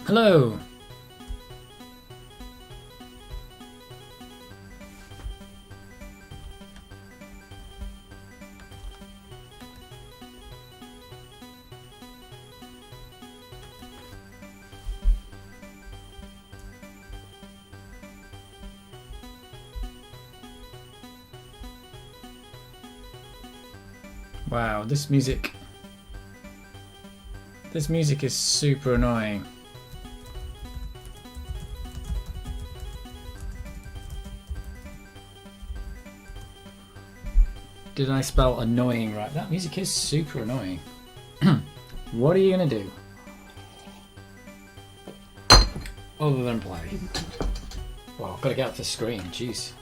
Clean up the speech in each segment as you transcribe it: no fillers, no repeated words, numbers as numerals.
Hello. Wow, this music is super annoying. Did I spell annoying right? That music is super annoying. What are you gonna do? Other than play. Well, I've got to get off the screen, jeez.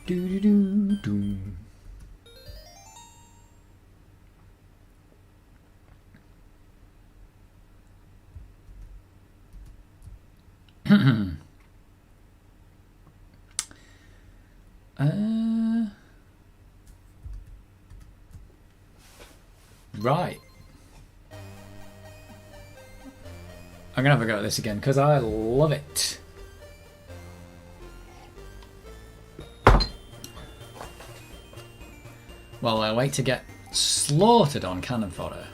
Do do do do. Right. I'm gonna have a go at this again because I love it. Well, I wait to get slaughtered on Cannon Fodder.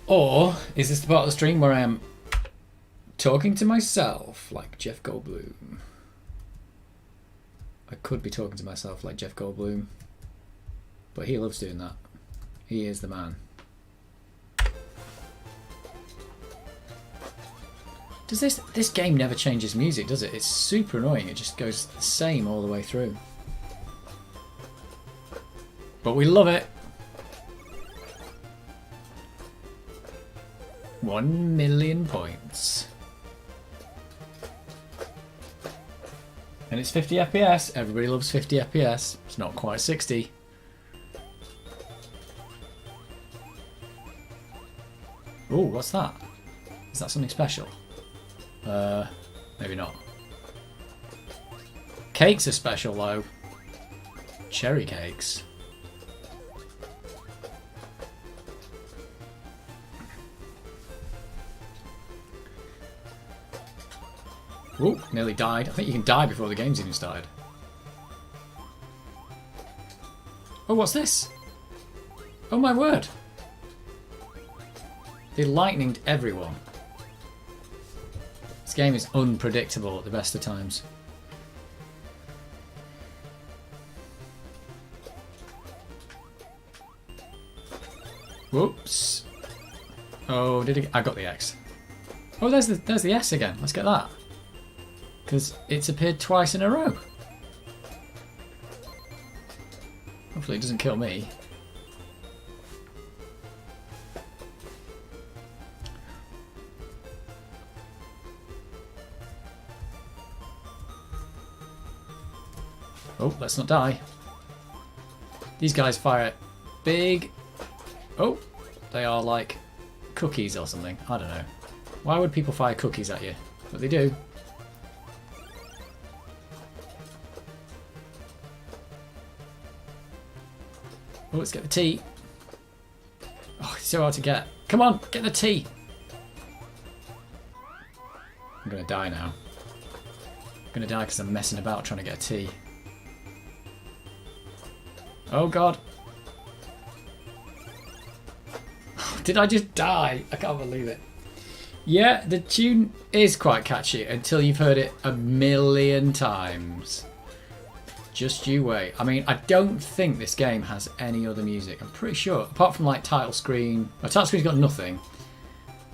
Or is this the part of the stream where I am talking to myself like Jeff Goldblum? I could be talking to myself like Jeff Goldblum, but he loves doing that. He is the man. Does this game never changes music, does it? It's super annoying. It just goes the same all the way through. But we love it. 1 million points. And it's 50 FPS. Everybody loves 50 FPS. It's not quite 60. Ooh, what's that? Is that something special? Maybe not. Cakes are special though. Cherry cakes. Ooh, nearly died. I think you can die before the game's even started. Oh, what's this? Oh my word. They lightninged everyone. This game is unpredictable at the best of times. Whoops. Oh, I got the X. Oh, there's the S again. Let's get that. Because it's appeared twice in a row. Hopefully it doesn't kill me. Oh, let's not die. These guys fire big... Oh, they are like cookies or something. I don't know. Why would people fire cookies at you? But they do. Oh, let's get the tea. Oh, it's so hard to get. Come on, get the tea. I'm going to die now. I'm going to die because I'm messing about trying to get a tea. Oh, God. Did I just die? I can't believe it. Yeah, the tune is quite catchy until you've heard it a million times. Just you wait. I mean, I don't think this game has any other music. I'm pretty sure, apart from like title screen. My title screen's got nothing.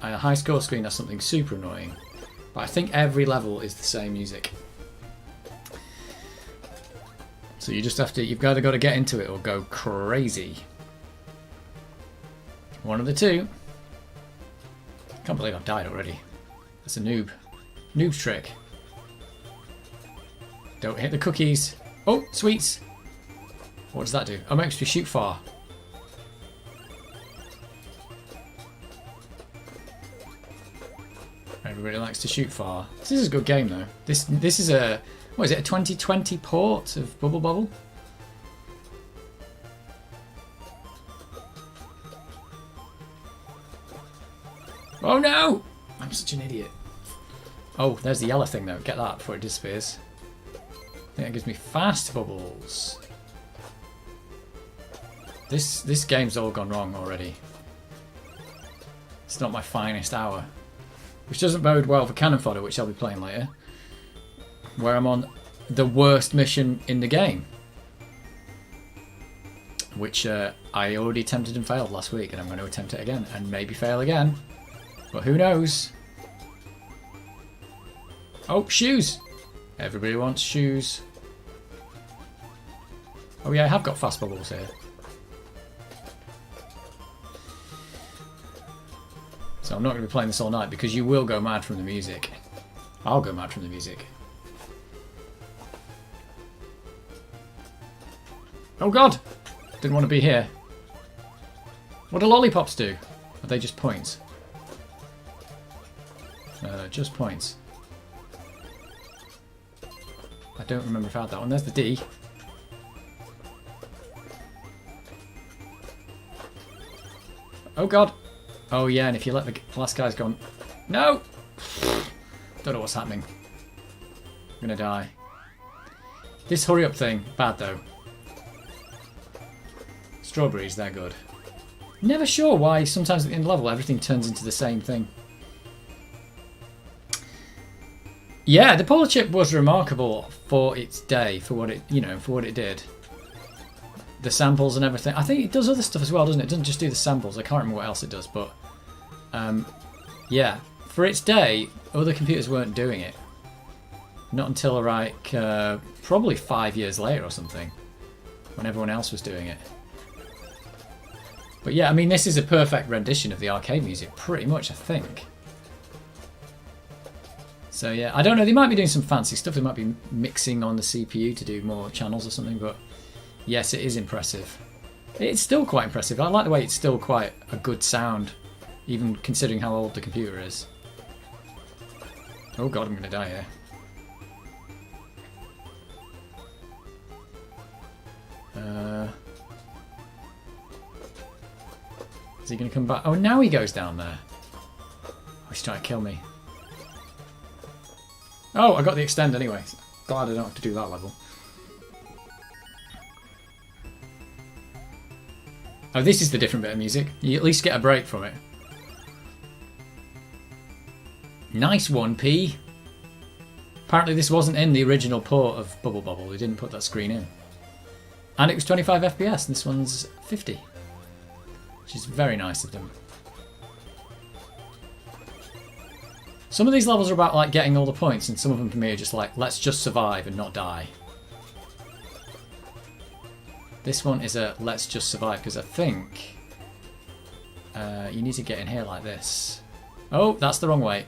And a high score screen has something super annoying. But I think every level is the same music. So you just have to, you've either got to get into it or go crazy. One of the two. Can't believe I've died already. That's a noob. Noob's trick. Don't hit the cookies. Oh, sweets. What does that do? Oh, it makes me shoot far. Everybody likes to shoot far. This is a good game though. This is a, what is it, a 2020 port of Bubble Bobble? Oh no! I'm such an idiot. Oh, there's the yellow thing though. Get that before it disappears. I think that gives me fast bubbles. This game's all gone wrong already. It's not my finest hour. Which doesn't bode well for Cannon Fodder, which I'll be playing later. Where I'm on the worst mission in the game. Which I already attempted and failed last week, and I'm going to attempt it again, and maybe fail again. But who knows? Oh, shoes! Everybody wants shoes. Oh yeah, I have got fast bubbles here. So I'm not going to be playing this all night because you will go mad from the music. I'll go mad from the music. Oh god! Didn't want to be here. What do lollipops do? Are they just points? Just points. I don't remember if I had that one. There's the D. Oh god! Oh yeah, and if you let the last guy's gone... No! Don't know what's happening. I'm gonna die. This hurry up thing, bad though. Strawberries, they're good. Never sure why sometimes at the end of the level everything turns into the same thing. Yeah, the Polar Chip was remarkable for its day, for what it, for what it did. The samples and everything. I think it does other stuff as well, doesn't it? It doesn't just do the samples. I can't remember what else it does, but yeah, for its day, other computers weren't doing it. Not until like probably 5 years later or something, when everyone else was doing it. But yeah, I mean, this is a perfect rendition of the arcade music, pretty much, I think. So yeah, I don't know, they might be doing some fancy stuff, they might be mixing on the CPU to do more channels or something, but yes, it is impressive. It's still quite impressive. I like the way it's still quite a good sound, even considering how old the computer is. Oh god, I'm going to die here. Is he going to come back? Oh, now he goes down there. Oh, he's trying to kill me. Oh, I got the extend anyway. Glad I don't have to do that level. Oh, this is the different bit of music. You at least get a break from it. Nice one, P. Apparently this wasn't in the original port of Bubble Bobble. They didn't put that screen in. And it was 25 FPS, and this one's 50. Which is very nice of them. Some of these levels are about like getting all the points, and some of them for me are just like, let's just survive and not die. This one is a let's just survive, because I think you need to get in here like this. Oh, that's the wrong way.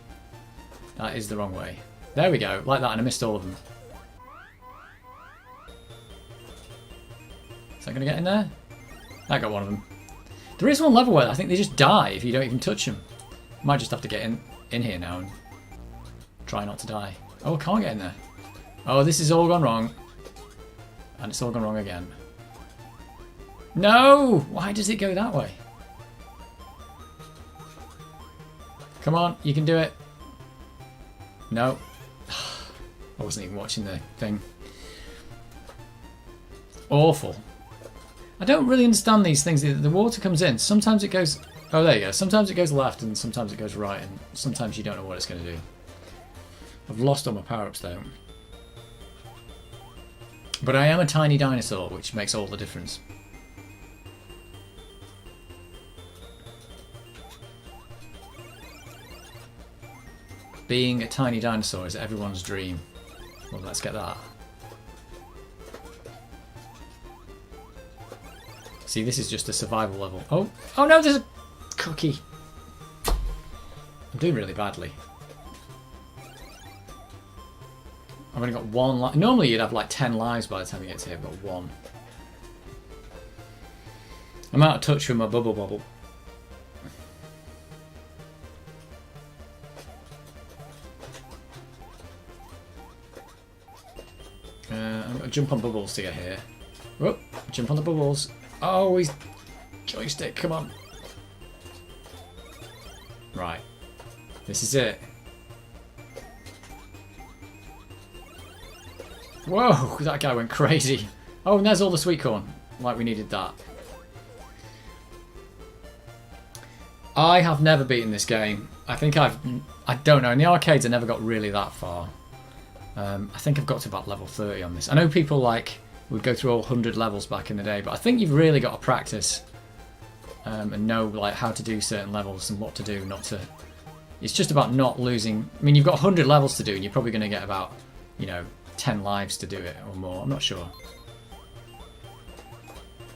That is the wrong way. There we go, like that, and I missed all of them. Is that going to get in there? I got one of them. There is one level where I think they just die if you don't even touch them. Might just have to get in here now and try not to die. Oh, I can't get in there. Oh, this has all gone wrong. And it's all gone wrong again. No! Why does it go that way? Come on, you can do it. No. I wasn't even watching the thing. Awful. I don't really understand these things. The water comes in. Sometimes it goes... Oh, there you go. Sometimes it goes left and sometimes it goes right. And sometimes you don't know what it's going to do. I've lost all my power-ups though. But I am a tiny dinosaur, which makes all the difference. Being a tiny dinosaur is everyone's dream. Well, let's get that. See, this is just a survival level. Oh, oh no, there's a cookie. I'm doing really badly. I've only got one life. Normally you'd have like 10 lives by the time you get to here, but one. I'm out of touch with my Bubble Bobble. I'm going to jump on bubbles to get here. Whoop, jump on the bubbles. Oh, he's... Joystick, come on. Right. This is it. Whoa, that guy went crazy. Oh, and there's all the sweet corn. Like we needed that. I have never beaten this game. I don't know. In the arcades, I never got really that far. I think I've got to about level 30 on this. I know people would go through all 100 levels back in the day, but I think you've really got to practice and know how to do certain levels and what to do, not to. It's just about not losing. I mean, you've got 100 levels to do, and you're probably going to get about 10 lives to do it or more. I'm not sure.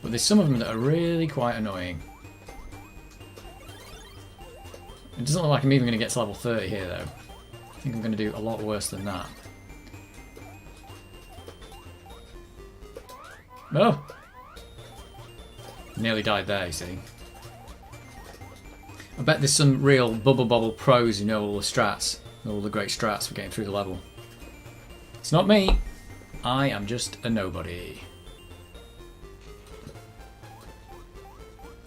But there's some of them that are really quite annoying. It doesn't look like I'm even going to get to level 30 here, though. I think I'm going to do a lot worse than that. Oh! Nearly died there, you see. I bet there's some real Bubble Bobble pros who know all the strats, all the great strats for getting through the level. It's not me. I am just a nobody.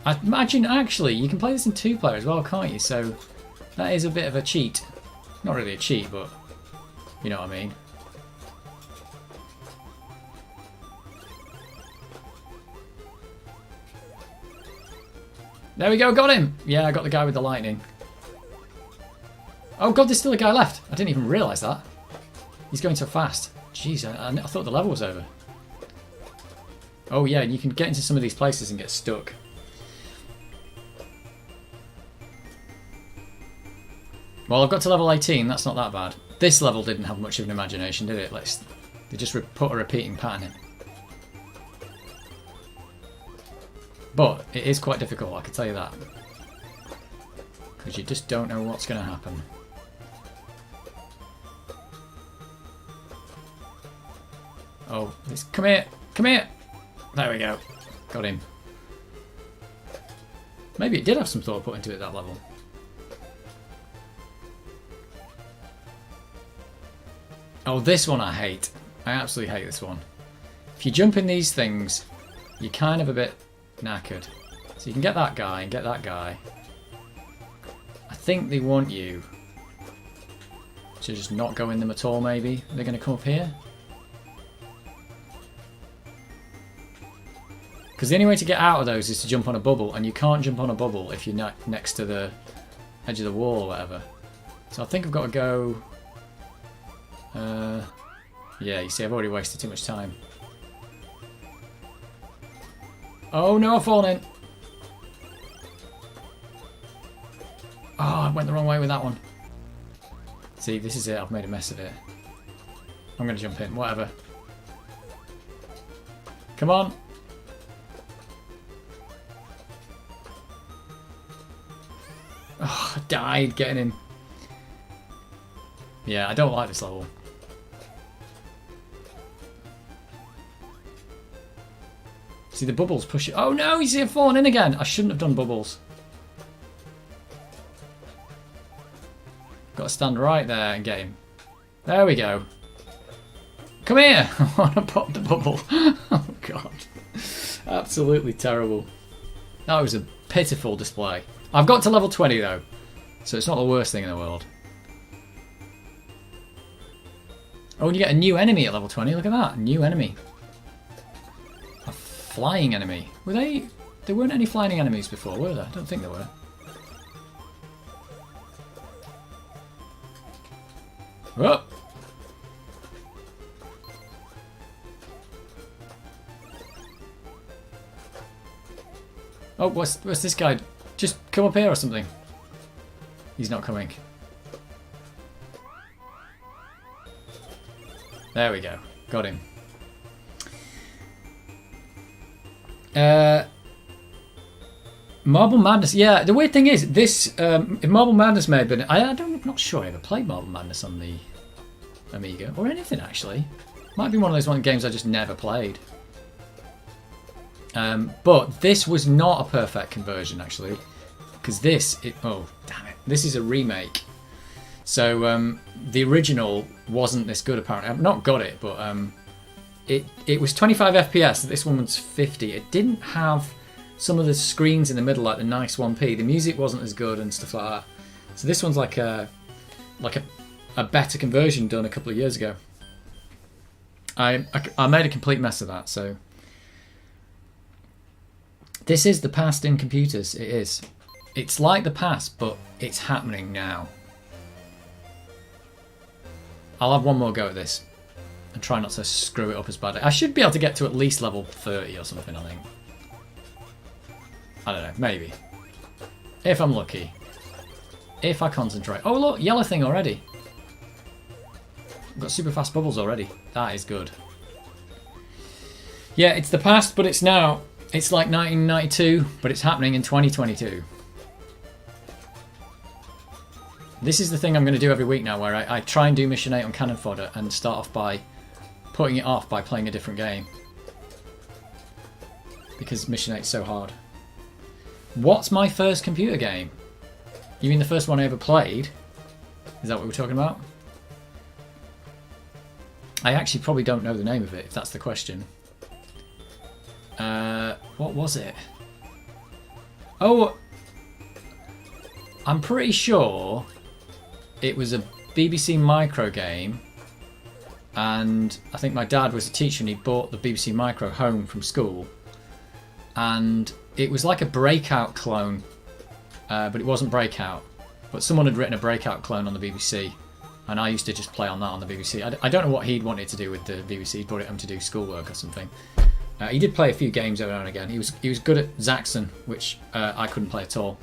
I imagine, actually, you can play this in 2-player as well, can't you? So that is a bit of a cheat. Not really a cheat, but you know what I mean. There we go, got him! Yeah, I got the guy with the lightning. Oh god, there's still a guy left. I didn't even realise that. He's going so fast. Jeez, I thought the level was over. Oh yeah, you can get into some of these places and get stuck. Well, I've got to level 18, that's not that bad. This level didn't have much of an imagination, did it? They just put a repeating pattern in. But it is quite difficult, I can tell you that. Because you just don't know what's going to happen. Oh, come here! Come here! There we go. Got him. Maybe it did have some thought put into it, that level. Oh, this one I hate. I absolutely hate this one. If you jump in these things, you're kind of a bit knackered. So you can get that guy and get that guy. I think they want you to just not go in them at all, maybe. They're going to come up here. Because the only way to get out of those is to jump on a bubble, and you can't jump on a bubble if you're next to the edge of the wall or whatever. So I think I've got to go... yeah, you see, I've already wasted too much time. Oh no, I've fallen in. Oh, I went the wrong way with that one. See, this is it. I've made a mess of it. I'm going to jump in. Whatever. Come on. Oh, I died getting in. Yeah, I don't like this level. See, the bubbles push it. Oh no, you see, I've fallen in again. I shouldn't have done bubbles. Got to stand right there and get him. There we go. Come here! I want to pop the bubble. Oh god. Absolutely terrible. That was a pitiful display. I've got to level 20 though, so it's not the worst thing in the world. Oh, and you get a new enemy at level 20. Look at that. New enemy. A flying enemy. Were they... There weren't any flying enemies before, were there? I don't think there were. Whoa! Oh, what's this guy? Just come up here or something. He's not coming. There we go. Got him. Marble Madness. Yeah, the weird thing is, this if Marble Madness may have been... I'm not sure I ever played Marble Madness on the Amiga, or anything actually. Might be one of those games I just never played. But this was not a perfect conversion actually, because oh damn it, this is a remake. So the original wasn't this good apparently. I've not got it, but it was 25 FPS. This one was 50. It didn't have some of the screens in the middle like the nice 1p. The music wasn't as good and stuff like that. So this one's like a better conversion done a couple of years ago. I made a complete mess of that. So this is the past in computers. It is. It's like the past, but it's happening now. I'll have one more go at this and try not to screw it up as badly. I should be able to get to at least level 30 or something, I think. I don't know, maybe. If I'm lucky. If I concentrate. Oh look, yellow thing already. I've got super fast bubbles already. That is good. Yeah, it's the past, but it's now. It's like 1992, but it's happening in 2022. This is the thing I'm going to do every week now, where I try and do Mission 8 on Cannon Fodder and start off by putting it off by playing a different game. Because Mission 8 is so hard. What's my first computer game? You mean the first one I ever played? Is that what we're talking about? I actually probably don't know the name of it, if that's the question. What was it? Oh, I'm pretty sure it was a BBC Micro game, and I think my dad was a teacher and he bought the BBC Micro home from school, and it was like a Breakout clone, but it wasn't Breakout, but someone had written a Breakout clone on the BBC, and I used to just play on that on the BBC. I don't know what he'd wanted to do with the BBC. He brought it home to do schoolwork or something. He did play a few games every now and again. He was good at Zaxxon, which I couldn't play at all.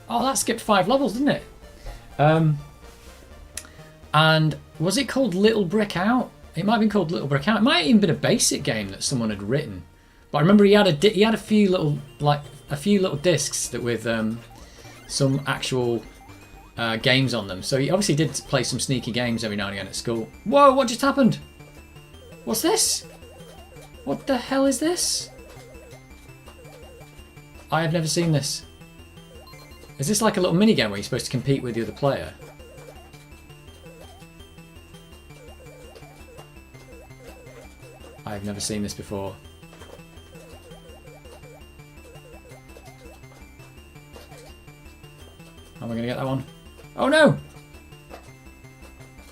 Oh, that skipped 5 levels, didn't it? And was it called Little Brick Out? It might have been called Little Brick Out. It might have even been a basic game that someone had written. But I remember he had a few little discs that with some actual games on them. So he obviously did play some sneaky games every now and again at school. Whoa! What just happened? What's this? What the hell is this? I have never seen this. Is this like a little minigame where you're supposed to compete with the other player? I've never seen this before. How am I going to get that one? Oh no!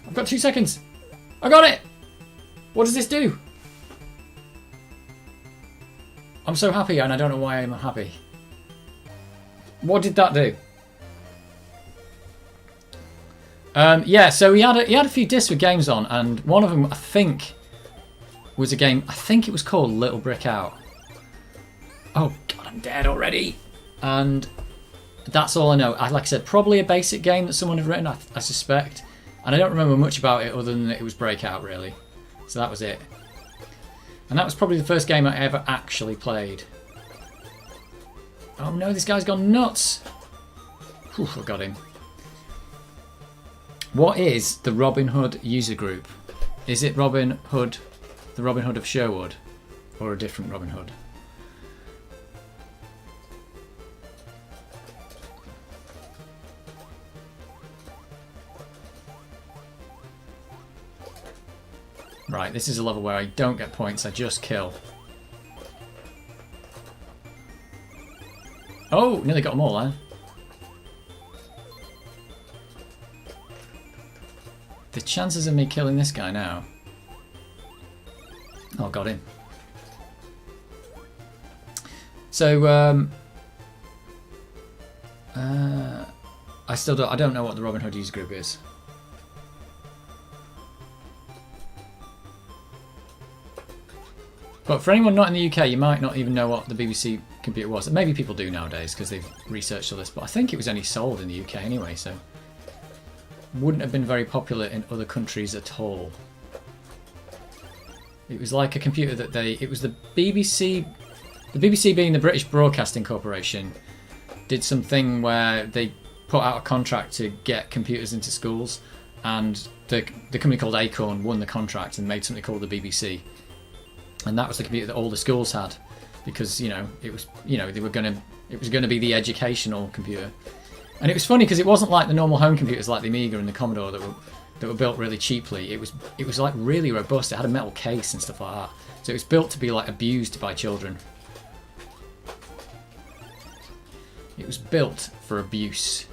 I've got 2 seconds. I got it! What does this do? I'm so happy and I don't know why I'm happy. What did that do? Yeah, so he had a few discs with games on, and one of them I think was a game. I think it was called Little Brick Out. Oh God, I'm dead already. And that's all I know. Like I said, probably a basic game that someone had written. I suspect, and I don't remember much about it other than that it was Breakout really. So that was it. And that was probably the first game I ever actually played. Oh no, this guy's gone nuts. Whew, I got him. What is the Robin Hood user group? Is it Robin Hood, the Robin Hood of Sherwood, or a different Robin Hood? Right, this is a level where I don't get points, I just kill. Oh, nearly got them all there. The chances of me killing this guy now. Oh, got him. So, I don't know what the Robin Hood user group is. But for anyone not in the UK, you might not even know what the BBC computer was. Maybe people do nowadays because they've researched all this, but I think it was only sold in the UK anyway, so wouldn't have been very popular in other countries at all. It was like a computer that it was the BBC being the British Broadcasting Corporation, did something where they put out a contract to get computers into schools, and the company called Acorn won the contract and made something called the BBC. And that was the computer that all the schools had, because it was going to be the educational computer. And it was funny because it wasn't like the normal home computers like the Amiga and the Commodore that were that were built really cheaply. It was like really robust. It had a metal case and stuff like that. So it was built to be like abused by children. It was built for abuse.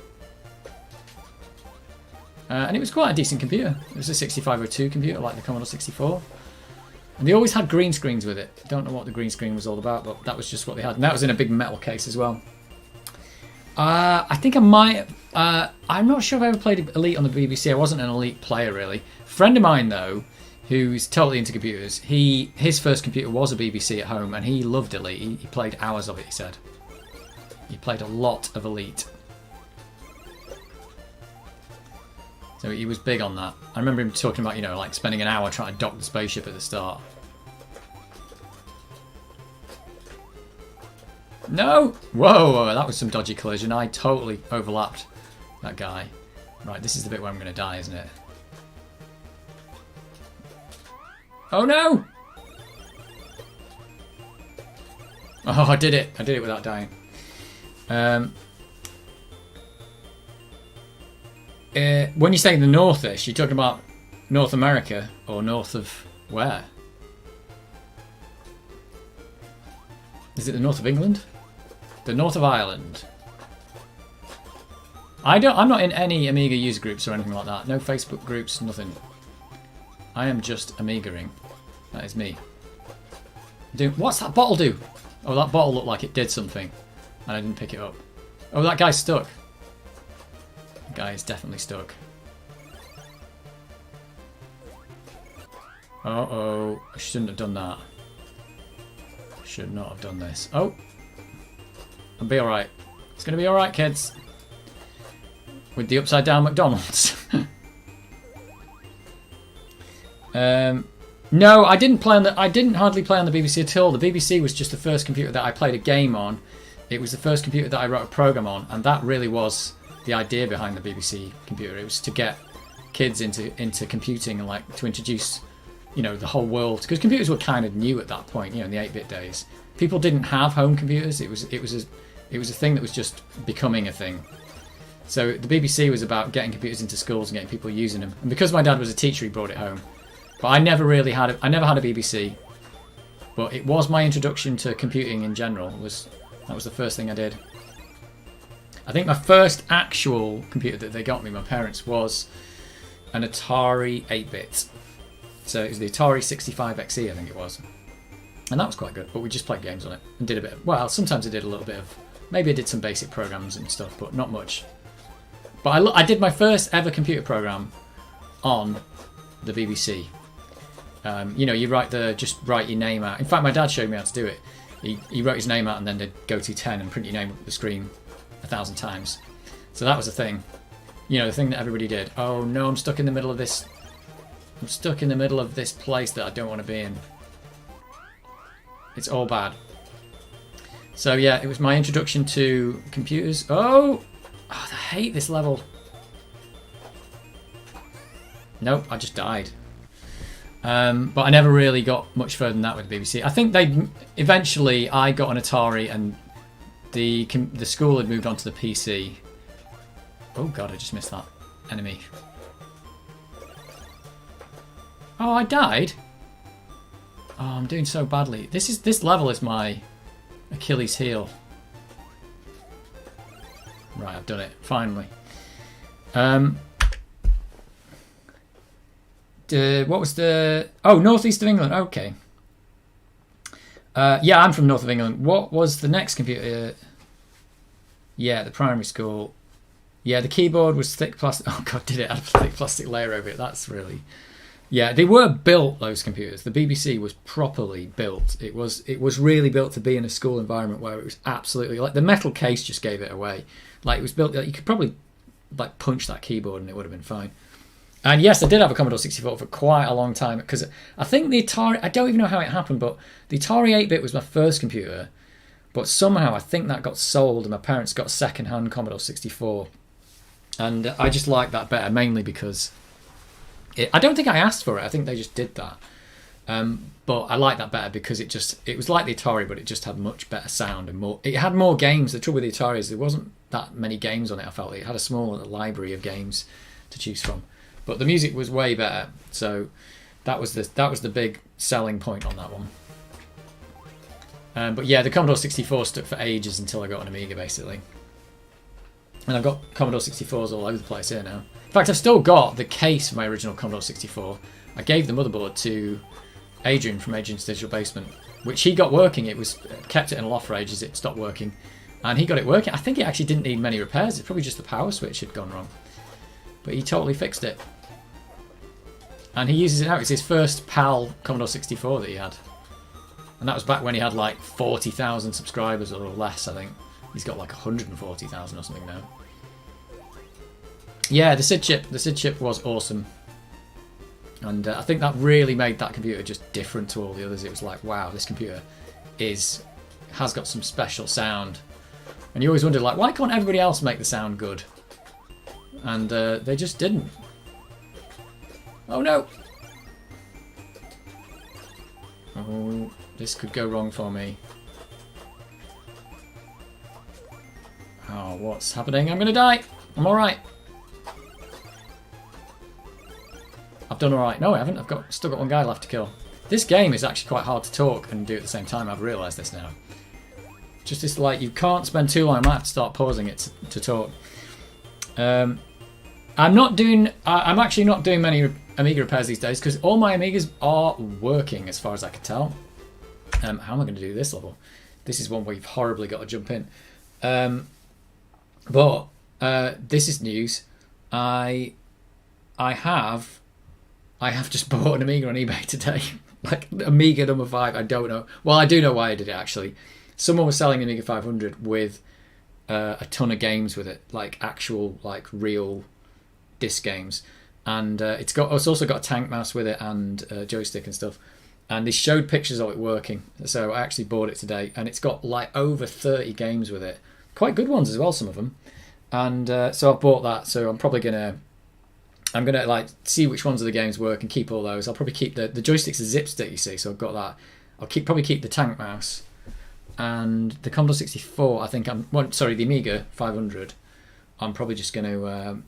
And it was quite a decent computer. It was a 6502 computer like the Commodore 64. And they always had green screens with it. Don't know what the green screen was all about, but that was just what they had. And that was in a big metal case as well. I think I might... I'm not sure if I ever played Elite on the BBC. I wasn't an Elite player, really. A friend of mine, though, who's totally into computers, his first computer was a BBC at home, and he loved Elite. He played hours of it, he said. He played a lot of Elite. So he was big on that. I remember him talking about, you know, like spending an hour trying to dock the spaceship at the start. No! Whoa, that was some dodgy collision. I totally overlapped that guy. Right, this is the bit where I'm going to die, isn't it? Oh no! Oh, I did it. I did it without dying. When you say the northish, you're talking about North America or north of where? Is it the north of England? The north of Ireland. I'm not in any Amiga user groups or anything like that. No Facebook groups, nothing. I am just Amigaing. That is me. What's that bottle do? Oh, that bottle looked like it did something, and I didn't pick it up. Oh, that guy's stuck. The guy is definitely stuck. Uh-oh. I shouldn't have done that. Should not have done this. Oh. I'll be alright. It's going to be alright, kids. With the upside down McDonald's. No, I didn't play on the. I didn't hardly play on the BBC at all. The BBC was just the first computer that I played a game on. It was the first computer that I wrote a program on, and that really was the idea behind the BBC computer. It was to get kids into computing and like to introduce, you know, the whole world, because computers were kind of new at that point. You know, in the 8-bit days, people didn't have home computers. It was a thing that was just becoming a thing. So the BBC was about getting computers into schools and getting people using them. And because my dad was a teacher, he brought it home. But I never really had I never had a BBC. But it was my introduction to computing in general. That was the first thing I did. I think my first actual computer that they got me, my parents, was an Atari 8-bit. So it was the Atari 65XE, I think it was. And that was quite good, but we just played games on it and did a bit of, well, sometimes I did a little bit of, maybe I did some basic programs and stuff, but not much. But I did my first ever computer program on the BBC. You know, you just write your name out. In fact, my dad showed me how to do it. He wrote his name out and then did go to 10 and print your name up the screen 1,000 times. So that was the thing. You know, the thing that everybody did. Oh no, I'm stuck in the middle of this. I'm stuck in the middle of this place that I don't want to be in. It's all bad. So yeah, it was my introduction to computers. Oh, I hate this level. Nope, I just died. But I never really got much further than that with the BBC. I think eventually I got an Atari and the school had moved on to the PC. Oh god, I just missed that enemy. Oh, I died. Oh, I'm doing so badly. This level is my Achilles heel. Right, I've done it finally. What was the... Oh, northeast of England. Okay. Yeah, I'm from north of England. What was the next computer? Yeah, the primary school. Yeah, the keyboard was thick plastic. Oh god, did it have a thick plastic layer over it? That's really... Yeah, they were built, those computers. The BBC was properly built. It was really built to be in a school environment where it was absolutely... Like, the metal case just gave it away. Like, it was built... Like, you could probably, like, punch that keyboard and it would have been fine. And yes, I did have a Commodore 64 for quite a long time, because I think the Atari... I don't even know how it happened, but the Atari 8-bit was my first computer, but somehow I think that got sold and my parents got a second-hand Commodore 64. And I just liked that better, mainly because... I don't think I asked for it. I think they just did that. But I like that better because it was like the Atari, but it just had much better sound and more. It had more games. The trouble with the Atari is there wasn't that many games on it. I felt it had a small library of games to choose from. but the music was way better. So that was the big selling point on that one. But yeah, the Commodore 64 stuck for ages until I got an Amiga, basically. And I've got Commodore 64s all over the place here now. In fact, I've still got the case of my original Commodore 64. I gave the motherboard to Adrian from Adrian's Digital Basement, which he got working. It was kept it in a loft for ages. It stopped working, and he got it working. I think it actually didn't need many repairs. It's probably just the power switch had gone wrong, but he totally fixed it. And he uses it now. It's his first PAL Commodore 64 that he had, and that was back when he had like 40,000 subscribers or less. I think he's got like 140,000 or something now. Yeah, the SID chip was awesome. And I think that really made that computer just different to all the others. It was like, wow, this computer has got some special sound. And you always wondered, like, why can't everybody else make the sound good? And they just didn't. Oh no! Oh, this could go wrong for me. Oh, what's happening? I'm gonna die! I'm alright. I've done alright. No, I haven't. I've still got one guy left to kill. This game is actually quite hard to talk and do at the same time. I've realised this now. Just this, like, you can't spend too long. I might have to start pausing it to talk. I'm actually not doing many Amiga repairs these days because all my Amigas are working as far as I can tell. How am I going to do this level? This is one where you've horribly got to jump in. But this is news. I have just bought an Amiga on eBay today. Like Amiga number 5, I don't know. Well, I do know why I did it actually. Someone was selling an Amiga 500 with a ton of games with it, like actual, like real disc games. And it's also got a tank mouse with it and a joystick and stuff. And they showed pictures of it working. So I actually bought it today, and it's got like over 30 games with it. Quite good ones as well, some of them. And so I've bought that. So I'm gonna like see which ones of the games work and keep all those. I'll probably keep the joystick's a zip stick, you see, so I've got that. I'll probably keep the tank mouse and the Commodore 64. I think the Amiga 500. I'm probably just going to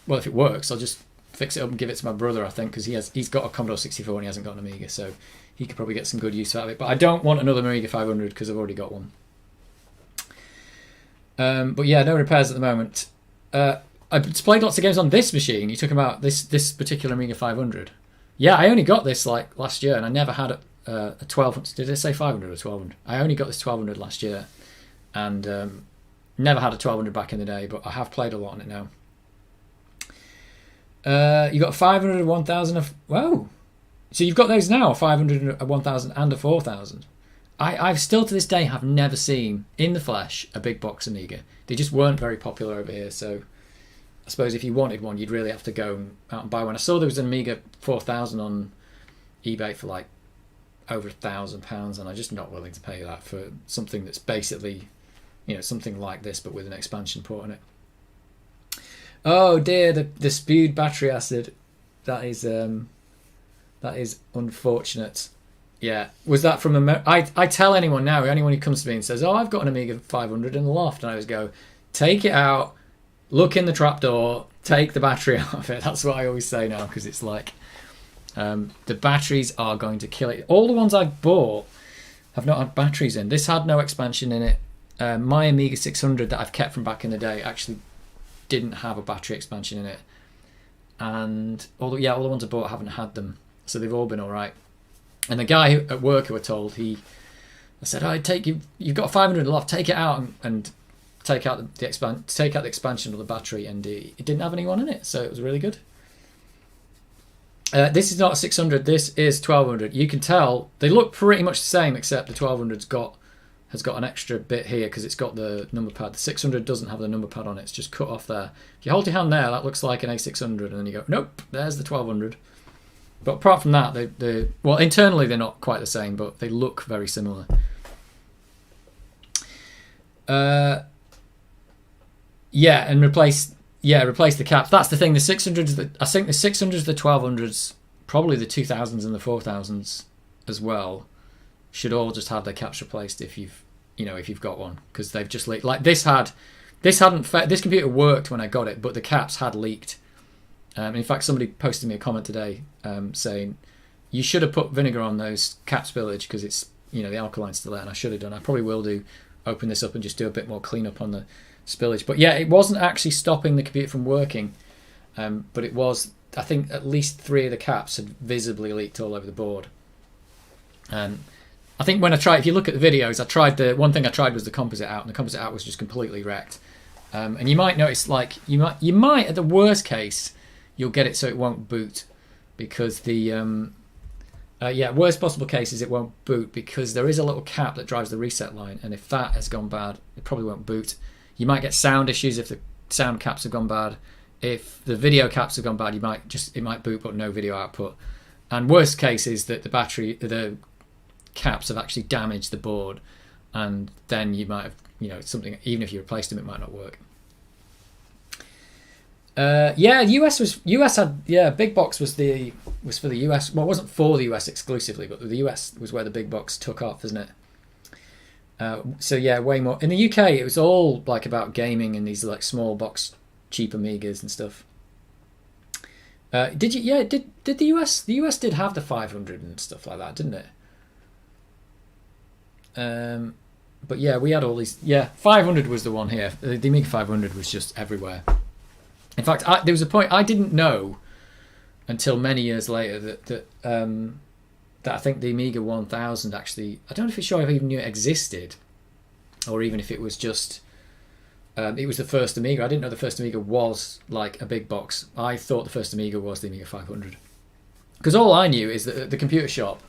well, if it works, I'll just fix it up and give it to my brother. I think because he's got a Commodore 64 and he hasn't got an Amiga, so he could probably get some good use out of it. But I don't want another Amiga 500 because I've already got one. But yeah, no repairs at the moment. I've played lots of games on this machine. You talking about this particular Amiga 500? Yeah, I only got this like last year, and I never had a 1200. Did I say 500 or 1200? I only got this 1200 last year, and never had a 1200 back in the day. But I have played a lot on it now. You got 500, 1000. Whoa! So you've got those now, a 500, a 1000, and a 4000. I've still to this day have never seen in the flesh a big box Amiga. They just weren't very popular over here, so. I suppose if you wanted one, you'd really have to go out and buy one. I saw there was an Amiga 4000 on eBay for like over £1,000, and I'm just not willing to pay that for something that's basically, something like this but with an expansion port on it. Oh dear, the spewed battery acid. That is unfortunate. Yeah, was that from I tell anyone who comes to me and says, "Oh, I've got an Amiga 500 in the loft," and I always go, "Take it out. Look in the trapdoor, take the battery out of it." That's what I always say now, because it's like the batteries are going to kill it. All the ones I've bought have not had batteries in. This had no expansion in it. My Amiga 600 that I've kept from back in the day actually didn't have a battery expansion in it. And all the ones I bought haven't had them. So they've all been all right. And the guy at work who I told, I said, you've got a 500 in the loft, take it out and take out the expansion of the battery, and it didn't have anyone in it, so it was really good. This is not a 600, this is 1200. You can tell they look pretty much the same, except the 1200's has got an extra bit here because it's got the number pad. The 600 doesn't have the number pad on it, it's just cut off there. If you hold your hand there, that looks like an A600, and then you go, nope, there's the 1200. But apart from that, well, internally they're not quite the same, but they look very similar. Yeah, and replace the caps. That's the thing. The 600s, I think the 600s, the 1200s, probably the 2000s and the 4000s as well, should all just have their caps replaced if you've got one, because they've just leaked. Like this computer worked when I got it, but the caps had leaked In fact, somebody posted me a comment today saying you should have put vinegar on those cap spillage because it's, you know, the alkaline's still there, and I should have done. I probably will do, open this up and just do a bit more cleanup on the spillage. But yeah, it wasn't actually stopping the computer from working, but it was, I think at least 3 of the caps had visibly leaked all over the board. I think when I tried, if you look at the videos, one thing I tried was the composite out, and the composite out was just completely wrecked. And you might notice, like, you might at the worst case, you'll get it so it won't boot, because the worst possible case is it won't boot because there is a little cap that drives the reset line, and if that has gone bad, it probably won't boot. You might get sound issues if the sound caps have gone bad. If the video caps have gone bad, it might boot but no video output. And worst case is that the caps have actually damaged the board, and then you might have, you know, something, even if you replaced them, it might not work. US had, big box was for the US. Well, it wasn't for the US exclusively, but the US was where the big box took off, isn't it? So yeah, way more. In the UK, it was all like about gaming and these like small box, cheap Amigas and stuff. Did the US? The US did have the 500 and stuff like that, didn't it? But yeah, we had all these. Yeah, 500 was the one here. The Amiga 500 was just everywhere. In fact, there was a point I didn't know until many years later that I think the Amiga 1000 actually, I don't know if it's sure I even knew it existed, or even if it was just it was the first Amiga. I didn't know the first Amiga was like a big box. I thought the first Amiga was the Amiga 500, because all I knew is that at the computer shop,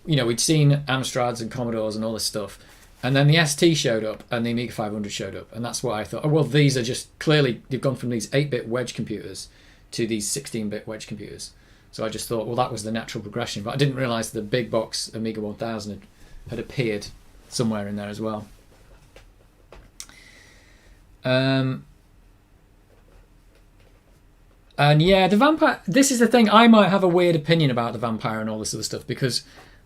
you know, we'd seen Amstrads and Commodores and all this stuff, and then the ST showed up and the Amiga 500 showed up, and that's why I thought, oh well, these are just clearly, they've gone from these 8-bit wedge computers to these 16-bit wedge computers. So I just thought, well, that was the natural progression, but I didn't realise the big box Amiga 1000 had appeared somewhere in there as well. And yeah, the Vampire, this is the thing, I might have a weird opinion about the Vampire and all this other stuff, because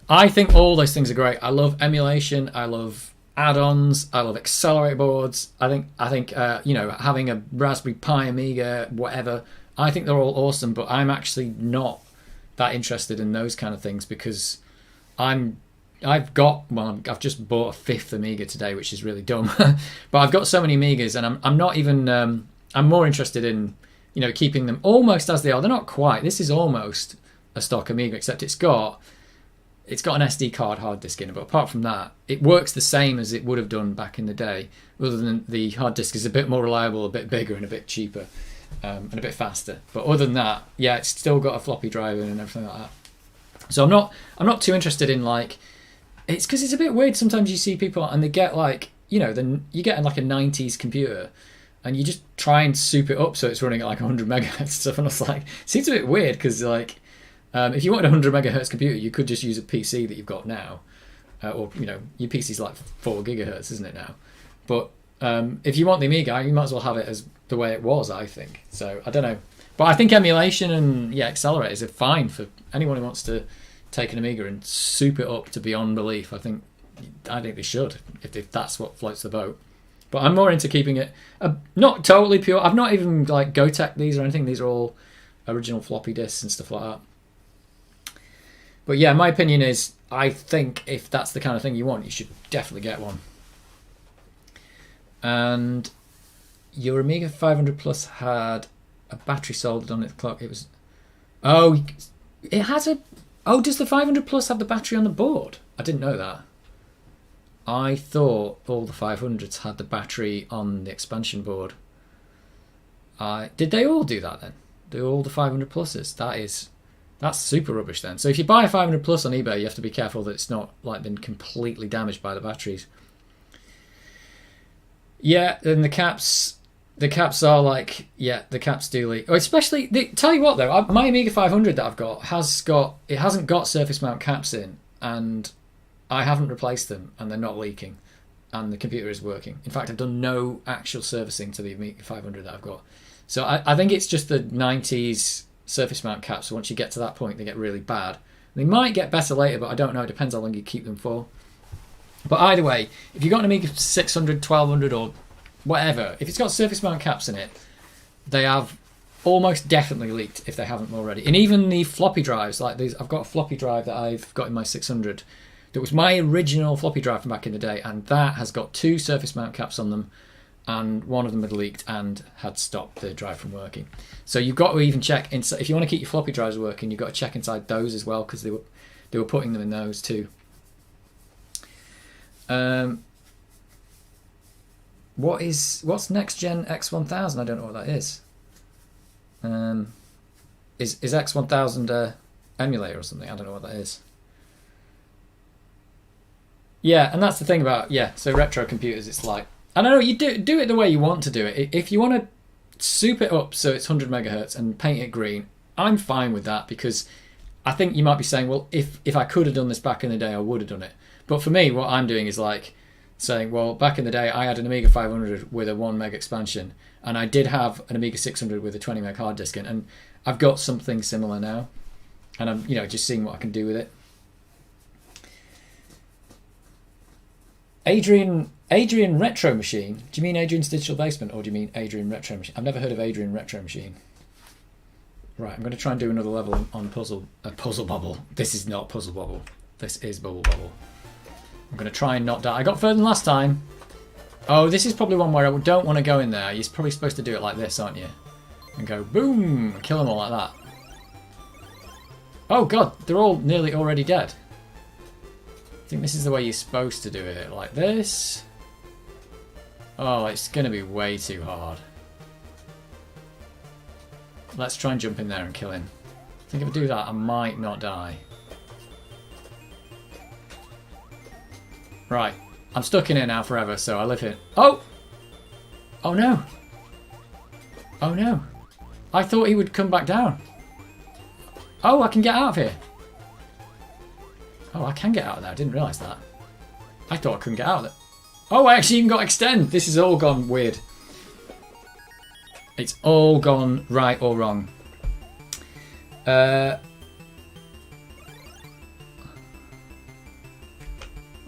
I think all those things are great. I love emulation, I love add-ons, I love accelerator boards. I think you know, having a Raspberry Pi Amiga, whatever, I think they're all awesome, but I'm actually not that interested in those kind of things, because I've just bought a 5th Amiga today, which is really dumb. But I've got so many Amigas, and I'm not even I'm more interested in, you know, keeping them almost as they are. They're not quite. This is almost a stock Amiga, except it's got an SD card hard disk in it. But apart from that, it works the same as it would have done back in the day, other than the hard disk is a bit more reliable, a bit bigger, and a bit cheaper, and a bit faster. But other than that, yeah, it's still got a floppy drive in and everything like that. So I'm not too interested in, like, it's because it's a bit weird. Sometimes you see people and they get, like, you know, then you get like a 90s computer and you just try and soup it up so it's running at like 100 megahertz stuff, and I was like, it seems a bit weird, because like if you wanted a 100 megahertz computer, you could just use a PC that you've got now, or, you know, your PC's like 4 gigahertz, isn't it now? But if you want the Amiga, you might as well have it as the way it was, I think. So I don't know, but I think emulation and accelerators are fine for anyone who wants to take an Amiga and soup it up to beyond belief. I think they should, if that's what floats the boat. But I'm more into keeping it not totally pure. I've not even like Gotek these or anything. These are all original floppy disks and stuff like that. But yeah, my opinion is, I think if that's the kind of thing you want, you should definitely get one. And your Amiga 500 Plus had a battery soldered on its clock. It was, does the 500 Plus have the battery on the board? I didn't know that. I thought all the 500s had the battery on the expansion board. Did they all do that then? Do all the 500 Pluses? That's super rubbish then. So if you buy a 500 Plus on eBay, you have to be careful that it's not like been completely damaged by the batteries. Yeah, and the caps are like, the caps do leak. Especially, tell you what though, my Amiga 500 that I've got hasn't got surface mount caps in, and I haven't replaced them, and they're not leaking, and the computer is working. In fact, I've done no actual servicing to the Amiga 500 that I've got. So I think it's just the 90s surface mount caps. So once you get to that point, they get really bad. They might get better later, but I don't know. It depends how long you keep them for. But either way, if you've got an Amiga 600, 1200 or whatever, if it's got surface mount caps in it, they have almost definitely leaked if they haven't already. And even the floppy drives, like these, I've got a floppy drive that I've got in my 600 that was my original floppy drive from back in the day, and that has got 2 surface mount caps on them, and one of them had leaked and had stopped the drive from working. So you've got to even check inside, if you want to keep your floppy drives working, you've got to check inside those as well, because they were putting them in those too. What's next gen X1000? I don't know what that is. Is X1000 a emulator or something? I don't know what that is. Yeah, and that's the thing about, so retro computers, it's like, I don't know, you do it the way you want to do it. If you want to soup it up so it's 100 megahertz and paint it green, I'm fine with that, because I think you might be saying, well, if I could have done this back in the day, I would have done it. But for me, what I'm doing is like saying, well, back in the day, I had an Amiga 500 with a 1 meg expansion, and I did have an Amiga 600 with a 20 meg hard disk in, and I've got something similar now, and I'm just seeing what I can do with it. Adrian Retro Machine. Do you mean Adrian's Digital Basement, or do you mean Adrian Retro Machine? I've never heard of Adrian Retro Machine. Right, I'm going to try and do another level on Puzzle Bubble. This is not Puzzle Bubble. This is Bubble Bubble. I'm going to try and not die. I got further than last time. Oh, this is probably one where I don't want to go in there. You're probably supposed to do it like this, aren't you? And go boom, kill them all like that. Oh god, they're all nearly already dead. I think this is the way you're supposed to do it, like this. Oh, it's going to be way too hard. Let's try and jump in there and kill him. I think if I do that, I might not die. Right, I'm stuck in here now forever, so I live here. Oh! Oh no! Oh no! I thought he would come back down. Oh, I can get out of here. Oh, I can get out of there. I didn't realise that. I thought I couldn't get out of it. Oh, I actually even got extend. This has all gone weird. It's all gone right or wrong. I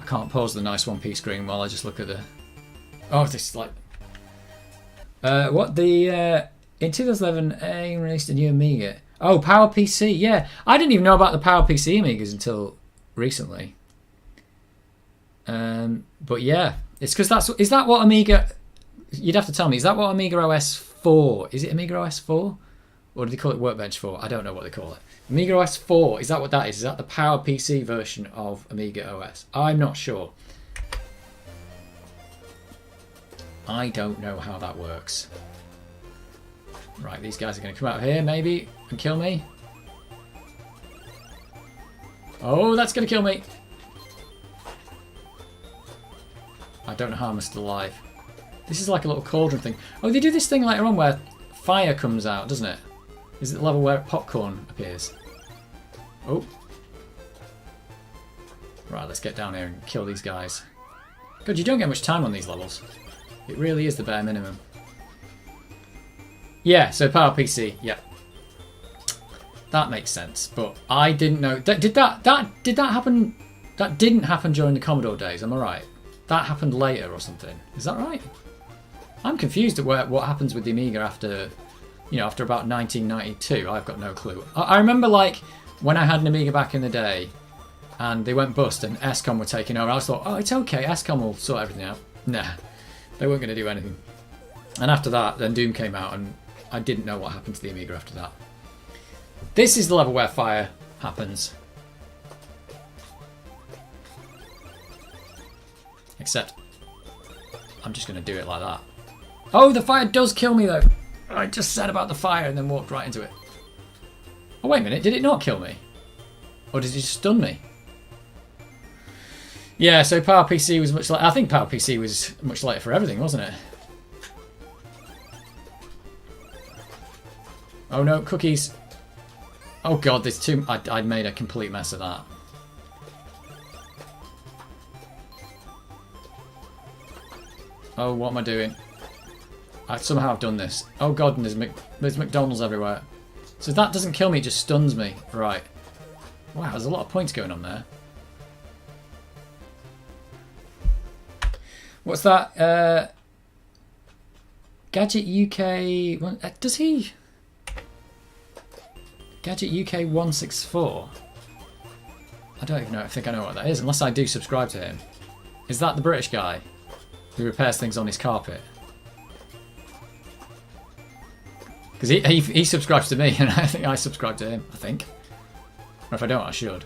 can't pause the nice 1p screen while I just look at the... Oh, this is like... What the... In 2011, AIM released a new Amiga. Oh, PowerPC, yeah. I didn't even know about the PowerPC Amigas until recently. But yeah, it's because is that what Amiga... You'd have to tell me, is that what Amiga OS 4... Is it Amiga OS 4? Or do they call it Workbench 4? I don't know what they call it. Amiga OS 4, is that what that is? Is that the PowerPC version of Amiga OS? I'm not sure. I don't know how that works. Right, these guys are going to come out of here, maybe, and kill me. Oh, that's going to kill me. I don't know how I'm still alive. This is like a little cauldron thing. Oh, they do this thing later on where fire comes out, doesn't it? Is it the level where popcorn appears? Oh. Right, let's get down here and kill these guys. God, you don't get much time on these levels. It really is the bare minimum. Yeah, so PowerPC, yeah. That makes sense, but I didn't know. Did that happen? That didn't happen during the Commodore days, am I right? That happened later or something. Is that right? I'm confused at what happens with the Amiga after, after about 1992. I've got no clue. I remember like when I had an Amiga back in the day, and they went bust, and Escom were taking over. I thought, oh, it's okay, Escom will sort everything out. Nah, they weren't going to do anything. And after that, then Doom came out, and I didn't know what happened to the Amiga after that. This is the level where fire happens. Except, I'm just going to do it like that. Oh, the fire does kill me though. I just said about the fire and then walked right into it. Oh, wait a minute. Did it not kill me? Or did it just stun me? Yeah, so PowerPC was much like... I think PowerPC was much later for everything, wasn't it? Oh no, cookies. Oh god, there's too... I made a complete mess of that. Oh, what am I doing? I somehow have done this. Oh god, and there's McDonald's everywhere. So if that doesn't kill me, it just stuns me. Right. Wow, there's a lot of points going on there. What's that? Gadget UK... Does he... Gadget UK 164. I don't even know. I think I know what that is, unless I do subscribe to him. Is that the British guy who repairs things on his carpet? Because he subscribes to me, and I think I subscribe to him. I think. Or if I don't, I should.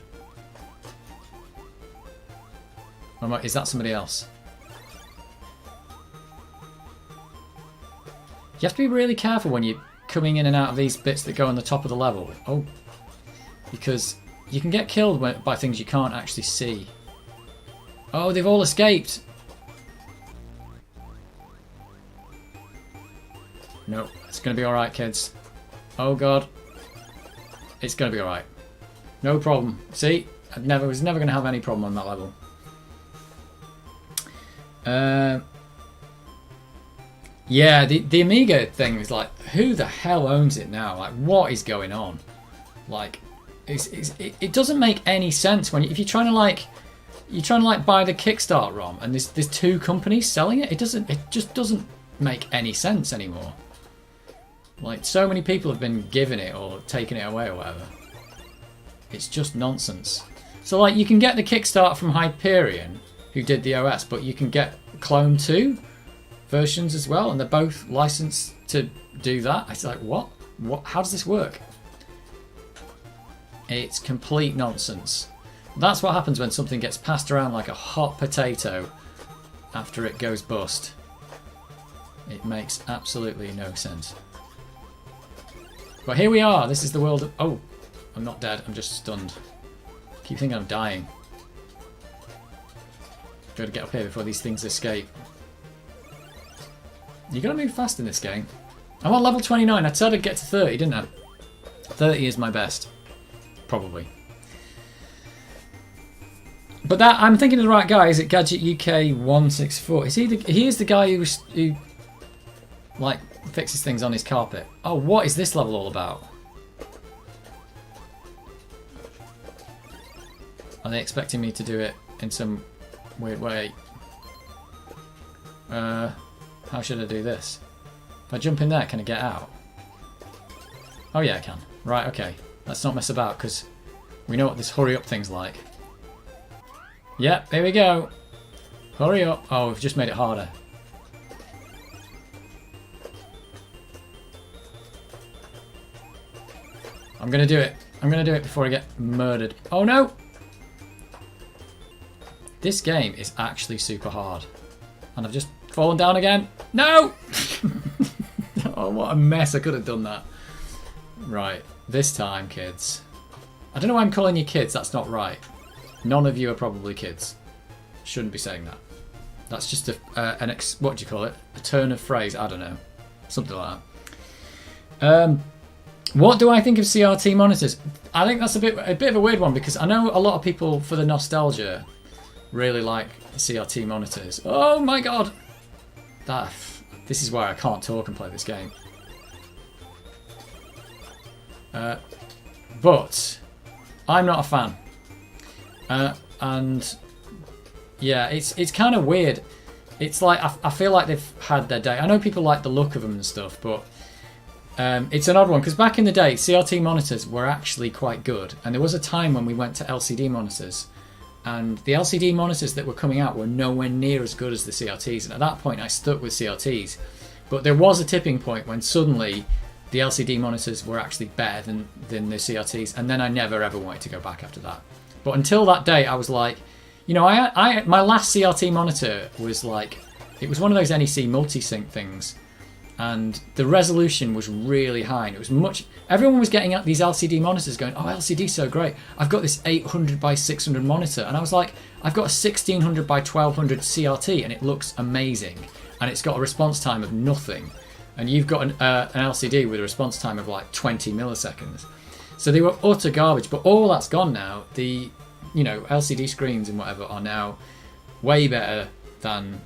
Or is that somebody else? You have to be really careful when you're coming in and out of these bits that go on the top of the level. Oh, because you can get killed by things you can't actually see. Oh, they've all escaped. No, it's going to be alright, kids. Oh, God. It's going to be alright. No problem. See? I was never going to have any problem on that level. Yeah, the Amiga thing is like, who the hell owns it now? Like, what is going on? Like, it doesn't make any sense when if you're trying to like buy the Kickstart ROM and there's two companies selling it. It just doesn't make any sense anymore. Like, so many people have been given it or taken it away or whatever. It's just nonsense. So like, you can get the Kickstart from Hyperion, who did the OS, but you can get Clone 2 versions as well, and they're both licensed to do that. It's like, what? How does this work? It's complete nonsense. That's what happens when something gets passed around like a hot potato after it goes bust. It makes absolutely no sense. But here we are. This is the world of... Oh, I'm not dead. I'm just stunned. Keep thinking I'm dying. Gotta get up here before these things escape. You gotta move fast in this game. I'm on level 29. I said I'd get to 30, didn't I? 30 is my best. Probably. But that, I'm thinking of the right guy. Is it Gadget UK 164? Is he is the guy who like fixes things on his carpet. Oh, what is this level all about? Are they expecting me to do it in some weird way? How should I do this? If I jump in there, can I get out? Oh yeah, I can. Right, okay. Let's not mess about, because we know what this hurry up thing's like. Yep, here we go. Hurry up. Oh, we've just made it harder. I'm going to do it. I'm going to do it before I get murdered. Oh no! This game is actually super hard. And I've just fallen down again. No! Oh, what a mess. I could have done that. Right. This time, kids. I don't know why I'm calling you kids. That's not right. None of you are probably kids. Shouldn't be saying that. That's just what do you call it? A turn of phrase. I don't know. Something like that. What do I think of CRT monitors? I think that's a bit of a weird one, because I know a lot of people, for the nostalgia, really like the CRT monitors. Oh my god! This is why I can't talk and play this game. But I'm not a fan. And yeah, it's kind of weird. It's like I feel like they've had their day. I know people like the look of them and stuff, but it's an odd one, because back in the day, CRT monitors were actually quite good, and there was a time when we went to LCD monitors, and the LCD monitors that were coming out were nowhere near as good as the CRTs, and at that point I stuck with CRTs. But there was a tipping point when suddenly the LCD monitors were actually better than the CRTs, and then I never ever wanted to go back after that. But until that day, I was like, you know, my last CRT monitor was like, it was one of those NEC multi-sync things, and the resolution was really high, and it was much. Everyone was getting out these LCD monitors, going, "Oh, LCD's so great! I've got this 800 by 600 monitor," and I was like, "I've got a 1600 by 1200 CRT, and it looks amazing, and it's got a response time of nothing, and you've got an LCD with a response time of like 20 milliseconds." So they were utter garbage, but all that's gone now. The LCD screens and whatever are now way better than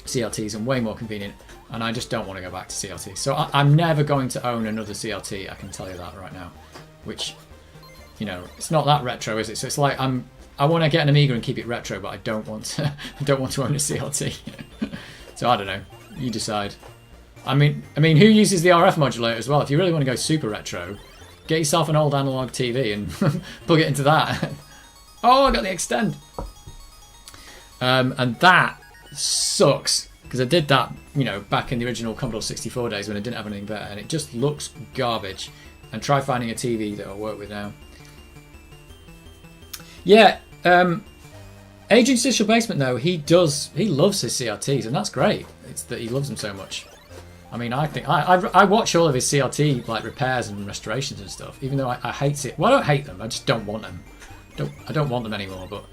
CRTs and way more convenient, and I just don't want to go back to CRT. So I'm never going to own another CRT, I can tell you that right now. Which, it's not that retro, is it? So it's like I want to get an Amiga and keep it retro, but I don't want to own a CRT. So I don't know. You decide. I mean, who uses the RF modulator as well? If you really want to go super retro, Get yourself an old analog TV and plug it into that. Oh, I got the extend. And that sucks because I did that, you know, back in the original Commodore 64 days when I didn't have anything better, and it just looks garbage. And try finding a TV that will work with now. Yeah, Adrian's Digital Basement though, he loves his CRTs, and that's great. It's that he loves them so much. I mean, I think I watch all of his CRT like repairs and restorations and stuff, even though I hate it. Well, I don't hate them. I just don't want them. I don't want them anymore. But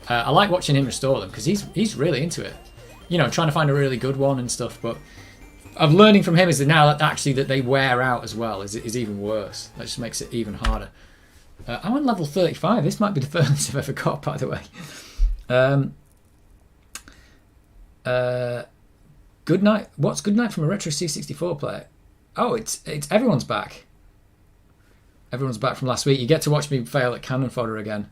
I like watching him restore them because he's really into it. You know, trying to find a really good one and stuff. But I'm learning from him is that now that actually that they wear out as well is even worse. That just makes it even harder. I'm on level 35. This might be the furthest I've ever got, by the way. Good night. What's good night from a retro C64 player? Oh, it's everyone's back. Everyone's back from last week. You get to watch me fail at Cannon Fodder again.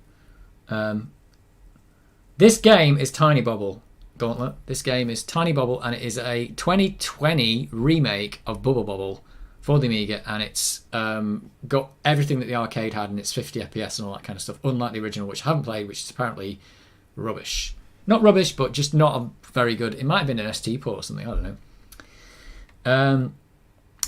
This game is Tiny Bubble Gauntlet. This game is Tiny Bubble, and it is a 2020 remake of Bubble Bobble for the Amiga, and it's got everything that the arcade had, and it's 50 FPS and all that kind of stuff, unlike the original, which I haven't played, which is apparently rubbish. Not rubbish, but just not a very good. It might have been an ST port or something. I don't know.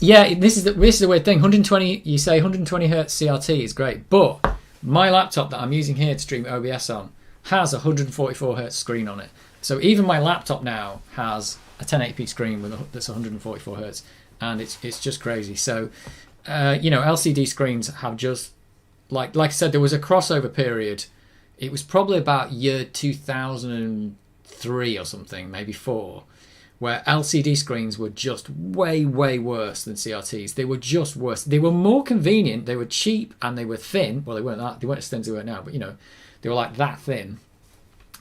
Yeah, this is the weird thing. 120. You say 120 hertz CRT is great, but my laptop that I'm using here to stream OBS on has a 144 hertz screen on it. So even my laptop now has a 1080p screen that's 144 hertz, and it's just crazy. So you know, LCD screens have just like I said, there was a crossover period. It was probably about year 2003 or something, maybe 4, where LCD screens were just way, way worse than CRTs. They were just worse. They were more convenient, they were cheap, and they were thin. Well, they weren't as thin as they were now, but you know, they were like that thin.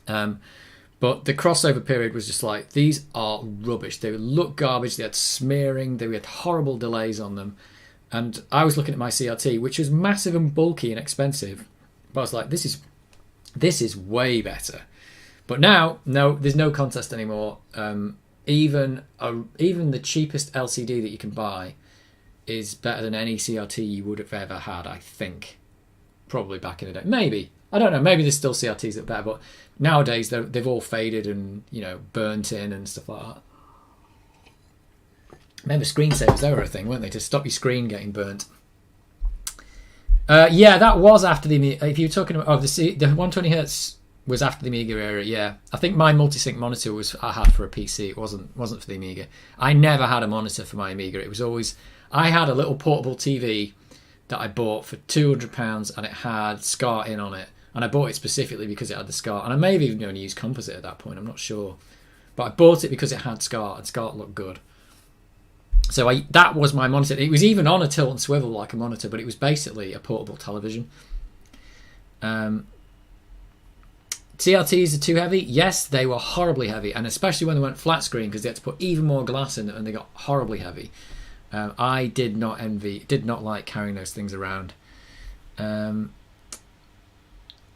But the crossover period was just like, these are rubbish. They look garbage, they had smearing, they had horrible delays on them. And I was looking at my CRT, which was massive and bulky and expensive. But I was like, this is way better. But now, no, there's no contest anymore. Even the cheapest LCD that you can buy is better than any CRT you would have ever had, I think. Probably back in the day. Maybe. I don't know. Maybe there's still CRTs that are better, but nowadays they've all faded and, you know, burnt in and stuff like that. Remember screensavers, they were a thing, weren't they? To stop your screen getting burnt. Yeah, that was after the Amiga. If you're talking about the 120 hertz was after the Amiga era, yeah. I think my multi-sync monitor I had for a PC. It wasn't for the Amiga. I never had a monitor for my Amiga. It was always, I had a little portable TV that I bought for £200, and it had SCART in on it. And I bought it specifically because it had the SCART. And I may have even only used composite at that point. I'm not sure, but I bought it because it had SCART, and SCART looked good. So that was my monitor. It was even on a tilt and swivel like a monitor, but it was basically a portable television. CRTs are too heavy? Yes, they were horribly heavy, and especially when they went flat screen because they had to put even more glass in it, and they got horribly heavy. I did not like carrying those things around. Do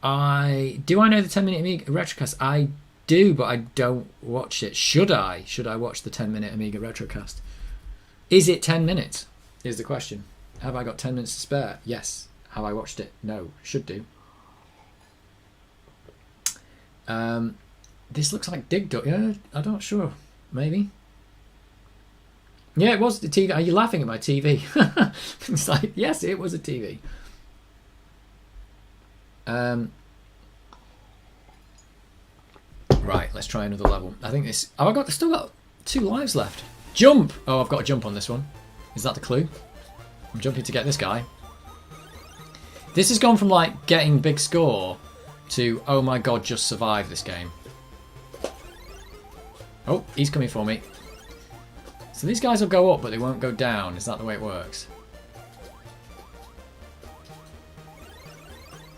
I know the 10-minute Amiga Retrocast? I do, but I don't watch it. Should I? Should I watch the 10-minute Amiga Retrocast? Is it 10 minutes? Is the question. Have I got 10 minutes to spare? Yes. Have I watched it? No. Should do. This looks like Dig Dug. Yeah, I'm not sure. Maybe. Yeah, it was the TV. Are you laughing at my TV? It's like, yes, it was a TV. Right, let's try another level. I think this. Oh, I still got 2 lives left. Jump! Oh, I've got to jump on this one. Is that the clue? I'm jumping to get this guy. This has gone from like getting big score to, oh my god, just survive this game. Oh, he's coming for me. So these guys will go up, but they won't go down. Is that the way it works?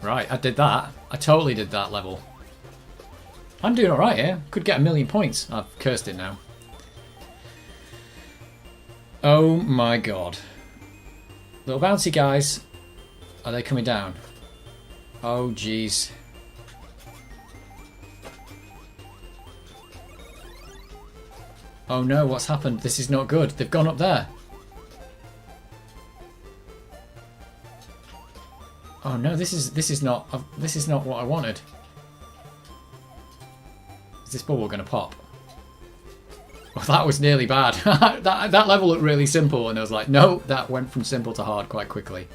Right, I did that. I totally did that level. I'm doing alright here. Could get 1,000,000 points. I've cursed it now. Oh my god. Little bouncy guys. Are they coming down? Oh jeez. Oh no, what's happened? This is not good. They've gone up there. Oh no, this is not what I wanted. Is this bubble going to pop? Oh, that was nearly bad. that level looked really simple, and I was like, no, that went from simple to hard quite quickly.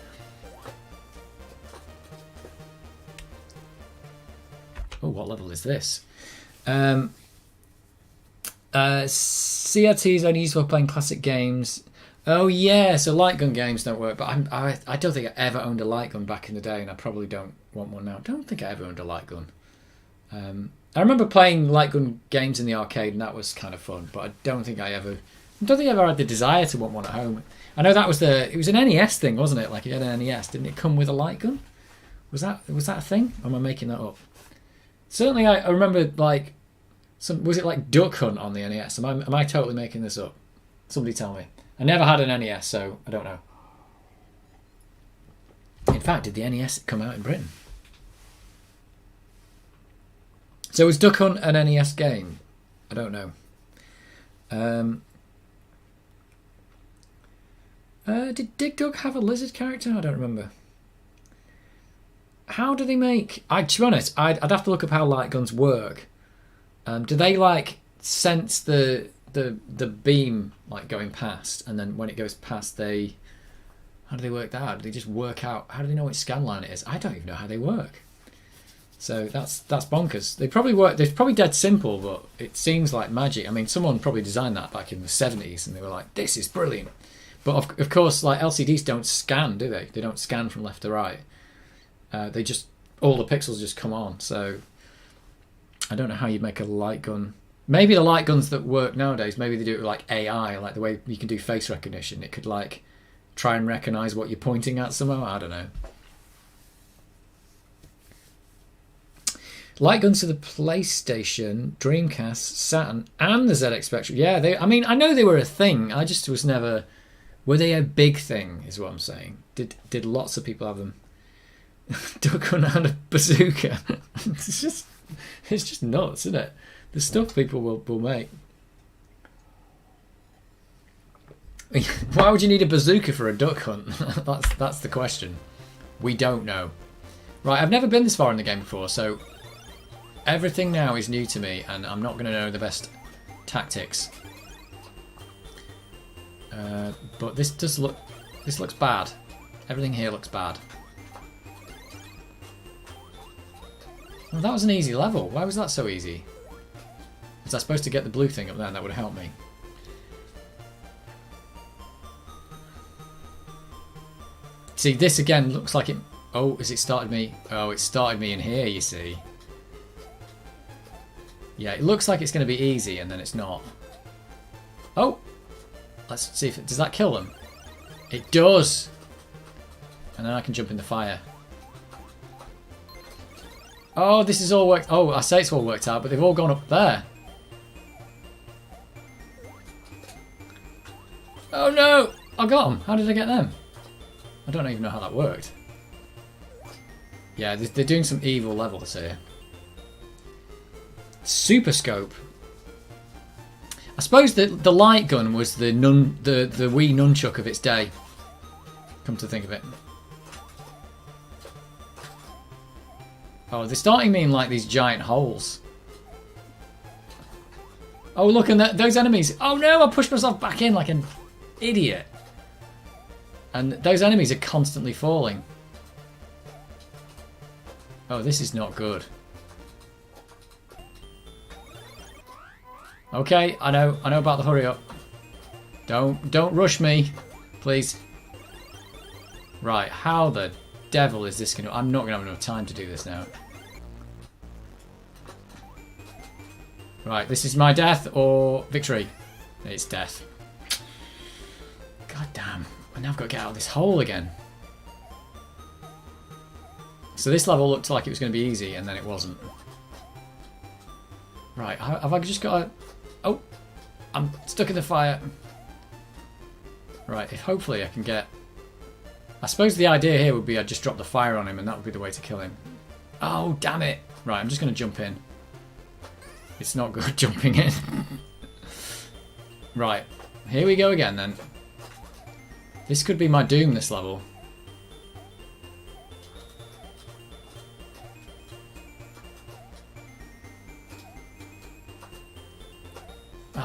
Oh, what level is this? CRT is only used for playing classic games. Oh yeah, so light gun games don't work, but I don't think I ever owned a light gun back in the day, and I probably don't want one now. I don't think I ever owned a light gun. I remember playing light gun games in the arcade, and that was kind of fun, but I don't think I ever had the desire to want one at home. I know that was it was an NES thing, wasn't it? Like you had an NES, didn't it come with a light gun? Was that a thing? Or am I making that up? Certainly, I remember like was it like Duck Hunt on the NES? Am I totally making this up? Somebody tell me. I never had an NES, so I don't know. In fact, did the NES come out in Britain? So was Duck Hunt an NES game? I don't know. Did Dig Dug have a lizard character? I don't remember. How do they make... to be honest, I'd have to look up how light guns work. Do they like sense the beam like going past, and then when it goes past they... How do they work that out? Do they just work out... How do they know which scan line it is? I don't even know how they work. So that's bonkers. They're probably dead simple, but it seems like magic. I mean, someone probably designed that back in the 70s, and they were like, this is brilliant. But of course, like LCDs don't scan, do they? They don't scan from left to right. They just... All the pixels just come on, so... I don't know how you'd make a light gun. Maybe the light guns that work nowadays, maybe they do it with like AI, like the way you can do face recognition. It could like try and recognise what you're pointing at somehow. I don't know. Light guns to the PlayStation, Dreamcast, Saturn, and the ZX Spectrum. Yeah, I mean, I know they were a thing. I just was never... Were they a big thing, is what I'm saying. Did lots of people have them? Duck Hunt and a bazooka. It's just nuts, isn't it? The stuff people will make. Why would you need a bazooka for a duck hunt? That's the question. We don't know. Right, I've never been this far in the game before, so everything now is new to me, and I'm not going to know the best tactics. But this looks bad. Everything here looks bad. Well, that was an easy level. Why was that so easy? Was I supposed to get the blue thing up there and that would have helped me? See, this again looks like it... Oh, has it started me? Oh, it started me in here, you see. Yeah, it looks like it's going to be easy and then it's not. Oh! Let's see if... Does that kill them? It does! And then I can jump in the fire. Oh, this is all worked... Oh, I say it's all worked out, but they've all gone up there. Oh no! I got them. How did I get them? I don't even know how that worked. Yeah, they're doing some evil levels here. Super scope. I suppose the light gun was the Wii nunchuck of its day. Come to think of it. Oh, they're starting me in like these giant holes. Oh, look, and those enemies. Oh no, I pushed myself back in like an idiot. And those enemies are constantly falling. Oh, this is not good. Okay, I know about the hurry up. Don't rush me, please. Right, how the devil is this going to... I'm not going to have enough time to do this now. Right, this is my death or victory. It's death. God damn. And now I've got to get out of this hole again. So this level looked like it was going to be easy and then it wasn't. Right, have I just got to... Oh, I'm stuck in the fire. Right, if hopefully I can get... I suppose the idea here would be I'd just drop the fire on him and that would be the way to kill him. Oh, damn it. Right, I'm just going to jump in. It's not good jumping in. Right, here we go again then. This could be my doom, this level.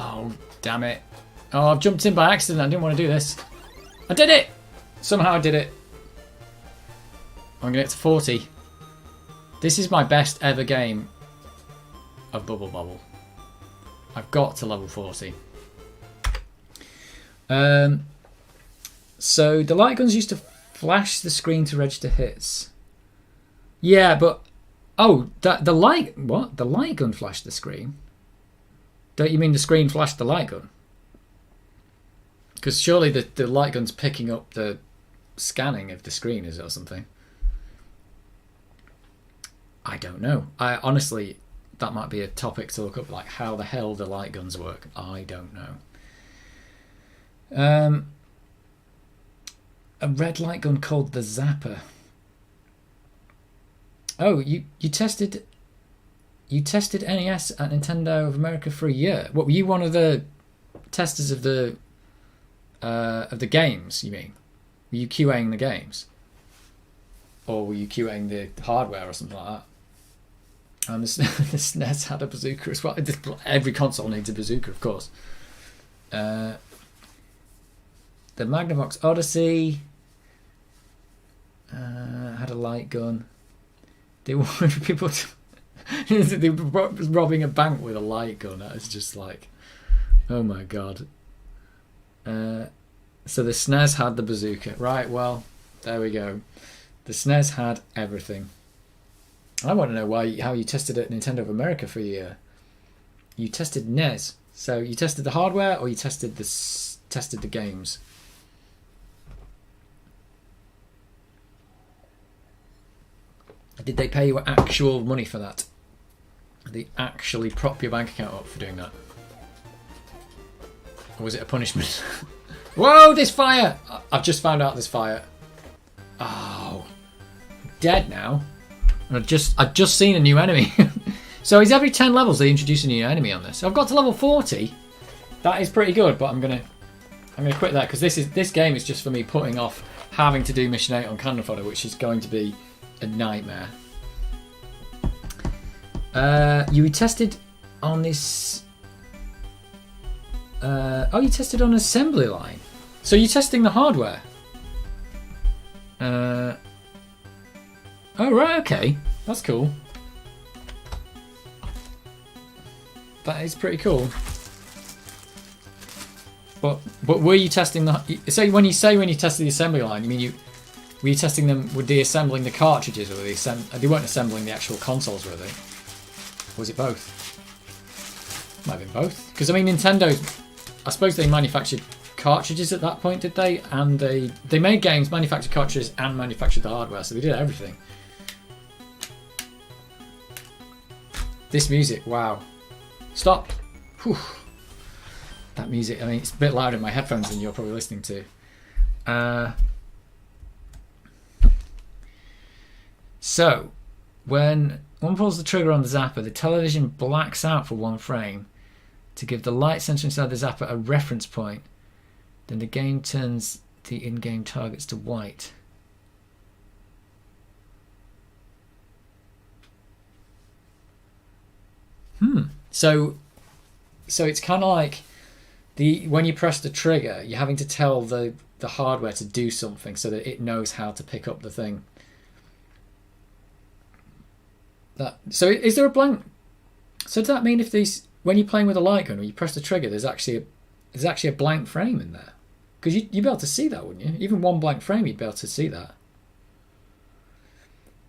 Oh, damn it. Oh, I've jumped in by accident. I didn't want to do this. I did it! Somehow I did it. I'm going to get to 40. This is my best ever game of Bubble Bobble. I've got to level 40. So the light guns used to flash the screen to register hits. Yeah, but... Oh, the light... What? The light gun flashed the screen? Don't you mean the screen flashed the light gun? Because surely the light gun's picking up the scanning of the screen, is it, or something? I don't know. Honestly, that might be a topic to look up, like how the hell the light guns work. I don't know. A red light gun called the Zapper. Oh, you tested NES at Nintendo of America for a year. What, were you one of the testers of the games? You mean? Were you QAing the games, or were you QAing the hardware or something like that? And the SNES had a bazooka as well. Every console needs a bazooka, of course. The Magnavox Odyssey had a light gun. They wanted people to... they were robbing a bank with a light gun. That is just like... Oh my god. So the SNES had the bazooka. Right, well, there we go. The SNES had everything. I want to know how you tested it at Nintendo of America for a year. You tested NES. So you tested the hardware, or you tested the games? Did they pay you actual money for that? Did they actually prop your bank account up for doing that? Or was it a punishment? Whoa, this fire! I've just found out there's fire. Oh, I'm dead now. I've just seen a new enemy. So it's every 10 levels they introduce a new enemy on this. I've got to level 40. That is pretty good, but I'm gonna quit that because this game is just for me putting off having to do Mission 8 on Cannon Fodder, which is going to be a nightmare. You tested on this... oh, you tested on assembly line. So you're testing the hardware. Oh, right, okay. That's cool. That is pretty cool. But were you testing the... So when you tested the assembly line, you mean were you testing them, were they assembling the cartridges, or were they weren't assembling the actual consoles, were they? Or was it both? Might have been both. Because, I mean, Nintendo, I suppose they manufactured cartridges at that point, did they? And they made games, manufactured cartridges, and manufactured the hardware, so they did everything. This music, wow. Stop. Whew. That music, I mean, it's a bit louder in my headphones than you're probably listening to. So, when one pulls the trigger on the zapper, the television blacks out for one frame to give the light sensor inside the zapper a reference point. Then the game turns the in-game targets to white. So it's kind of like when you press the trigger, you're having to tell the hardware to do something so that it knows how to pick up the thing. So is there a blank? So does that mean when you're playing with a light gun, when you press the trigger, there's actually a blank frame in there? Because you'd be able to see that, wouldn't you? Even one blank frame, you'd be able to see that.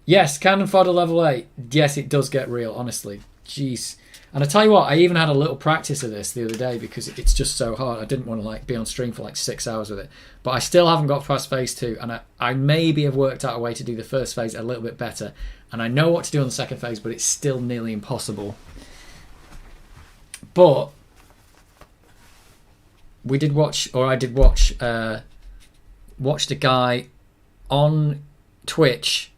Yes, Cannon Fodder level 8. Yes, it does get real, honestly. Jeez. And I tell you what, I even had a little practice of this the other day because it's just so hard. I didn't want to be on stream for 6 hours with it. But I still haven't got past phase 2, and I maybe have worked out a way to do the first phase a little bit better. And I know what to do on the second phase, but it's still nearly impossible. But I did watch a guy on Twitch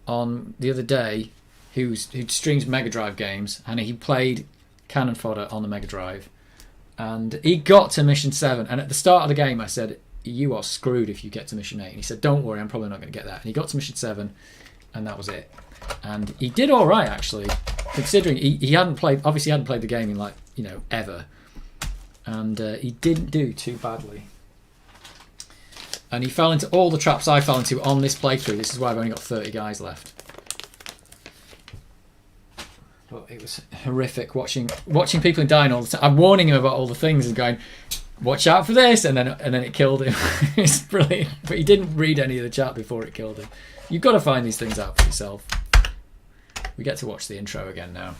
on the other day who streams Mega Drive games, and he played Cannon Fodder on the Mega Drive, and he got to mission 7, and at the start of the game I said, you are screwed if you get to mission 8, and he said, don't worry, I'm probably not going to get that, and he got to mission 7, and that was it. And he did alright, actually, considering he hadn't played the game in ever, and he didn't do too badly. And he fell into all the traps I fell into on this playthrough. This is why I've only got 30 guys left. But it was horrific watching people dying all the time. I'm warning him about all the things and going, watch out for this, and then it killed him. It's brilliant. But he didn't read any of the chat before it killed him. You've got to find these things out for yourself. We get to watch the intro again now.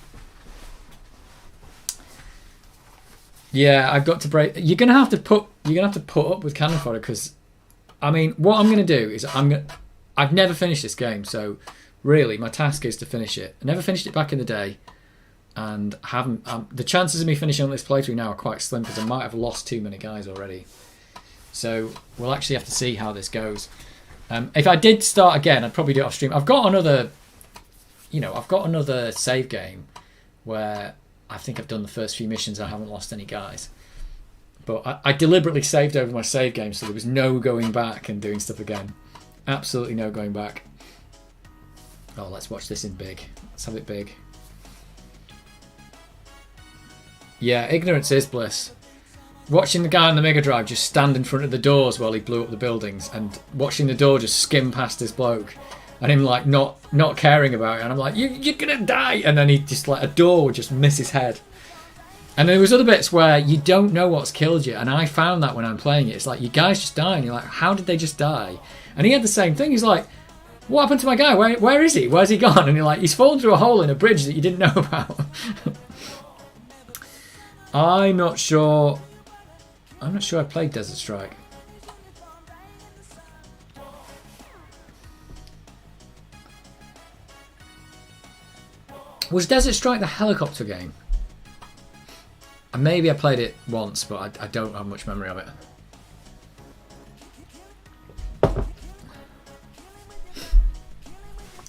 Yeah, I've got to break. You're gonna have to put up with Cannon Fodder, because I mean, what I'm gonna do is I've never finished this game, so really my task is to finish it. I never finished it back in the day, and haven't. The chances of me finishing on this playthrough now are quite slim, because I might have lost too many guys already. So we'll actually have to see how this goes. If I did start again, I'd probably do it off stream. I've got another save game where I think I've done the first few missions. I haven't lost any guys, but I deliberately saved over my save game, so there was no going back and doing stuff again. Absolutely no going back. Oh, let's watch this in big. Let's have it big. Yeah, ignorance is bliss. Watching the guy on the Mega Drive just stand in front of the doors while he blew up the buildings, and watching the door just skim past this bloke, and him like not caring about it, and I'm like, you're gonna die, and then he just like a door would just miss his head. And there was other bits where you don't know what's killed you, and I found that when I'm playing it, it's like you guys just die, and you're like, how did they just die? And he had the same thing. He's like, what happened to my guy? Where is he? Where's he gone? And you're like, he's fallen through a hole in a bridge that you didn't know about. I'm not sure I played Desert Strike. Was Desert Strike the helicopter game? Maybe I played it once, but I don't have much memory of it.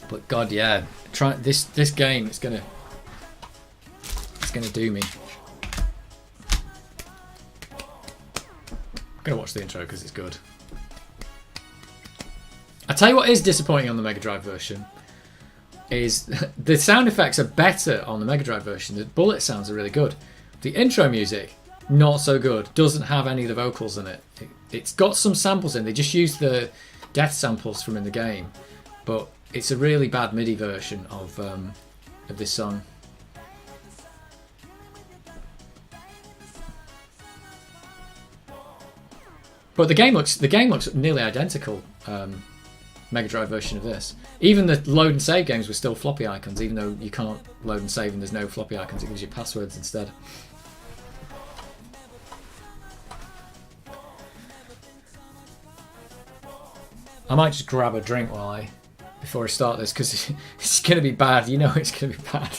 But God, yeah, try this game. It's gonna do me. I'm gonna watch the intro because it's good. I tell you what is disappointing on the Mega Drive version is the sound effects are better on the Mega Drive version. The bullet sounds are really good. The intro music, not so good. Doesn't have any of the vocals in it. It's got some samples in. They just use the death samples from in the game, but it's a really bad MIDI version of this song. But the game looks nearly identical. Mega Drive version of this. Even the load and save games were still floppy icons, even though you can't load and save and there's no floppy icons. It gives you passwords instead. I might just grab a drink before I start this, because it's going to be bad. You know it's going to be bad.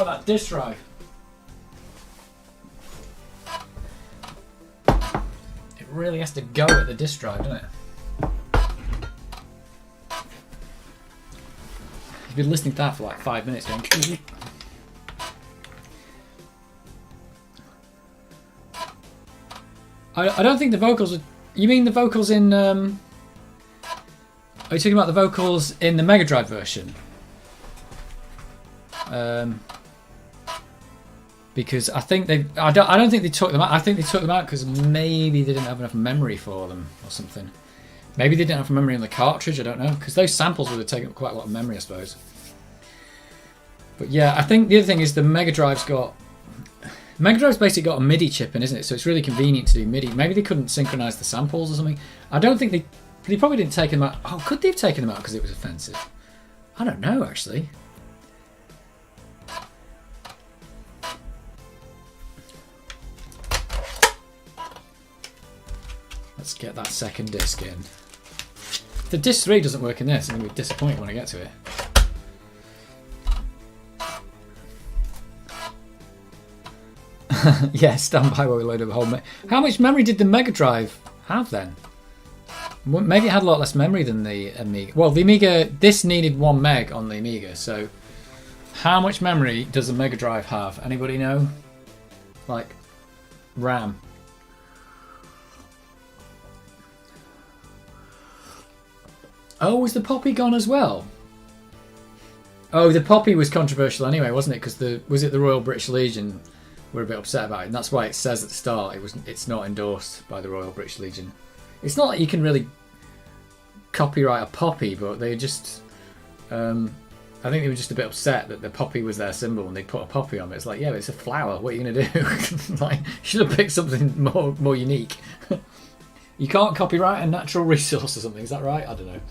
Oh, that disk drive. It really has to go at the disk drive, doesn't it? You've been listening to that for like 5 minutes going. I don't think the vocals are... You mean the vocals in... Are you talking about the vocals in the Mega Drive version? Because I think they... I don't think they took them out. I think they took them out because maybe they didn't have enough memory for them or something. Maybe they didn't have memory in the cartridge, I don't know. Because those samples would have taken up quite a lot of memory, I suppose. But yeah, I think the other thing is the Mega Drive's got... Mega Drive's basically got a MIDI chip in, isn't it? So it's really convenient to do MIDI. Maybe they couldn't synchronize the samples or something. I don't think they... They probably didn't take them out. Oh, could they have taken them out because it was offensive? I don't know, actually. Let's get that second disc in. If the disc 3 doesn't work in this, I'm going to be disappointed when I get to it. Yeah, stand by while we load up the whole... How much memory did the Mega Drive have then? Maybe it had a lot less memory than the Amiga. Well, the Amiga... This needed 1 meg on the Amiga, so... How much memory does the Mega Drive have? Anybody know? Like, RAM. Oh, was the Poppy gone as well? Oh, the Poppy was controversial anyway, wasn't it? Because was it the Royal British Legion were a bit upset about it, and that's why it says at the start it's not endorsed by the Royal British Legion. It's not like you can really copyright a poppy, but they just... I think they were just a bit upset that the poppy was their symbol and they put a poppy on it. It's like, yeah, but it's a flower. What are you going to do? Like, you should have picked something more unique. You can't copyright a natural resource or something. Is that right? I don't know.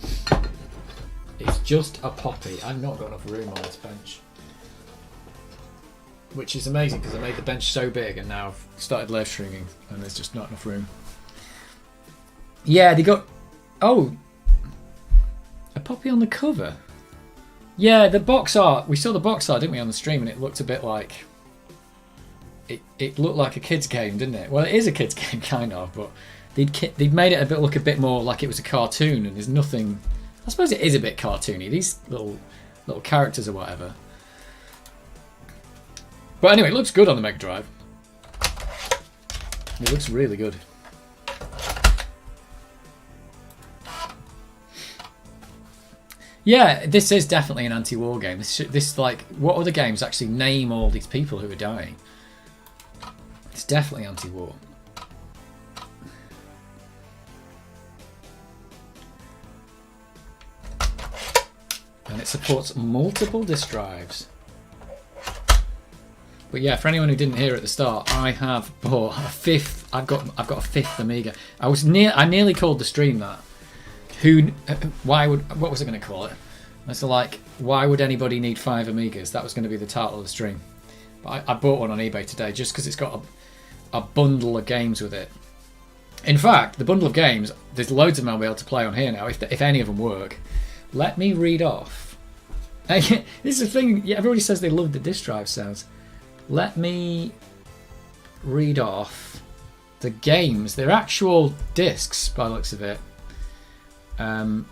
It's just a poppy. I've not got enough room on this bench. Which is amazing because I made the bench so big and now I've started live streaming and there's just not enough room. Yeah, they got... Oh! A poppy on the cover. Yeah, the box art. We saw the box art, didn't we, on the stream, and it looked a bit like... It looked like a kid's game, didn't it? Well, it is a kid's game, kind of, but they'd made it look a bit more like it was a cartoon, and there's nothing... I suppose it is a bit cartoony, these little characters or whatever. But anyway, it looks good on the Mega Drive. It looks really good. Yeah, this is definitely an anti-war game. This like, what other games actually name all these people who are dying? It's definitely anti-war. And it supports multiple disk drives. But yeah, for anyone who didn't hear at the start, I have bought a fifth. I've got a fifth Amiga. I nearly called the stream that. What was I going to call it? It's like, why would anybody need 5 Amigas? That was going to be the title of the stream. But I bought one on eBay today just because it's got a bundle of games with it. In fact, the bundle of games, there's loads of them I'll be able to play on here now, if any of them work. Let me read off. This is the thing, yeah, everybody says they love the disk drive sounds. Let me read off the games. They're actual discs by the looks of it. And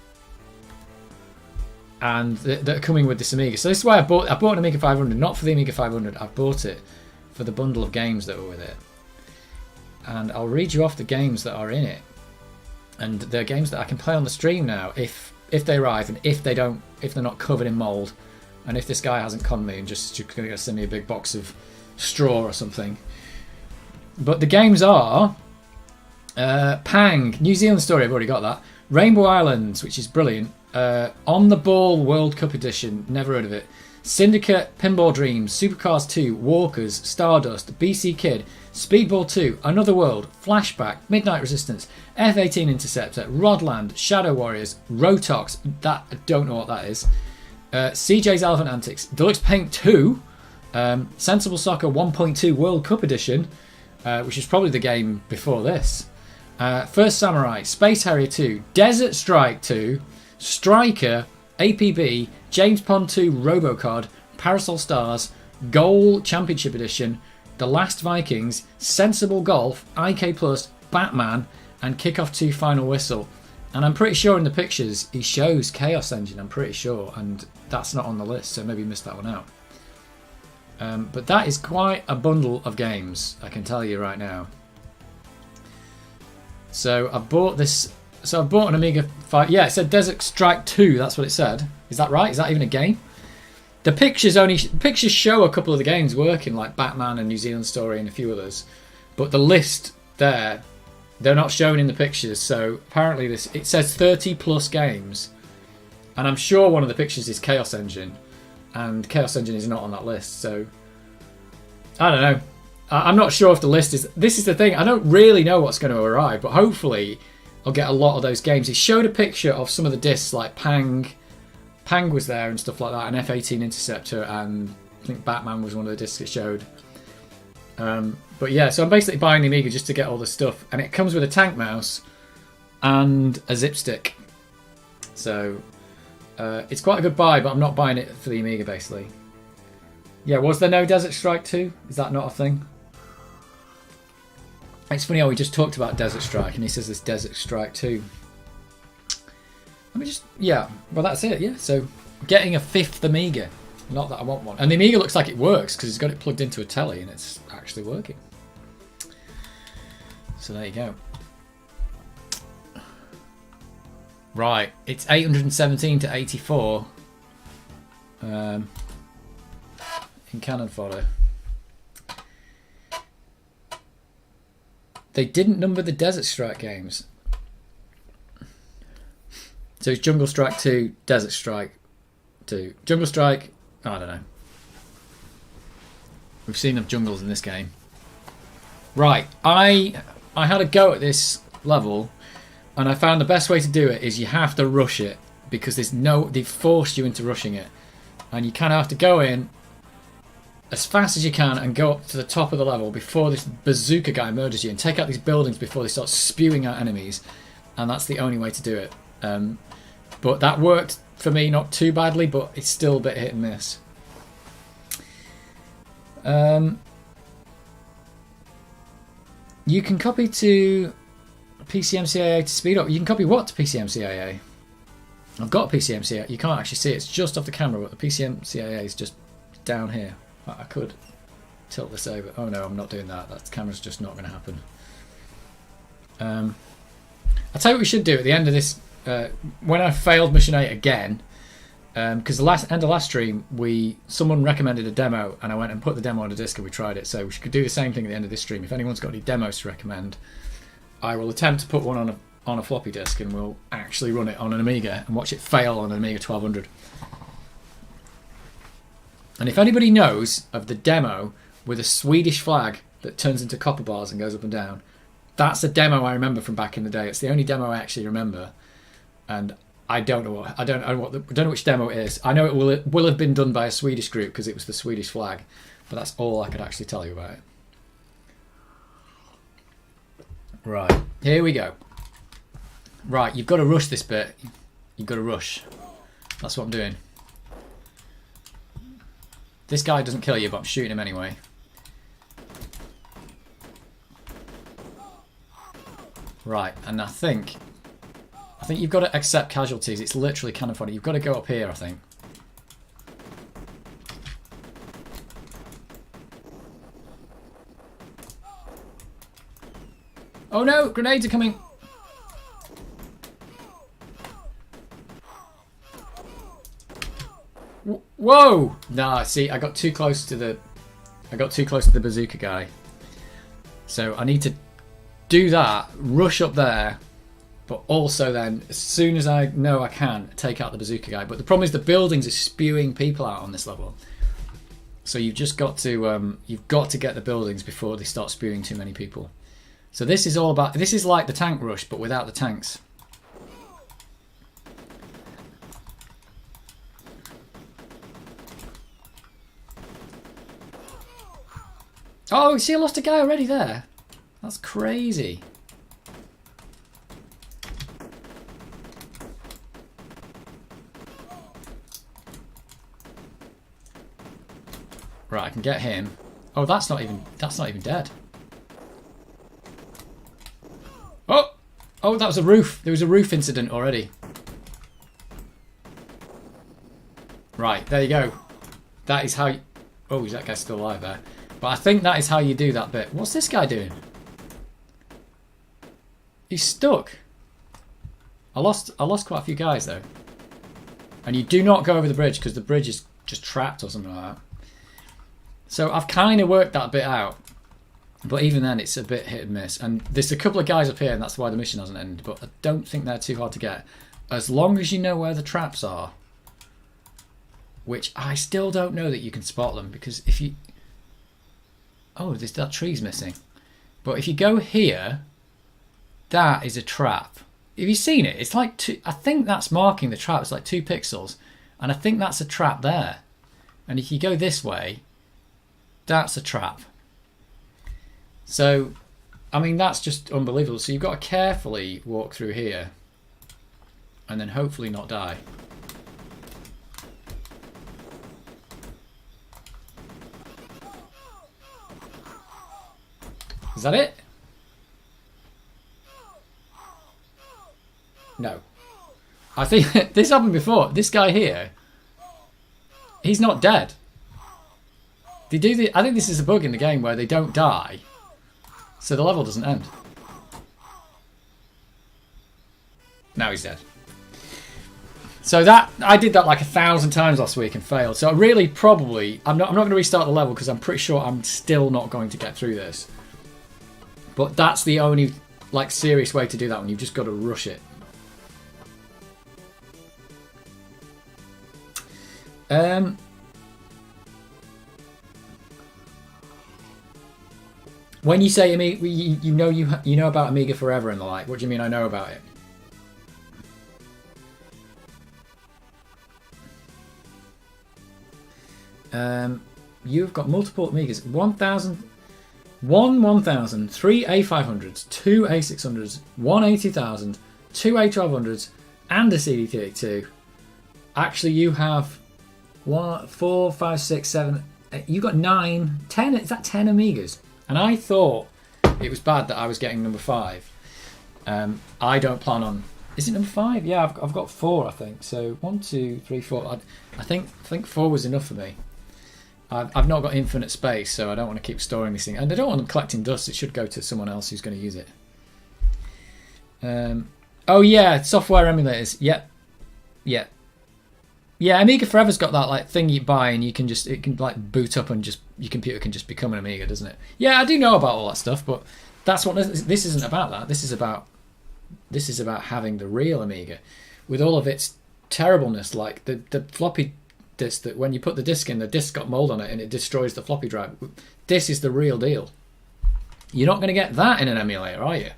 they're coming with this Amiga. So this is why I bought an Amiga 500, not for the Amiga 500. I bought it for the bundle of games that were with it. And I'll read you off the games that are in it. And they're games that I can play on the stream now if they arrive and if they're not covered in mould, and if this guy hasn't conned me and just going to send me a big box of straw or something. But the games are Pang, New Zealand Story, I've already got that. Rainbow Islands, which is brilliant. On the Ball World Cup Edition, never heard of it. Syndicate, Pinball Dreams, Supercars 2, Walkers, Stardust, BC Kid, Speedball 2, Another World, Flashback, Midnight Resistance, F-18 Interceptor, Rodland, Shadow Warriors, Rotox, that I don't know what that is. CJ's Elephant Antics, Deluxe Paint 2, Sensible Soccer 1.2 World Cup Edition, which is probably the game before this. First Samurai, Space Harrier 2, Desert Strike 2, Striker, APB, James Pond 2 Robocod, Parasol Stars, Goal Championship Edition, The Last Vikings, Sensible Golf, IK Plus, Batman, and Kickoff 2 Final Whistle. And I'm pretty sure in the pictures he shows Chaos Engine, I'm pretty sure, and that's not on the list, so maybe you missed that one out. But that is quite a bundle of games, I can tell you right now. So I bought this. So I bought an Amiga 5. Yeah, it said Desert Strike 2. That's what it said. Is that right? Is that even a game? The pictures show a couple of the games working, like Batman and New Zealand Story and a few others. But the list there, they're not shown in the pictures. So apparently it says 30 plus games, and I'm sure one of the pictures is Chaos Engine, and Chaos Engine is not on that list. So I don't know. I'm not sure if the list is... This is the thing. I don't really know what's going to arrive, but hopefully I'll get a lot of those games. He showed a picture of some of the discs, like Pang. Pang was there and stuff like that, an F-18 Interceptor, and I think Batman was one of the discs it showed. But yeah, so I'm basically buying the Amiga just to get all the stuff. And it comes with a tank mouse and a zip stick. So it's quite a good buy, but I'm not buying it for the Amiga, basically. Yeah, was there no Desert Strike 2? Is that not a thing? It's funny how we just talked about Desert Strike and he says there's Desert Strike 2. Let me just... Yeah, well that's it, yeah. So, getting a 5th Amiga. Not that I want one. And the Amiga looks like it works because it's got it plugged into a telly and it's actually working. So there you go. Right, it's 817 to 84. In Cannon Fodder. They didn't number the Desert Strike games. So it's Jungle Strike 2, Desert Strike 2. Jungle Strike, I don't know. We've seen enough jungles in this game. Right, I had a go at this level, and I found the best way to do it is you have to rush it, because they've forced you into rushing it. And you kind of have to go in as fast as you can and go up to the top of the level before this bazooka guy murders you, and take out these buildings before they start spewing out enemies. And that's the only way to do it. But that worked for me not too badly, but it's still a bit hit and miss. You can copy to PCMCIA to speed up. You can copy what to PCMCIA? I've got a PCMCIA. You can't actually see it. It's just off the camera, but the PCMCIA is just down here. I could tilt this over. Oh no, I'm not doing that. That camera's just not going to happen. I'll tell you what we should do at the end of this. When I failed Mission 8 again, because the end of last stream, someone recommended a demo, and I went and put the demo on a disc and we tried it. So we could do the same thing at the end of this stream. If anyone's got any demos to recommend, I will attempt to put one on a floppy disk, and we'll actually run it on an Amiga and watch it fail on an Amiga 1200. And if anybody knows of the demo with a Swedish flag that turns into copper bars and goes up and down, that's a demo I remember from back in the day. It's the only demo I actually remember, and I don't know which demo it is. I know it will have been done by a Swedish group because it was the Swedish flag, but that's all I could actually tell you about it. Right, here we go. Right, you've got to rush this bit. You've got to rush. That's what I'm doing. This guy doesn't kill you, but I'm shooting him anyway. Right, and I think you've got to accept casualties. It's literally Cannon Fodder. You've got to go up here, I think. Oh no, grenades are coming. Whoa! Nah, see, I got too close to the bazooka guy. So I need to do that, rush up there, but also then, as soon as I know I can, take out the bazooka guy. But the problem is the buildings are spewing people out on this level. So you've just got to get the buildings before they start spewing too many people. So this is all about, this is like the tank rush, but without the tanks. Oh, see, I lost a guy already there. That's crazy. Right, I can get him. Oh, that's not even dead. Oh! Oh, that was a roof. There was a roof incident already. Right, there you go. That is how you... Oh, is that guy still alive there? But I think that is how you do that bit. What's this guy doing? He's stuck. I lost quite a few guys though. And you do not go over the bridge because the bridge is just trapped or something like that. So I've kind of worked that bit out. But even then it's a bit hit and miss. And there's a couple of guys up here and that's why the mission hasn't ended. But I don't think they're too hard to get. As long as you know where the traps are. Which I still don't know that you can spot them. Because if you... Oh, that tree's missing. But if you go here... That is a trap. Have you seen it? It's like two... I think that's marking the trap. It's like 2 pixels. And I think that's a trap there. And if you go this way... That's a trap. So, I mean, that's just unbelievable. So you've got to carefully walk through here. And then hopefully not die. Is that it? No. I think this happened before. This guy here, he's not dead. They do the... I think this is a bug in the game where they don't die. So the level doesn't end. Now he's dead. So that... I did that like 1,000 times last week and failed. So I really probably... I'm not going to restart the level because I'm pretty sure I'm still not going to get through this. But that's the only like serious way to do that one. You've just got to rush it. When you say Amiga, you know about Amiga Forever and the like. What do you mean I know about it? You've got multiple Amigas. 1,000, 3 A500s, 2 A600s, 1 80,000, 2 A1200s, and a CD32. Actually, you have 1, 4, 5, 6, 7. You got 9, 10. Is that 10 Amigas? And I thought it was bad that I was getting number 5. I don't plan on... Is it number 5? Yeah, I've got 4, I think. So 1, 2, 3, 4. I think 4 was enough for me. I've not got infinite space, so I don't want to keep storing these things. And I don't want them collecting dust. It should go to someone else who's going to use it. Oh yeah, software emulators. Yep. Yeah. Yeah, Amiga Forever's got that like thing you buy and it can like boot up and just your computer can just become an Amiga, doesn't it? Yeah, I do know about all that stuff, but that's what this isn't about. That this is about having the real Amiga with all of its terribleness, like the floppy disk that when you put the disk in, the disk got mold on it and it destroys the floppy drive. This is the real deal. You're not going to get that in an emulator, are you?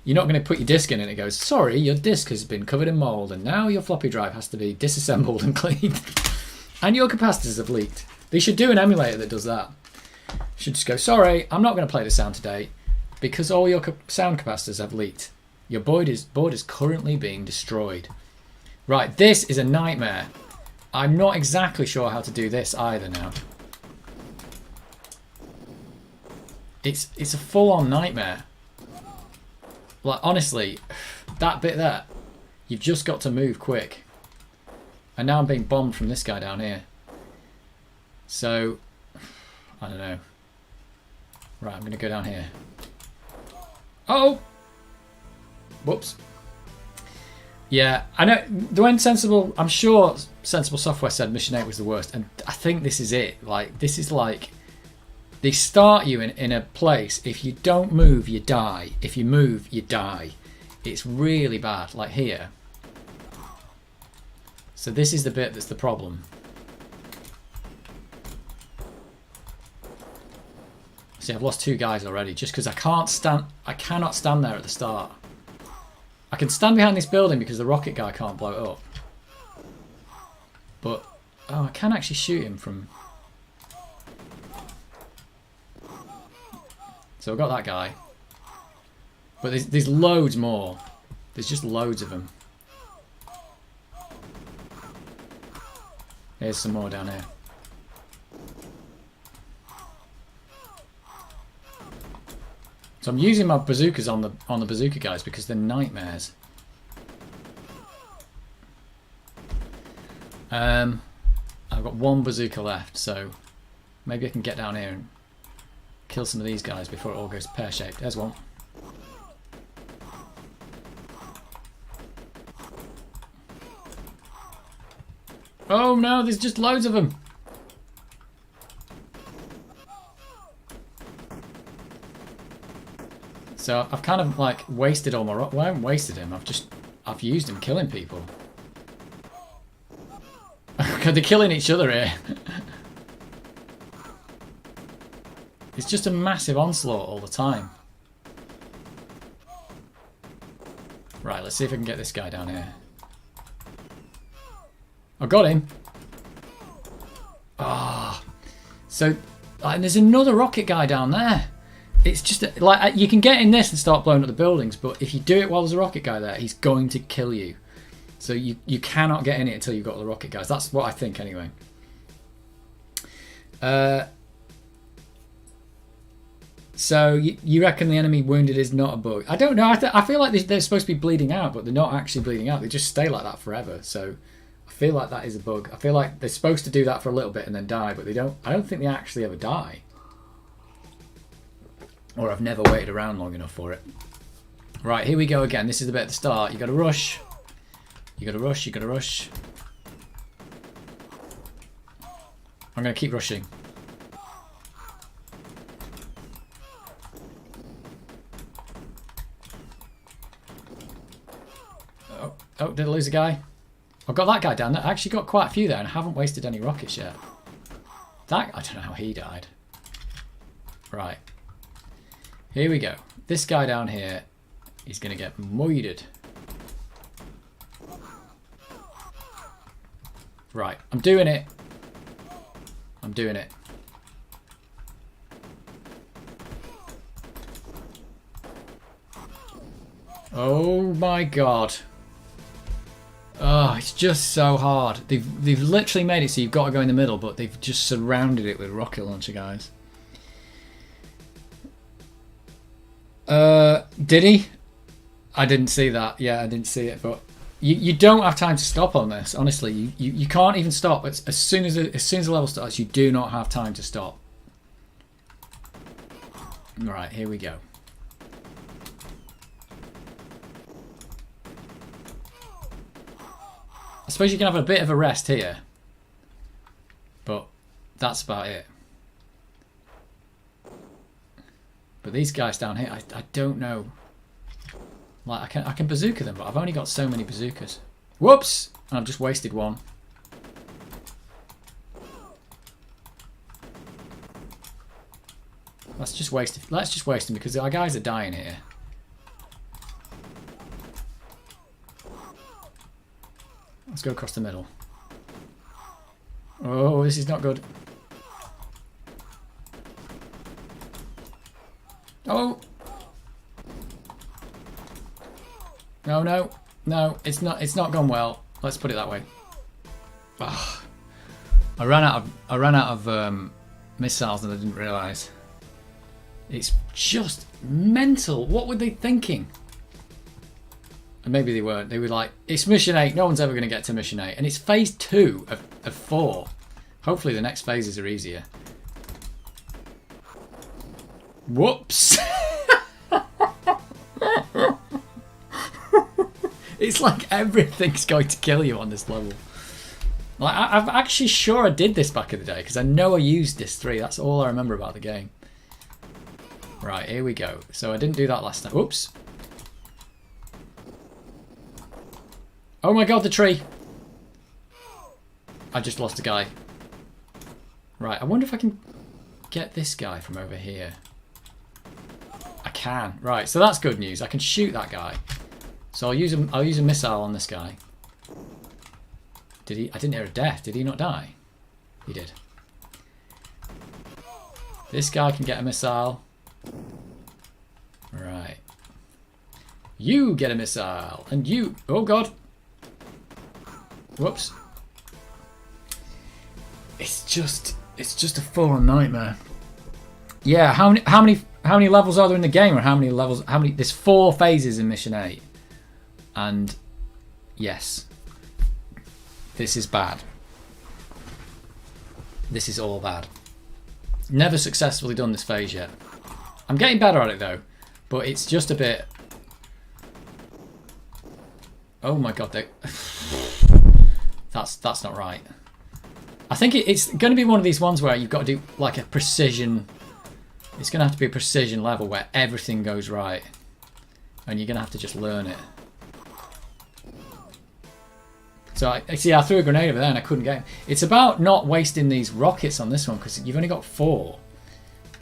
You're not going to put your disk in and it goes, sorry, your disk has been covered in mold and now your floppy drive has to be disassembled and cleaned. And your capacitors have leaked. They should do an emulator that does that. Should just go, sorry, I'm not going to play the sound today because all your sound capacitors have leaked. Your board is currently being destroyed. Right, this is a nightmare. I'm not exactly sure how to do this either now. It's a full-on nightmare. Like, honestly, that bit there, you've just got to move quick. And now I'm being bombed from this guy down here. So, I don't know. Right, I'm going to go down here. Oh! Whoops. Yeah, I know. When Sensible, I'm sure Sensible Software said Mission 8 was the worst. And I think this is it. Like, this is like... They start you in a place, if you don't move, you die. If you move, you die. It's really bad, like here. So this is the bit that's the problem. See, I've lost 2 guys already, just because I cannot stand there at the start. I can stand behind this building because the rocket guy can't blow it up. But, oh, I can actually shoot him from... So I've got that guy. But there's loads more. There's just loads of them. Here's some more down here. So I'm using my bazookas on the bazooka guys because they're nightmares. I've got one bazooka left, so maybe I can get down here and kill some of these guys before it all goes pear-shaped. There's one. Oh no, there's just loads of them. So I've kind of like wasted all my rock. Well, I haven't wasted him. I've used him killing people. They're killing each other here. It's just a massive onslaught all the time. Right, let's see if I can get this guy down here. I got him. Ah, so and there's another rocket guy down there. It's just like you can get in this and start blowing up the buildings, but if you do it while there's a rocket guy there, he's going to kill you. So you cannot get in it until you've got the rocket guys. That's what I think anyway. So you reckon the enemy wounded is not a bug? I don't know. I feel like they're supposed to be bleeding out, but they're not actually bleeding out. They just stay like that forever. So I feel like that is a bug. I feel like they're supposed to do that for a little bit and then die, but they don't. I don't think they actually ever die. Or I've never waited around long enough for it. Right, here we go again. This is the bit at the start. You got to rush. You got to rush. You got to rush. I'm going to keep rushing. Oh, did I lose a guy? I've got that guy down there. I actually got quite a few there and I haven't wasted any rockets yet. That, I don't know how he died. Right. Here we go. This guy down here, he's going to get moided. Right, I'm doing it. I'm doing it. Oh my god. Oh, it's just so hard. They've literally made it so you've got to go in the middle, but they've just surrounded it with rocket launcher guys. Did he? I didn't see that. Yeah, I didn't see it, but you don't have time to stop on this. Honestly, you can't even stop. As soon as the level starts, you do not have time to stop. Right, here we go. I suppose you can have a bit of a rest here, but that's about it. But these guys down here, I don't know. Like I can bazooka them, but I've only got so many bazookas. Whoops! And I've just wasted one. Let's just waste them because our guys are dying here. Let's go across the middle. Oh, this is not good. Oh! No, no, no! It's not gone well. Let's put it that way. Oh, I ran out of missiles and I didn't realise. It's just mental. What were they thinking? And maybe they weren't. They were like, it's mission 8. No one's ever going to get to mission 8. And it's phase 2 of 4. Hopefully the next phases are easier. Whoops. It's like everything's going to kill you on this level. Like I'm actually sure I did this back in the day because I know I used this 3. That's all I remember about the game. Right, here we go. So I didn't do that last time. Oops. Oh my god, the tree. I just lost a guy. Right, I wonder if I can get this guy from over here. I can. Right, so that's good news. I can shoot that guy. So I'll use a missile on this guy. Did he? I didn't hear a death. Did he not die? He did. This guy can get a missile. Right. You get a missile. And you... Oh god. Whoops. It's just a full-on nightmare. Yeah, how how many levels are there in the game, or how many levels? How many? There's 4 phases in Mission 8, and yes, this is bad. This is all bad. Never successfully done this phase yet. I'm getting better at it though, but it's just a bit. Oh my god, that's not right. I think it's going to be one of these ones where you've got to do like a precision. It's going to have to be a precision level where everything goes right, and you're going to have to just learn it. So I threw a grenade over there and I couldn't get it. It's about not wasting these rockets on this one because you've only got 4.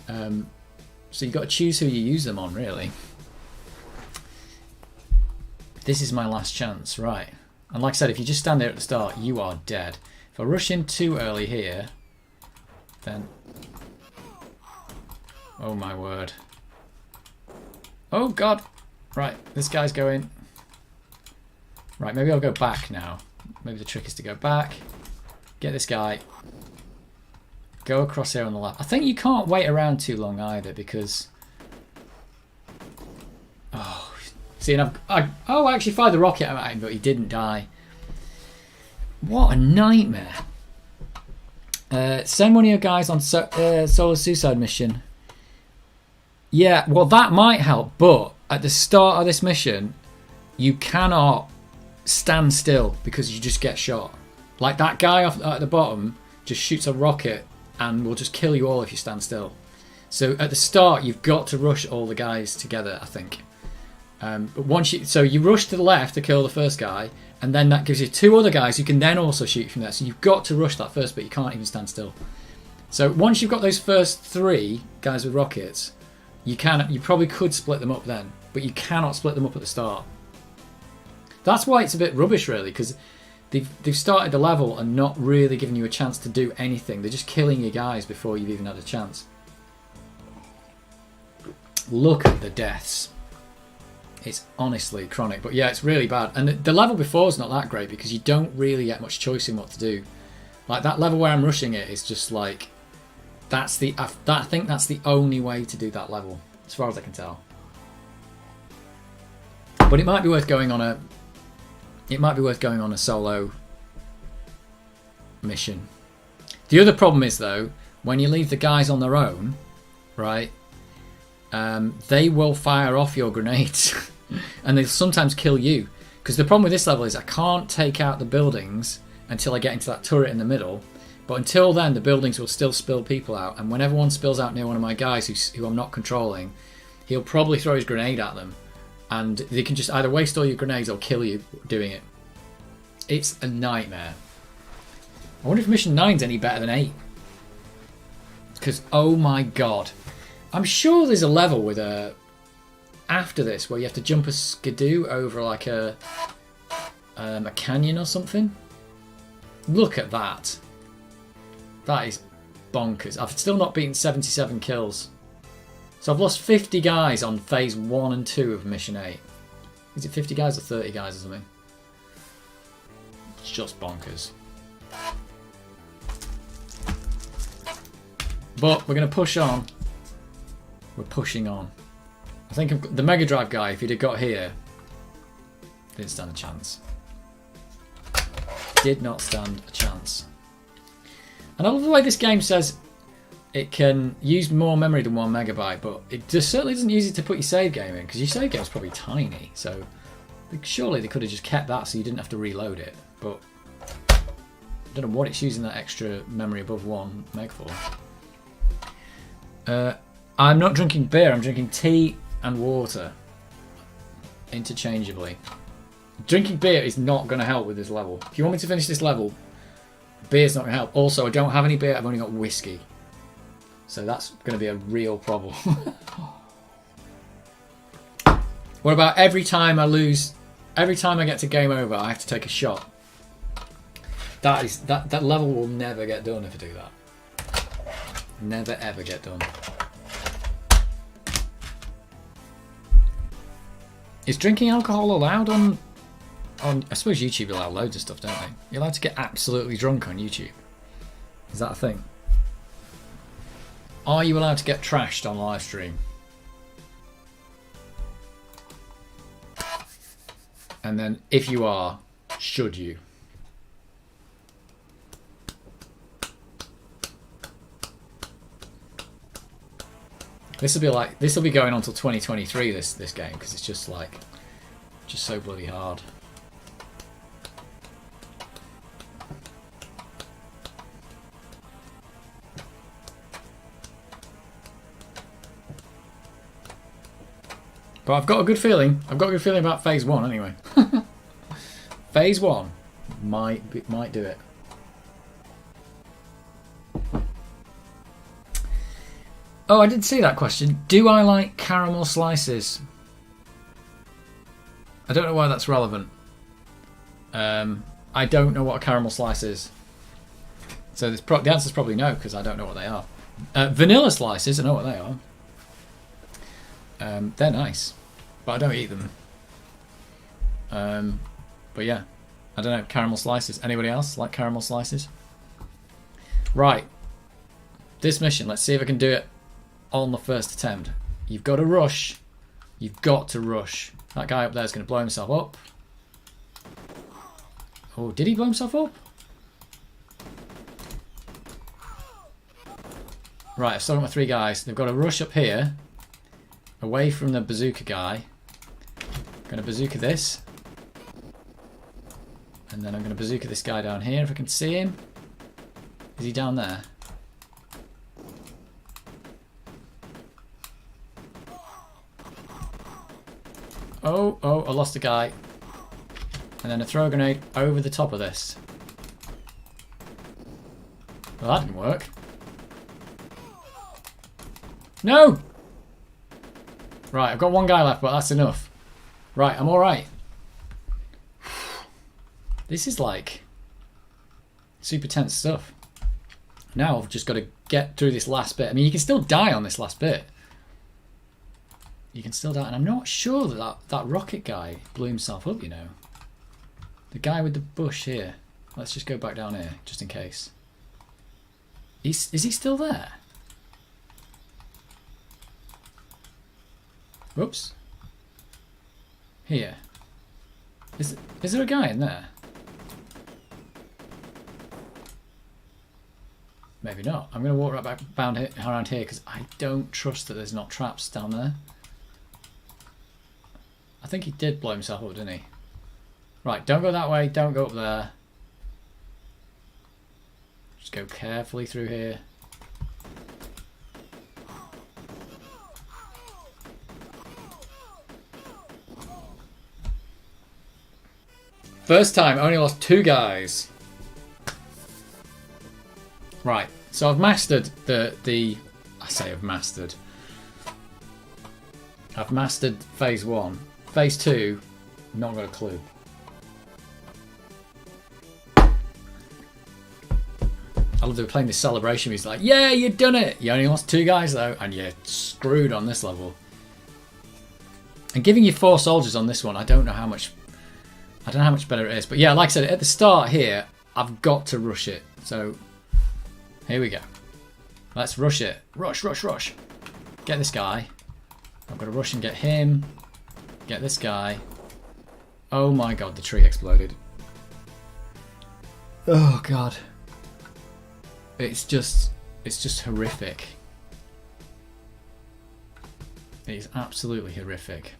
So you've got to choose who you use them on, really. This is my last chance, right? And like I said, if you just stand there at the start, you are dead. If I rush in too early here, then... Oh my word. Oh god! Right, this guy's going... Right, maybe I'll go back now. Maybe the trick is to go back, get this guy, go across here on the left. I think you can't wait around too long either because... Oh, see, and I actually fired the rocket at him, but he didn't die. What a nightmare. Send one of your guys on solo suicide mission. Yeah, well that might help, but at the start of this mission, you cannot stand still because you just get shot. Like that guy off at the bottom just shoots a rocket and will just kill you all if you stand still. So at the start, you've got to rush all the guys together, I think. But once you rush to the left to kill the first guy, and then that gives you 2 other guys who can then also shoot from there. So you've got to rush that first, but you can't even stand still. So once you've got those first 3 guys with rockets, you probably could split them up then, but you cannot split them up at the start. That's why it's a bit rubbish, really, because they've started the level and not really giving you a chance to do anything. They're just killing your guys before you've even had a chance. Look at the deaths. It's honestly chronic, but yeah, it's really bad. And the level before is not that great because you don't really get much choice in what to do. Like that level where I'm rushing it is just like I think that's the only way to do that level, as far as I can tell. But it might be worth going on a solo mission. The other problem is though, when you leave the guys on their own, right? They will fire off your grenades, and they'll sometimes kill you. Because the problem with this level is I can't take out the buildings until I get into that turret in the middle. But until then, the buildings will still spill people out, and whenever one spills out near one of my guys who I'm not controlling, he'll probably throw his grenade at them, and they can just either waste all your grenades or kill you doing it. It's a nightmare. I wonder if Mission 9's any better than 8. Because, oh my god. I'm sure there's a level with after this where you have to jump a skidoo over like a canyon or something. Look at that. That is bonkers. I've still not beaten 77 kills. So I've lost 50 guys on phase 1 and 2 of Mission 8. Is it 50 guys or 30 guys or something? It's just bonkers. But we're going to push on. We're pushing on. I think the Mega Drive guy, if he'd have got here, didn't stand a chance. Did not stand a chance. And I love the way this game says it can use more memory than 1 megabyte, but it just certainly doesn't use it to put your save game in, because your save game is probably tiny. So surely they could have just kept that so you didn't have to reload it. But I don't know what it's using that extra memory above 1 meg for. I'm not drinking beer, I'm drinking tea and water interchangeably. Drinking beer is not going to help with this level. If you want me to finish this level, beer's not going to help. Also, I don't have any beer, I've only got whiskey. So that's going to be a real problem. What about every time I lose, every time I get to game over, I have to take a shot? That level will never get done if I do that. Never ever get done. Is drinking alcohol allowed on I suppose YouTube allow loads of stuff, don't they? You're allowed to get absolutely drunk on YouTube. Is that a thing? Are you allowed to get trashed on live stream? And then if you are, should you? This will be going on till 2023. This game, because it's just so bloody hard. But I've got a good feeling. I've got a good feeling about phase 1 anyway. Phase 1 might do it. Oh, I didn't see that question. Do I like caramel slices? I don't know why that's relevant. I don't know what a caramel slice is. So the answer is probably no, because I don't know what they are. Vanilla slices, I know what they are. They're nice, but I don't eat them. But yeah, I don't know, caramel slices. Anybody else like caramel slices? Right. This mission, let's see if I can do it on the first attempt. You've got to rush. You've got to rush. That guy up there is going to blow himself up. Oh, did he blow himself up? Right, I've still got my 3 guys. They've got to rush up here, away from the bazooka guy. I'm going to bazooka this. And then I'm going to bazooka this guy down here if I can see him. Is he down there? Oh, I lost a guy. And then a throw grenade over the top of this. Well, that didn't work. No! Right, I've got 1 guy left, but that's enough. Right, I'm alright. This is like super tense stuff. Now I've just got to get through this last bit. I mean, you can still die on this last bit. You can still die, and I'm not sure that rocket guy blew himself up, you know. The guy with the bush here. Let's just go back down here, just in case. Is he still there? Whoops. Here. Is there a guy in there? Maybe not. I'm going to walk right back around here because I don't trust that there's not traps down there. I think he did blow himself up, didn't he? Right, don't go that way. Don't go up there. Just go carefully through here. First time, only lost 2 guys. Right, so I've mastered I say I've mastered. I've mastered phase 1. Phase 2, not got a clue. I love that we're playing this celebration music, like, yeah, you've done it! You only lost 2 guys though, and you're screwed on this level. And giving you 4 soldiers on this one, I don't know how much better it is. But yeah, like I said, at the start here, I've got to rush it. So, here we go. Let's rush it. Rush, rush, rush. Get this guy. I've got to rush and get him. Get this guy. Oh my god, the tree exploded. Oh god. It's just horrific. It is absolutely horrific.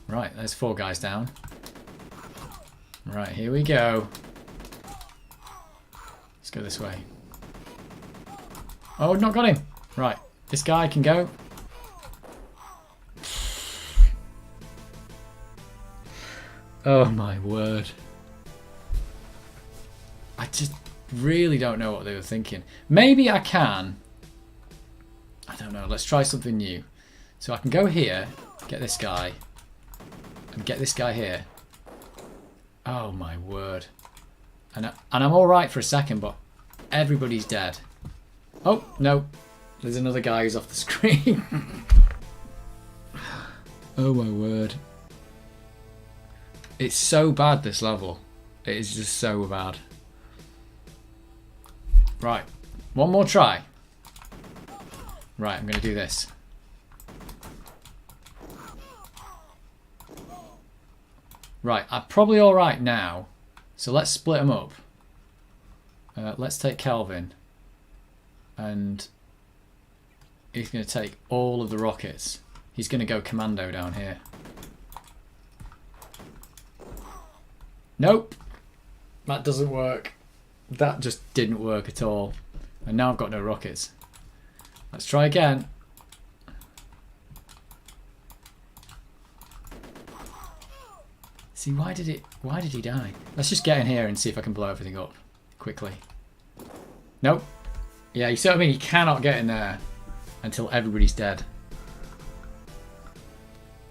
Right, there's 4 guys down. Right, here we go. Let's go this way. Oh, not got him. Right, this guy can go. Oh my word. I just really don't know what they were thinking. Maybe I can. I don't know. Let's try something new. So I can go here, get this guy, and get this guy here. Oh my word. And I'm alright for a second, but everybody's dead. Oh, no. There's another guy who's off the screen. Oh my word. It's so bad, this level. It is just so bad. Right. 1 more try. Right, I'm going to do this. Right, I'm probably alright now. So let's split them up. Let's take Kelvin. And he's going to take all of the rockets. He's going to go commando down here. Nope. That doesn't work. That just didn't work at all. And now I've got no rockets. Let's try again. See, why did he die? Let's just get in here and see if I can blow everything up quickly. Nope. Yeah, you see what I mean? You cannot get in there until everybody's dead.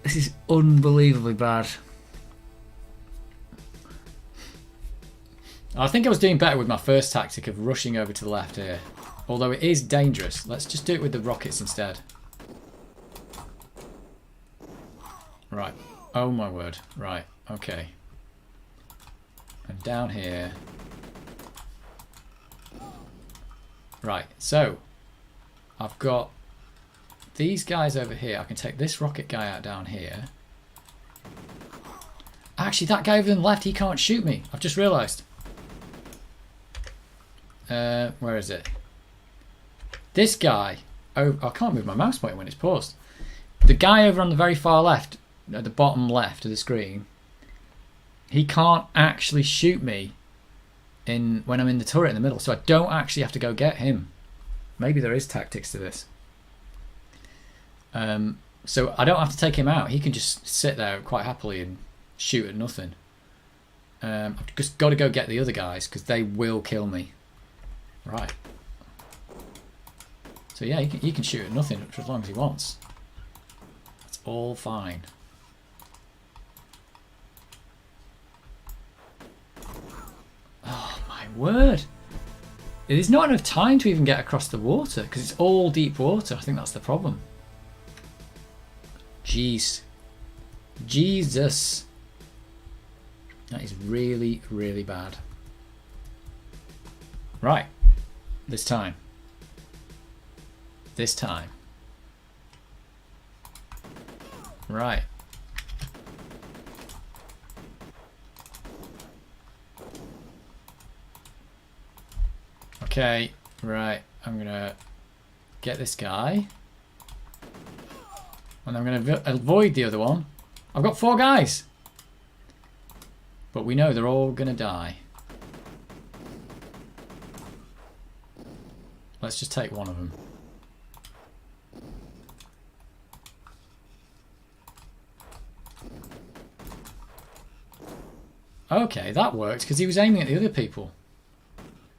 This is unbelievably bad. I think I was doing better with my first tactic of rushing over to the left here. Although it is dangerous. Let's just do it with the rockets instead. Right. Oh my word. Right. Okay. And down here. Right. So, I've got these guys over here. I can take this rocket guy out down here. Actually, that guy over on the left, he can't shoot me. I've just realised. Where is it? This guy. Oh, I can't move my mouse pointer when it's paused. The guy over on the very far left, at the bottom left of the screen, he can't actually shoot me when I'm in the turret in the middle, so I don't actually have to go get him. Maybe there is tactics to this. So I don't have to take him out. He can just sit there quite happily and shoot at nothing. I've just got to go get the other guys because they will kill me. Right. So yeah, he can shoot at nothing for as long as he wants. That's all fine. Oh my word. There's not enough time to even get across the water because it's all deep water. I think that's the problem. Jeez. Jesus. That is really, really bad. Right. This time. This time. Right. Okay, right. I'm gonna get this guy. And I'm gonna avoid the other one. I've got 4 guys. But we know they're all gonna die. Let's just take one of them. Okay, that worked because he was aiming at the other people.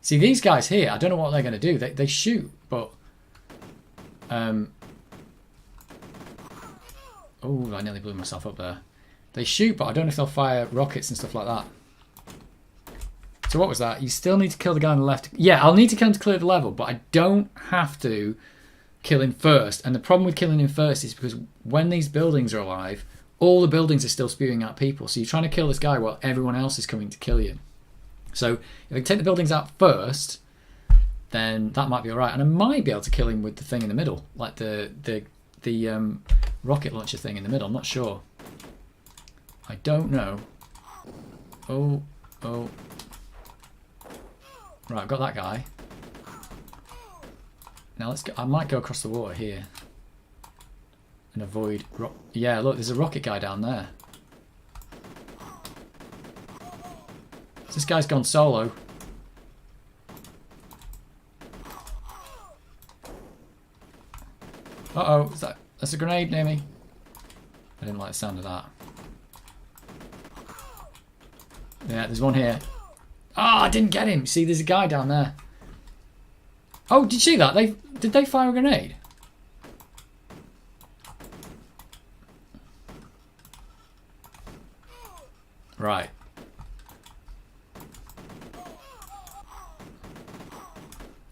See, these guys here, I don't know what they're going to do. They shoot, but... Oh, I nearly blew myself up there. They shoot, but I don't know if they'll fire rockets and stuff like that. So what was that? You still need to kill the guy on the left. Yeah, I'll need to kill him to clear the level, but I don't have to kill him first. And the problem with killing him first is because when these buildings are alive, all the buildings are still spewing out people. So you're trying to kill this guy while everyone else is coming to kill you. So if I can take the buildings out first, then that might be alright. And I might be able to kill him with the thing in the middle, like the rocket launcher thing in the middle. I'm not sure. I don't know. Oh. Right, I've got that guy. Now let's go. I might go across the water here and avoid. Yeah, look, there's a rocket guy down there. This guy's gone solo. Uh-oh, that's a grenade near me. I didn't like the sound of that. Yeah, there's one here. Oh, I didn't get him. See, there's a guy down there. Oh, did you see that? Did they fire a grenade? Right.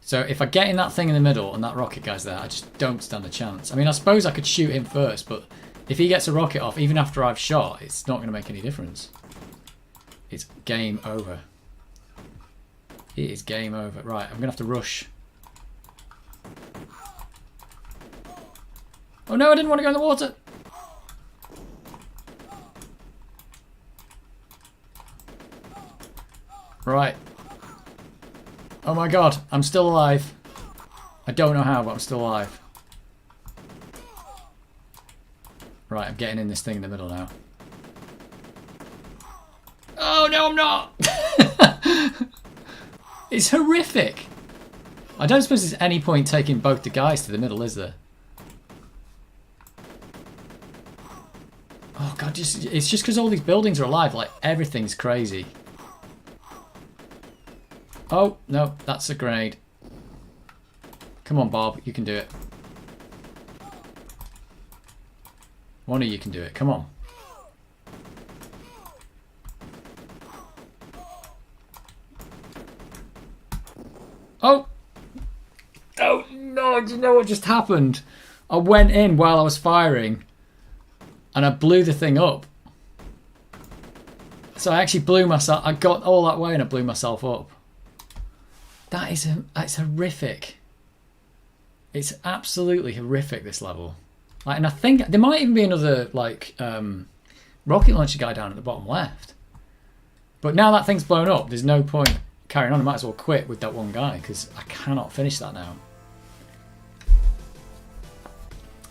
So if I get in that thing in the middle and that rocket guy's there, I just don't stand a chance. I mean, I suppose I could shoot him first, but if he gets a rocket off, even after I've shot, it's not going to make any difference. It's game over. It is game over. Right, I'm going to have to rush. Oh no, I didn't want to go in the water. Oh my god, I'm still alive. I don't know how, but I'm still alive. Right, I'm getting in this thing in the middle now. Oh no, I'm not! It's horrific. I don't suppose there's any point taking both the guys to the middle, is there? Oh god, it's just because all these buildings are alive, like everything's crazy. Oh, no, that's a grenade. Come on, Bob, you can do it. One of you can do it, come on. Oh! Oh no, do you know what just happened? I went in while I was firing and I blew the thing up. So I actually blew myself, I got all that way and I blew myself up. That's horrific. It's absolutely horrific, this level. Like, and I think there might even be another like rocket launcher guy down at the bottom left. But now that thing's blown up, there's no point carrying on. I might as well quit with that one guy because I cannot finish that now.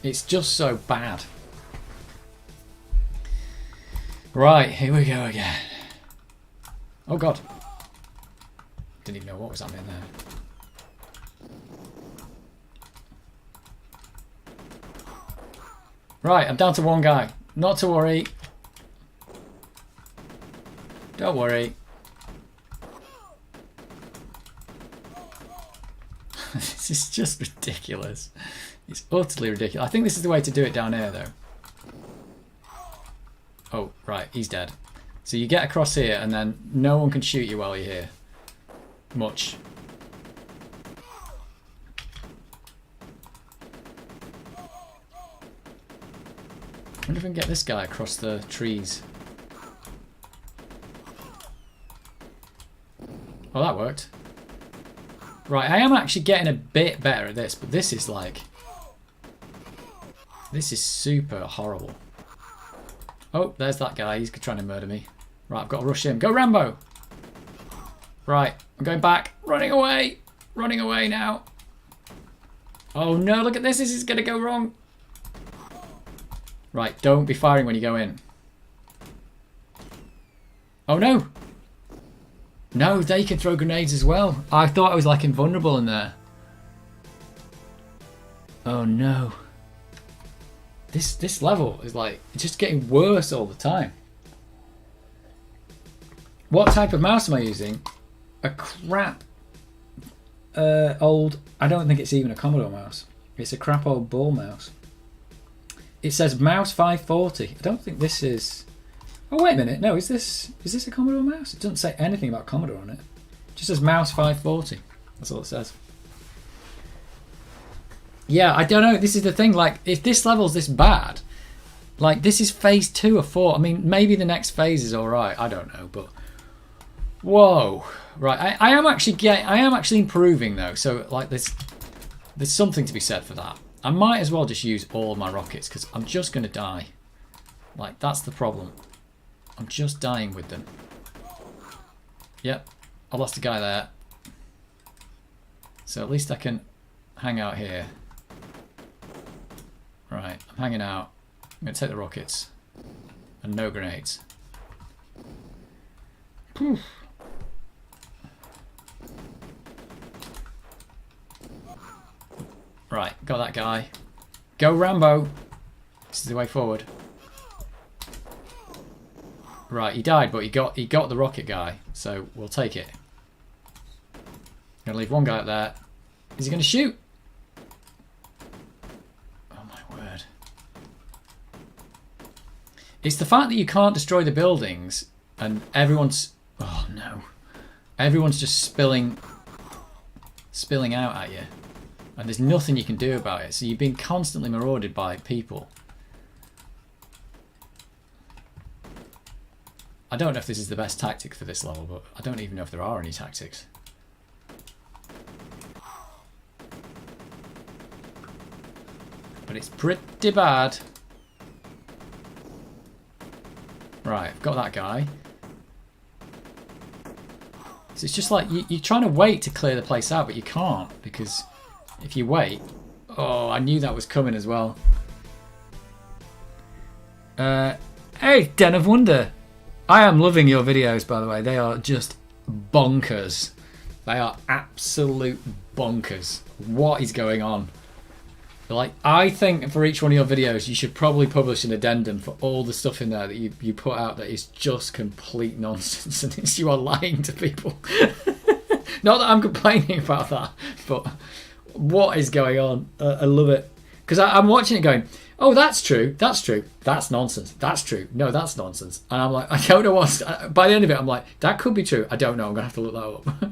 It's just so bad. Right, here we go again. Oh god. Didn't even know what was happening there. Right, I'm down to one guy. Not to worry. Don't worry. This is just ridiculous. It's utterly ridiculous. I think this is the way to do it down here, though. Oh, right, he's dead. So you get across here, and then no one can shoot you while you're here. Much. I wonder if I can get this guy across the trees. Well, that worked. Right, I am actually getting a bit better at this, but this is like... This is super horrible. Oh, there's that guy. He's trying to murder me. Right, I've got to rush him. Go, Rambo! Right, I'm going back. Running away! Running away now. Oh no, look at this. This is going to go wrong. Right, don't be firing when you go in. Oh no! No, they can throw grenades as well. I thought I was like invulnerable in there. Oh no. This level is like just getting worse all the time. What type of mouse am I using? A crap old... I don't think it's even a Commodore mouse. It's a crap old ball mouse. It says mouse 540. I don't think this is... Oh, wait a minute. No, is this a Commodore mouse? It doesn't say anything about Commodore on it. It just says mouse 540. That's all it says. Yeah, I don't know. This is the thing. Like, if this level's this bad, like, this is phase 2 or 4. I mean, maybe the next phase is all right. I don't know, but whoa. Right, I am actually improving though. So like, there's something to be said for that. I might as well just use all of my rockets because I'm just going to die. Like, that's the problem. I'm just dying with them. Yep, I lost a guy there. So at least I can hang out here. Right, I'm hanging out. I'm going to take the rockets. And no grenades. Poof. Right, got that guy. Go Rambo! This is the way forward. Right, he died, but he got the rocket guy, so we'll take it. Gonna leave one guy up there. Is he gonna shoot? Oh my word. It's the fact that you can't destroy the buildings and everyone's... Oh no. Everyone's just spilling out at you. And there's nothing you can do about it. So you're being constantly marauded by people. I don't know if this is the best tactic for this level, but I don't even know if there are any tactics. But it's pretty bad. Right, I've got that guy. So it's just like you're trying to wait to clear the place out, but you can't, because if you wait... Oh, I knew that was coming as well. Hey, Den of Wonder. I am loving your videos, by the way. They are just bonkers. They are absolute bonkers. What is going on? Like, I think for each one of your videos, you should probably publish an addendum for all the stuff in there that you put out that is just complete nonsense, and it's you are lying to people. Not that I'm complaining about that, but what is going on? I love it. Because I'm watching it going, oh, that's true, that's nonsense, that's true, no, that's nonsense. And I'm like, I don't know what's... By the end of it, I'm like, that could be true, I don't know, I'm going to have to look that up.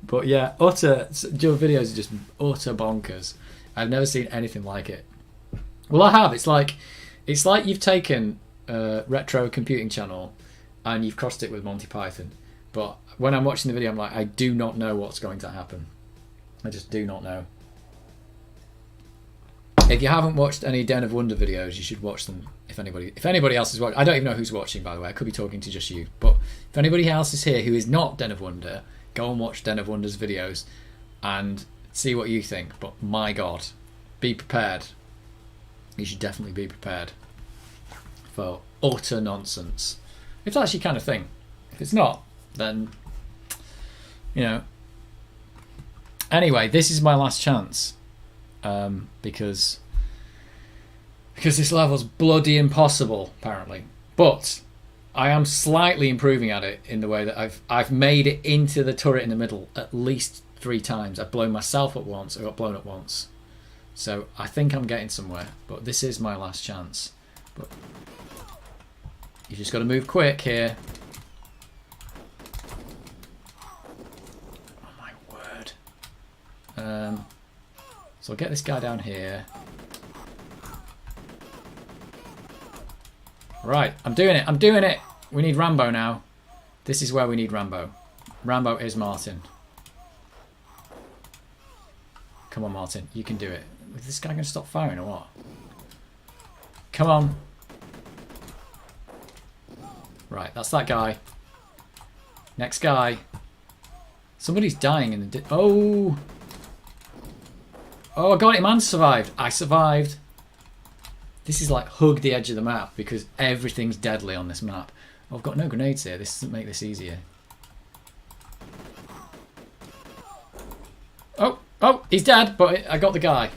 But yeah, your videos are just utter bonkers. I've never seen anything like it. Well, I have. It's like you've taken a retro computing channel and you've crossed it with Monty Python. But when I'm watching the video, I'm like, I do not know what's going to happen. I just do not know. If you haven't watched any Den of Wonder videos, you should watch them. If anybody else is watching, I don't even know who's watching, by the way. I could be talking to just you. But if anybody else is here who is not Den of Wonder, go and watch Den of Wonder's videos and see what you think. But my God, be prepared. You should definitely be prepared for utter nonsense. If that's your kind of thing. If it's not, then, you know. Anyway, this is my last chance. Because this level's bloody impossible, apparently. But I am slightly improving at it in the way that I've made it into the turret in the middle at least 3 times. I've blown myself up once, I got blown up once. So I think I'm getting somewhere, but this is my last chance. But you just got to move quick here. Oh my word. So I'll get this guy down here. Right, I'm doing it. We need Rambo now. This is where we need Rambo. Rambo is Martin. Come on, Martin, you can do it. Is this guy going to stop firing or what? Come on. Right, that's that guy. Next guy. Somebody's dying in the... Oh! Oh, I got him and survived. I survived. This is like hug the edge of the map because everything's deadly on this map. Oh, I've got no grenades here. This doesn't make this easier. Oh, he's dead, but I got the guy.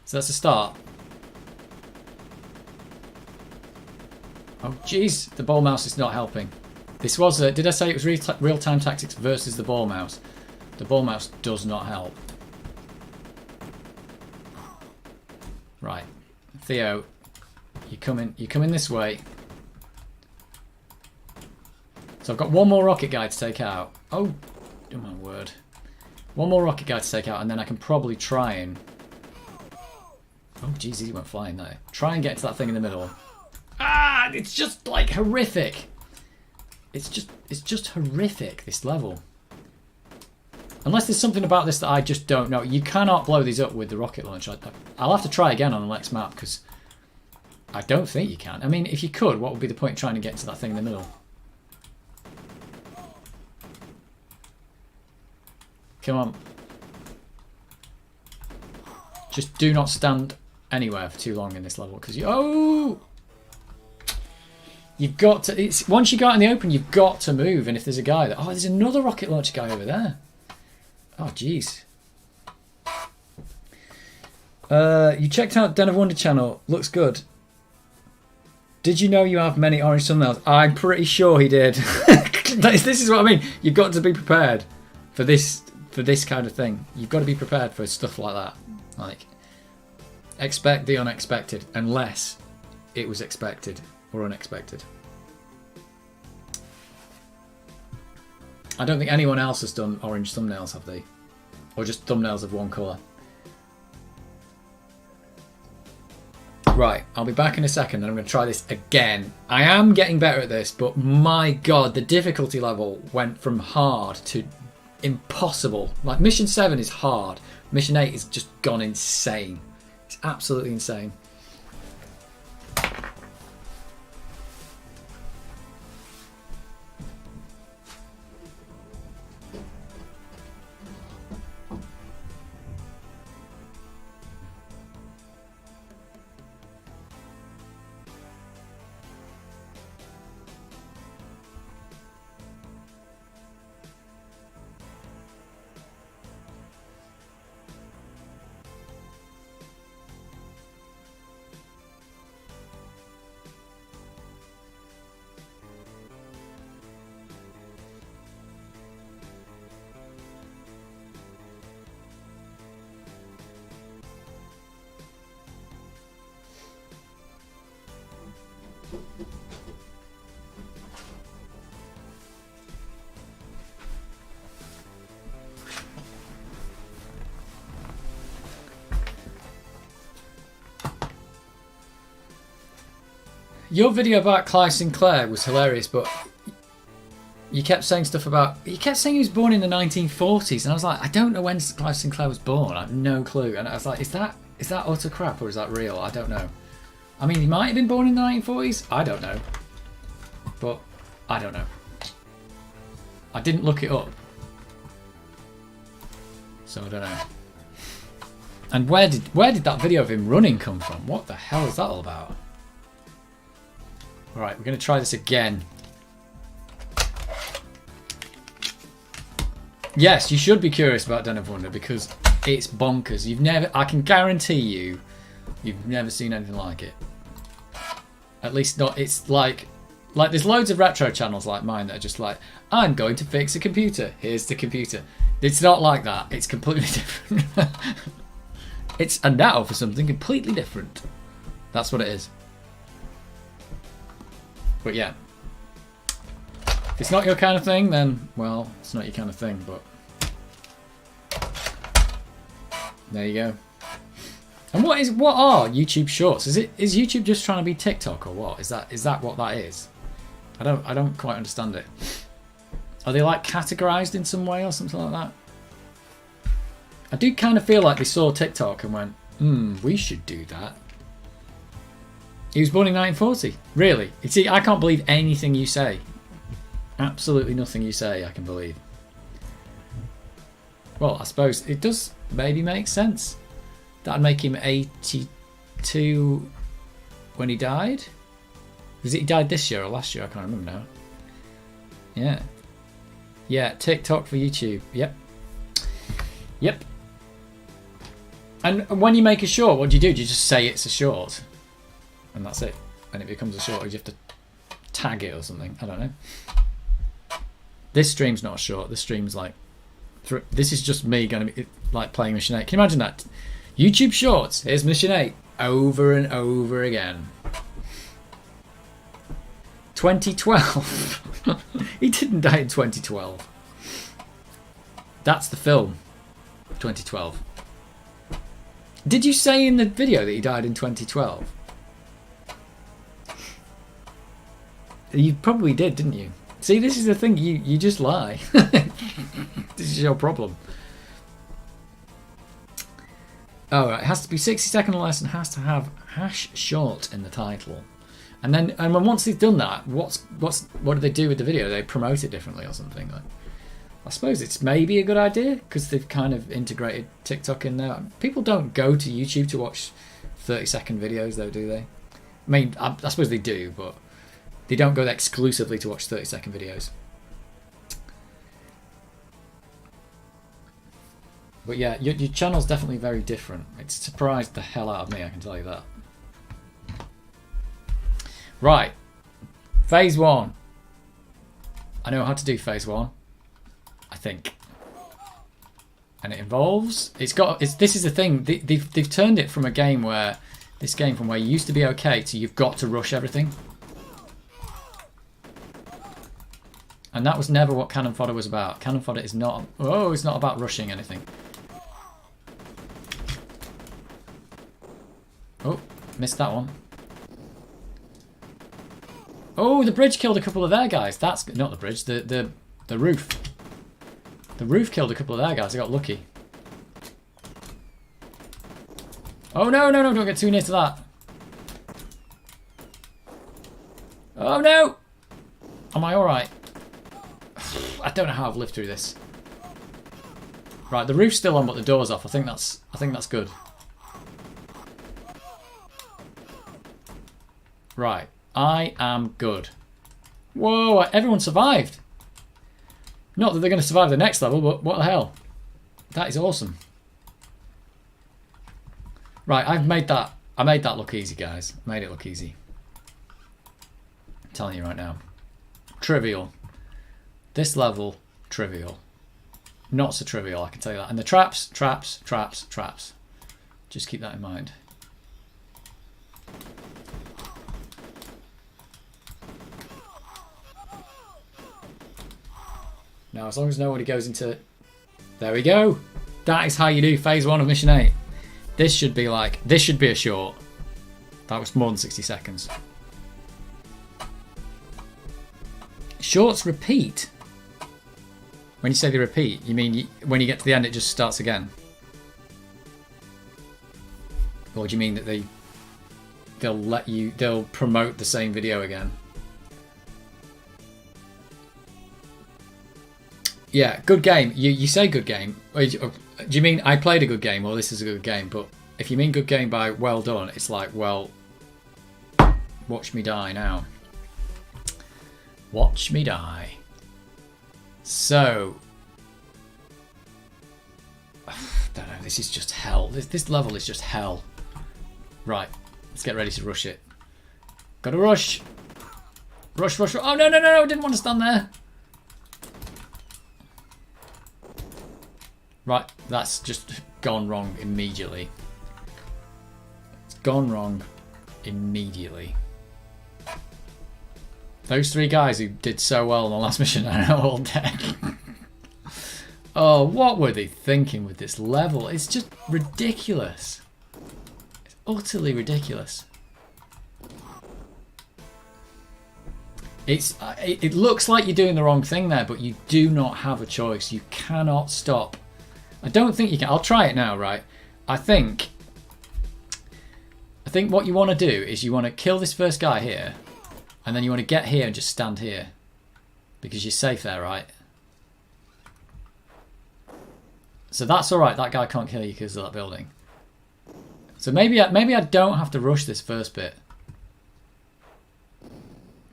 So that's a start. Oh, jeez. The ball mouse is not helping. This was... did I say it was real-time tactics versus the ball mouse? The ball mouse does not help. Right. Theo, you're coming this way. So I've got one more rocket guy to take out. Oh my word. One more rocket guy to take out, and then I can probably try and... Oh, jeez, he went flying there. Try and get to that thing in the middle. Ah, it's just like horrific. It's just horrific, this level. Unless there's something about this that I just don't know. You cannot blow these up with the rocket launcher. I'll have to try again on the next map because I don't think you can. I mean, if you could, what would be the point trying to get to that thing in the middle? Come on. Just do not stand anywhere for too long in this level because you... Oh! You've got to... once you go out in the open, you've got to move. And if there's a guy that... Oh, there's another rocket launcher guy over there. Oh, jeez. You checked out Den of Wonder channel. Looks good. Did you know you have many orange thumbnails? I'm pretty sure he did. This is what I mean. You've got to be prepared for this kind of thing. You've got to be prepared for stuff like that. Like, expect the unexpected, unless it was expected or unexpected. I don't think anyone else has done orange thumbnails, have they? Or just thumbnails of one colour. Right, I'll be back in a second and I'm going to try this again. I am getting better at this, but my God, the difficulty level went from hard to impossible. Like, Mission 7 is hard. Mission 8 is just gone insane. It's absolutely insane. Your video about Clive Sinclair was hilarious, but you kept saying stuff about... You kept saying he was born in the 1940s, and I was like, I don't know when Clive Sinclair was born. I have no clue. And I was like, is that utter crap or is that real? I don't know. I mean, he might have been born in the 1940s. I don't know. But I don't know. I didn't look it up. So I don't know. And where did that video of him running come from? What the hell is that all about? Alright, we're going to try this again. Yes, you should be curious about Den of Wonder because it's bonkers. I can guarantee you've never seen anything like it. At least not, it's like there's loads of retro channels like mine that are just like, I'm going to fix a computer. Here's the computer. It's not like that. It's completely different. It's a now for something completely different. That's what it is. But yeah, if it's not your kind of thing, then, well, it's not your kind of thing, but there you go. And what are YouTube Shorts? Is YouTube just trying to be TikTok or what? Is that what that is? I don't quite understand it. Are they like categorized in some way or something like that? I do kind of feel like they saw TikTok and went, we should do that. He was born in 1940. Really? See, I can't believe anything you say. Absolutely nothing you say I can believe. Well, I suppose it does maybe make sense. That'd make him 82 when he died. Was it he died this year or last year? I can't remember now. Yeah. Yeah, TikTok for YouTube. Yep. Yep. And when you make a short, what do? Do you just say it's a short? And that's it. And it becomes a short, or you have to tag it or something. I don't know. This stream's not a short. This stream's like... This is just me going to be like playing Mission 8. Can you imagine that? YouTube Shorts. Here's Mission 8. Over and over again. 2012. He didn't die in 2012. That's the film. 2012. Did you say in the video that he died in 2012? You probably did, didn't you? See, this is the thing. You just lie. This is your problem. Oh, right. It has to be 60 seconds or less and has to have hash short in the title. And then once they've done that, what do they do with the video? They promote it differently or something. Like, I suppose it's maybe a good idea because they've kind of integrated TikTok in there. People don't go to YouTube to watch 30-second videos, though, do they? I mean, I suppose they do, but they don't go there exclusively to watch 30-second videos. But yeah, your channel's definitely very different. It's surprised the hell out of me, I can tell you that. Right. Phase 1. I know how to do phase 1. I think. And it involves... This is the thing. They've turned it from a game where... This game from where you used to be okay to you've got to rush everything. And that was never what Cannon Fodder was about. Cannon Fodder is not... Oh, it's not about rushing anything. Oh, missed that one. Oh, the bridge killed a couple of their guys. That's... Not the bridge, the roof. The roof killed a couple of their guys. I got lucky. Oh, no, don't get too near to that. Oh, no! Am I alright? I don't know how I've lived through this. Right, the roof's still on, but the door's off. I think that's good. Right, I am good. Whoa, everyone survived. Not that they're going to survive the next level, but what the hell? That is awesome. Right, I made that look easy, guys. I made it look easy. I'm telling you right now. Trivial. This level, trivial. Not so trivial, I can tell you that. And the traps. Just keep that in mind. Now, as long as nobody goes into... There we go. That is how you do phase 1 of mission 8. This should be like... This should be a short. That was more than 60 seconds. Shorts repeat. When you say they repeat, you mean when you get to the end it just starts again? Or do you mean that they'll promote the same video again? Yeah, good game. You say good game. Do you mean I played a good game or this is a good game? But if you mean good game by well done, it's like, well, watch me die now. Watch me die. So, I don't know, this is just hell. This level is just hell. Right, let's get ready to rush it. Gotta rush. Rush, rush, rush. Oh, no, no, no, I didn't want to stand there. Right, that's just gone wrong immediately. It's gone wrong immediately. Those 3 guys who did so well in the last mission are now all dead. Oh, what were they thinking with this level? It's just ridiculous. It's utterly ridiculous. It looks like you're doing the wrong thing there, but you do not have a choice. You cannot stop. I don't think you can. I'll try it now, right? I think what you want to do is you want to kill this first guy here, and then you want to get here and just stand here, because you're safe there, right? So that's all right. That guy can't kill you because of that building. So maybe I don't have to rush this first bit.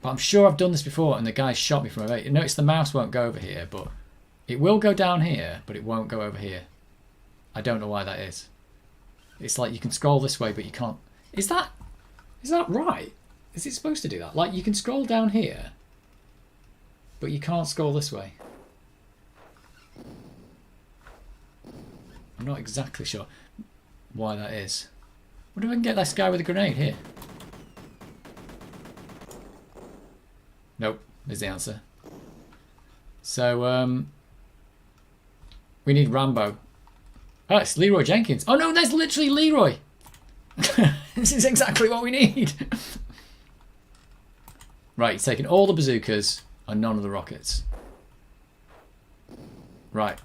But I'm sure I've done this before, and the guy shot me from a bait. Notice the mouse won't go over here, but it will go down here, but it won't go over here. I don't know why that is. It's like you can scroll this way, but you can't. Is that right? Is it supposed to do that? Like you can scroll down here, but you can't scroll this way. I'm not exactly sure why that is. What if I can get this guy with a grenade here? Nope, is the answer. So, we need Rambo. Oh, it's Leroy Jenkins. Oh no, there's literally Leroy. This is exactly what we need. Right, he's taking all the bazookas and none of the rockets. Right.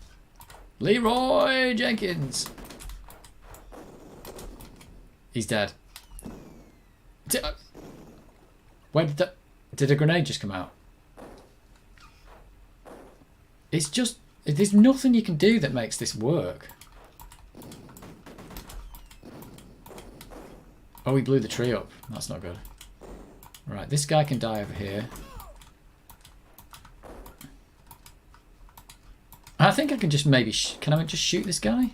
Leroy Jenkins. He's dead. Where did a grenade just come out? It's just, there's nothing you can do that makes this work. Oh, he blew the tree up. That's not good. Right, this guy can die over here. I think I can just maybe... can I just shoot this guy?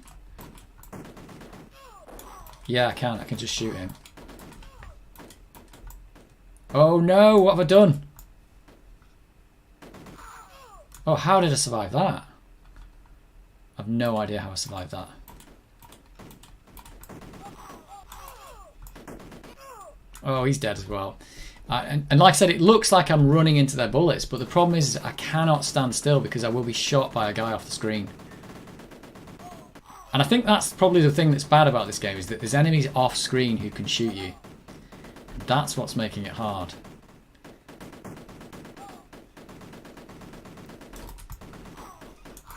Yeah, I can. I can just shoot him. Oh no, what have I done? Oh, how did I survive that? I've no idea how I survived that. Oh, he's dead as well. And like I said, it looks like I'm running into their bullets, but the problem is I cannot stand still because I will be shot by a guy off the screen. And I think that's probably the thing that's bad about this game, is that there's enemies off screen who can shoot you. That's what's making it hard.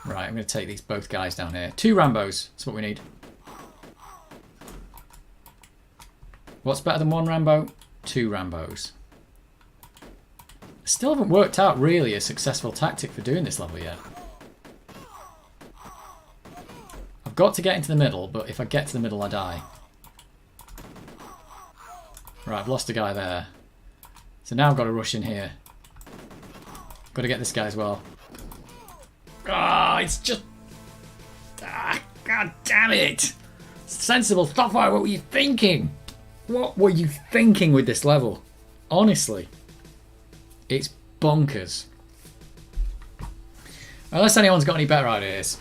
Right, I'm going to take these both guys down here. 2 Rambos, that's what we need. What's better than 1 Rambo? 2 Rambos. Still haven't worked out really a successful tactic for doing this level yet. I've got to get into the middle, but if I get to the middle I die. Right, I've lost a guy there. So now I've got to rush in here. Got to get this guy as well. Ah, it's just... ah, God damn it! Sensible Starfire, what were you thinking? What were you thinking with this level? Honestly. It's bonkers. Unless anyone's got any better ideas.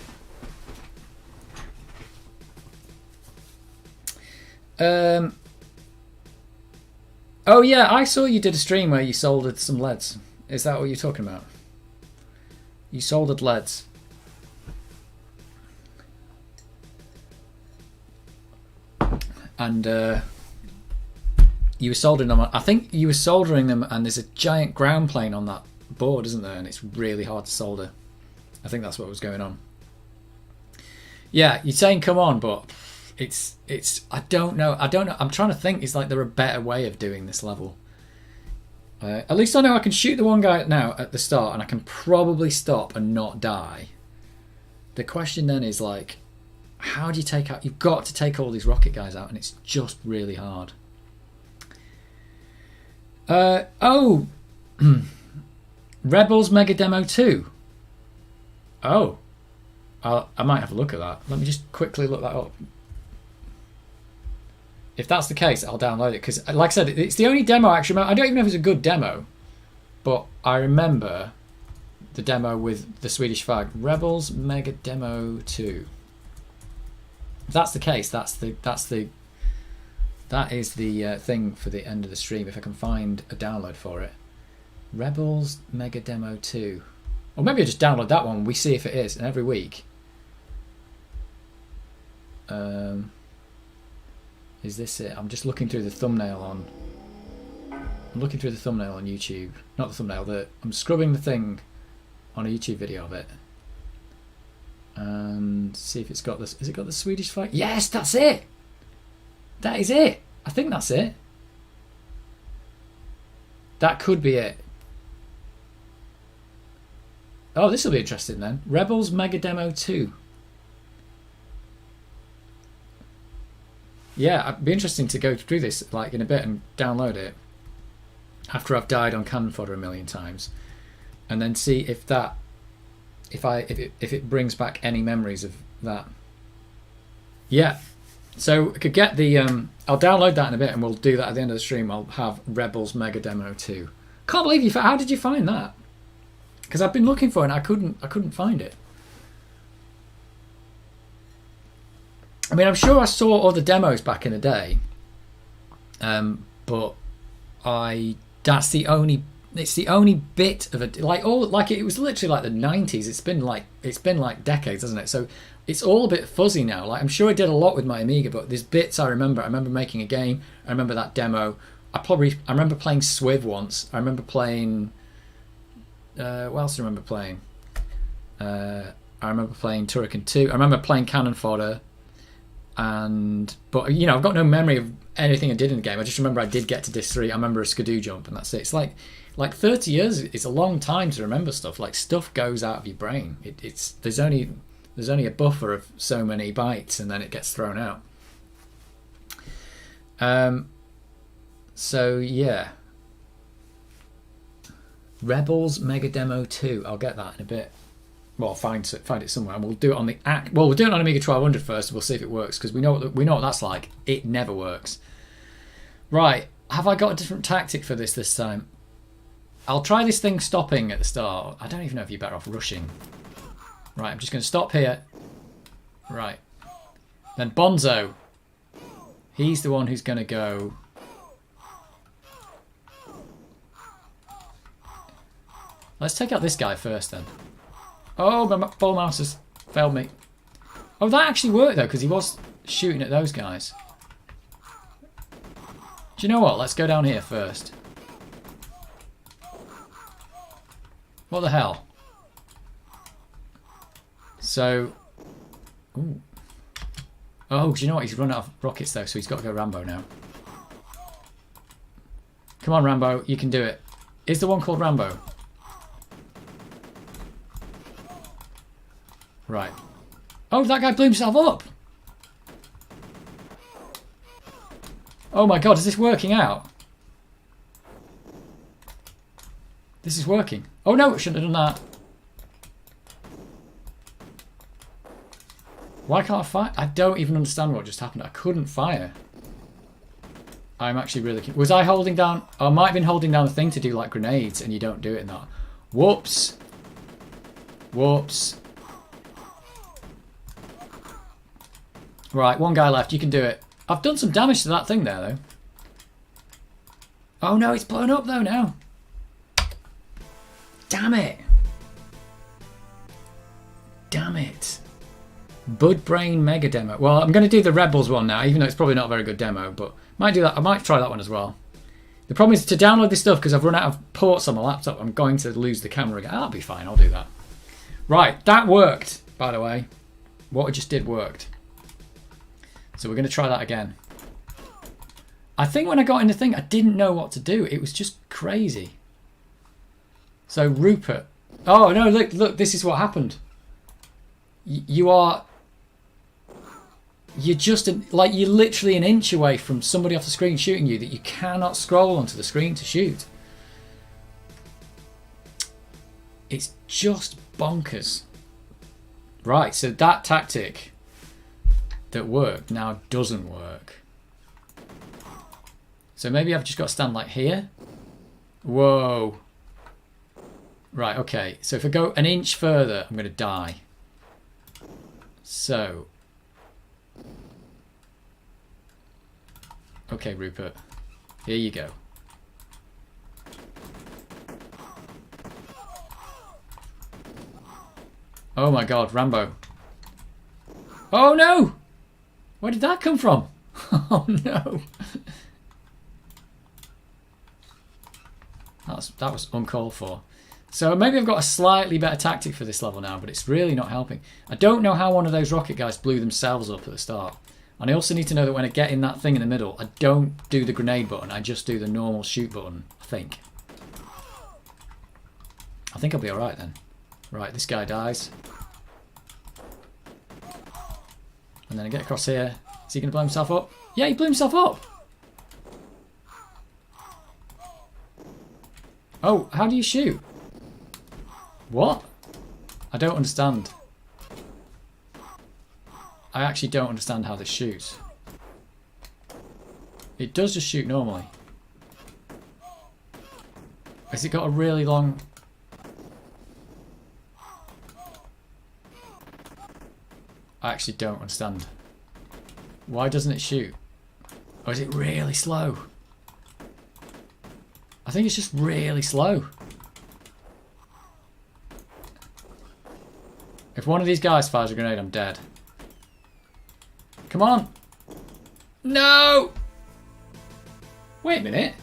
Oh yeah, I saw you did a stream where you soldered some LEDs. Is that what you're talking about? You soldered leads. And you were soldering them. I think you were soldering them, and there's a giant ground plane on that board, isn't there? And it's really hard to solder. I think that's what was going on. Yeah, you're saying come on, but it's I don't know. I'm trying to think. It's like there a better way of doing this level. At least I know I can shoot the one guy now at the start, and I can probably stop and not die. The question then is like, how do you take out? You've got to take all these rocket guys out, and it's just really hard. Oh, Rebels Mega Demo 2. Oh, I might have a look at that. Let me just quickly look that up. If that's the case, I'll download it, because, like I said, it's the only demo I actually remember. I don't even know if it's a good demo, but I remember the demo with the Swedish flag. Rebels Mega Demo 2. If that's the case, that is the thing for the end of the stream. If I can find a download for it, Rebels Mega Demo 2, or maybe I just download that one. And we see if it is, and every week. Is this it? I'm just looking through the thumbnail on. I'm looking through the thumbnail on YouTube. Not the thumbnail. I'm scrubbing the thing on a YouTube video of it, and see if it's got this. Has it got the Swedish flag? Yes, that's it. That is it. I think that's it. That could be it. Oh, this will be interesting then. Rebels Mega Demo 2. Yeah, it'd be interesting to go through this like in a bit and download it after I've died on Cannon Fodder a million times, and then see if that, if it brings back any memories of that. Yeah. So I could get the I'll download that in a bit, and we'll do that at the end of the stream. I'll have Rebels Mega Demo 2. Can't believe you. How did you find that? Because I've been looking for it and I couldn't find it. I mean, I'm sure I saw other demos back in the day, but it's the only bit of it. It was literally like the 90s. It's been like decades, hasn't it? So it's all a bit fuzzy now. Like, I'm sure I did a lot with my Amiga, but there's bits I remember. I remember making a game. I remember that demo. I remember playing Swiv once. I remember playing. What else do I remember playing? I remember playing Turrican 2. I remember playing Cannon Fodder. But I've got no memory of anything I did in the game. I just remember I did get to disc 3. I remember a skidoo jump, and that's it. It's like 30 years is a long time to remember stuff. Like, stuff goes out of your brain. There's only a buffer of so many bytes, and then it gets thrown out. So yeah, Rebels Mega Demo 2. I'll get that in a bit. Well, I'll find it somewhere, and we'll do it on we'll do it on Amiga 1200 first. We'll see if it works, because we know what that's like. It never works. Right, have I got a different tactic for this time? I'll try this thing stopping at the start. I don't even know if you're better off rushing. Right, I'm just going to stop here. Right, then Bonzo. He's the one who's going to go. Let's take out this guy first then. Oh, my ball mouse has failed me. Oh, that actually worked though, because he was shooting at those guys. Do you know what? Let's go down here first. What the hell? So, ooh. Oh, do you know what? He's run out of rockets though, so he's got to go Rambo now. Come on, Rambo, you can do it. Is the one called Rambo? Right. Oh, that guy blew himself up. Oh my god, is this working out? This is working. Oh no, I shouldn't have done that. Why can't I fire? I don't even understand what just happened. I couldn't fire. I'm actually really... Was I holding down... I might have been holding down the thing to do like grenades, and you don't do it in that. Whoops. Whoops. Right, one guy left. You can do it. I've done some damage to that thing there, though. Oh no, it's blown up though now. Damn it. damn it. Bud Brain Mega Demo. Well, I'm going to do the Rebels one now, even though it's probably not a very good demo, but might do that. I might try that one as well. The problem is to download this stuff, because I've run out of ports on my laptop, I'm going to lose the camera again. That'll be fine, I'll do that. Right, that worked, by the way. What I just did worked. So we're going to try that again. I think when I got in the thing, I didn't know what to do. It was just crazy. So Rupert. Oh, no, look, this is what happened. You're just, you're literally an inch away from somebody off the screen shooting you that you cannot scroll onto the screen to shoot. It's just bonkers. Right, so that tactic that worked now doesn't work. So maybe I've just got to stand like here. Whoa. Right, okay. So if I go an inch further, I'm going to die. So. Okay, Rupert. Here you go. Oh my god, Rambo. Oh no! Where did that come from? Oh no. That was uncalled for. So maybe I've got a slightly better tactic for this level now, but it's really not helping. I don't know how one of those rocket guys blew themselves up at the start. And I also need to know that when I get in that thing in the middle, I don't do the grenade button, I just do the normal shoot button, I think. I think I'll be alright then. Right, this guy dies. And then I get across here. Is he going to blow himself up? Yeah, he blew himself up! Oh, how do you shoot? What? I don't understand. I actually don't understand how this shoots. It does just shoot normally. Has it got a really long... I actually don't understand. Why doesn't it shoot? Or is it really slow? I think it's just really slow. If one of these guys fires a grenade, I'm dead. Come on. No! Wait a minute.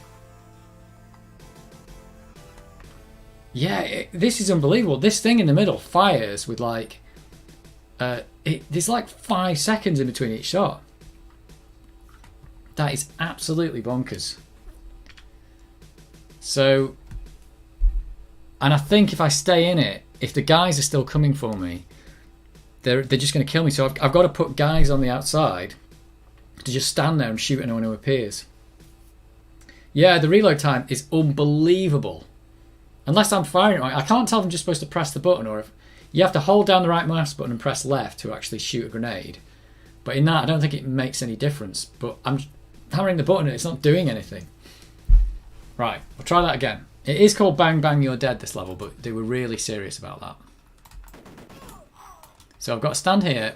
Yeah, this is unbelievable. This thing in the middle fires with like... there's like 5 seconds in between each shot. That is absolutely bonkers. So... And I think if I stay in it, if the guys are still coming for me, they're just going to kill me. So I've got to put guys on the outside to just stand there and shoot anyone who appears. Yeah, the reload time is unbelievable. Unless I'm firing it right. I can't tell if I'm just supposed to press the button or if... You have to hold down the right mouse button and press left to actually shoot a grenade. But in that, I don't think it makes any difference. But I'm hammering the button and it's not doing anything. Right, we'll try that again. It is called Bang Bang You're Dead, this level, but they were really serious about that. So I've got to stand here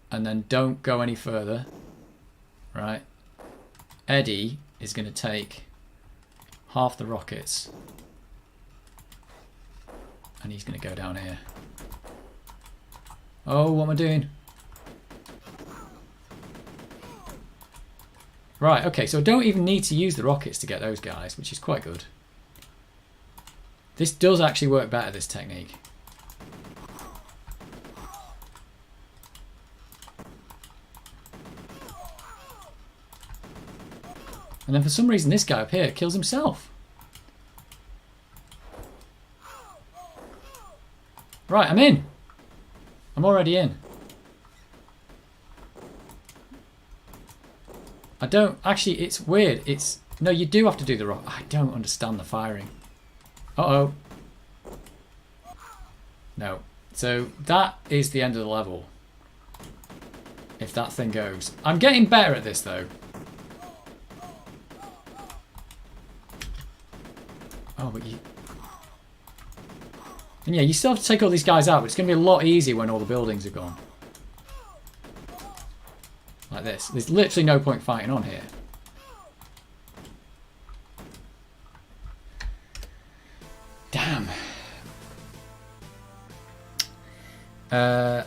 and then don't go any further. Right. Eddie is going to take half the rockets. And he's going to go down here. Oh, what am I doing? Right, okay, so I don't even need to use the rockets to get those guys, which is quite good. This does actually work better, this technique. And then for some reason this guy up here kills himself. Right, I'm in. I'm already in. I don't... Actually, it's weird. It's... No, you do have to do the rock. I don't understand the firing. Uh-oh. No. So that is the end of the level. If that thing goes. I'm getting better at this, though. Oh, but you... And yeah, you still have to take all these guys out, but it's going to be a lot easier when all the buildings are gone. Like this. There's literally no point fighting on here. Damn. There's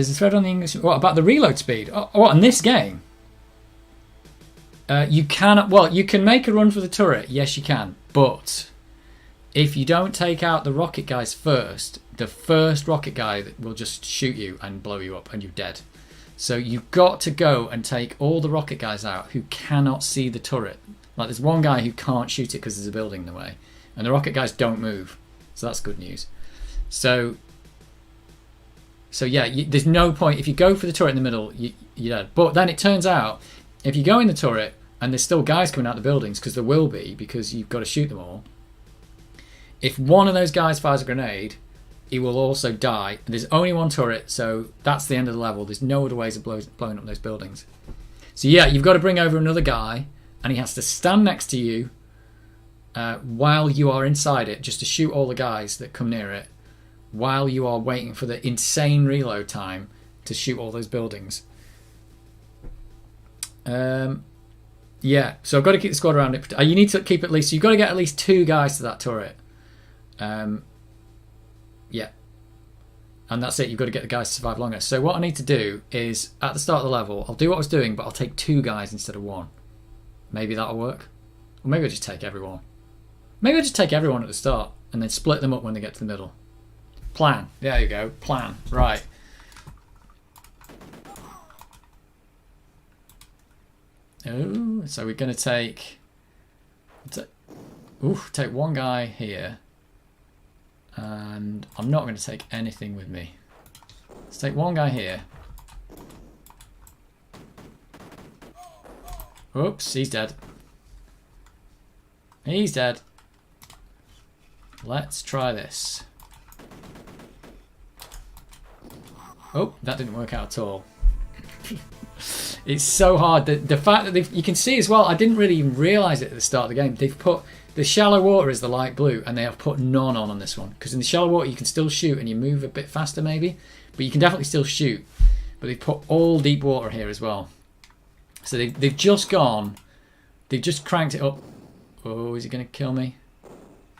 a thread on the English. What about the reload speed? What in this game? You cannot. Well, you can make a run for the turret. Yes, you can. But if you don't take out the rocket guys first, the first rocket guy will just shoot you and blow you up, and you're dead. So you've got to go and take all the rocket guys out who cannot see the turret. Like there's one guy who can't shoot it because there's a building in the way, and the rocket guys don't move. So that's good news. So yeah, there's no point if you go for the turret in the middle. You're dead. But then it turns out if you go in the turret and there's still guys coming out of the buildings, because there will be, because you've got to shoot them all. If one of those guys fires a grenade, he will also die. And there's only one turret, so that's the end of the level. There's no other ways of blowing up those buildings. So yeah, you've got to bring over another guy, and he has to stand next to you while you are inside it, just to shoot all the guys that come near it, while you are waiting for the insane reload time to shoot all those buildings. Yeah, so I've got to keep the squad around it. You need to keep at least, you've got to get at least 2 guys to that turret. Yeah. And that's it, you've got to get the guys to survive longer. So what I need to do is, at the start of the level, I'll do what I was doing, but I'll take 2 guys instead of 1. Maybe that'll work. Or maybe I'll just take everyone. Maybe I'll just take everyone at the start, and then split them up when they get to the middle. Plan. There you go. Plan. Right. Oh, so we're going to take 1 guy here. And I'm not going to take anything with me. Let's take 1 guy here. Oops, he's dead. He's dead. Let's try this. Oh, that didn't work out at all. It's so hard. The fact that you can see as well, I didn't really even realise it at the start of the game. They've put the shallow water is the light blue, and they have put none on this one. Because in the shallow water you can still shoot and you move a bit faster maybe, but you can definitely still shoot. But they've put all deep water here as well. So they've just gone, they've just cranked it up. Oh, is he going to kill me?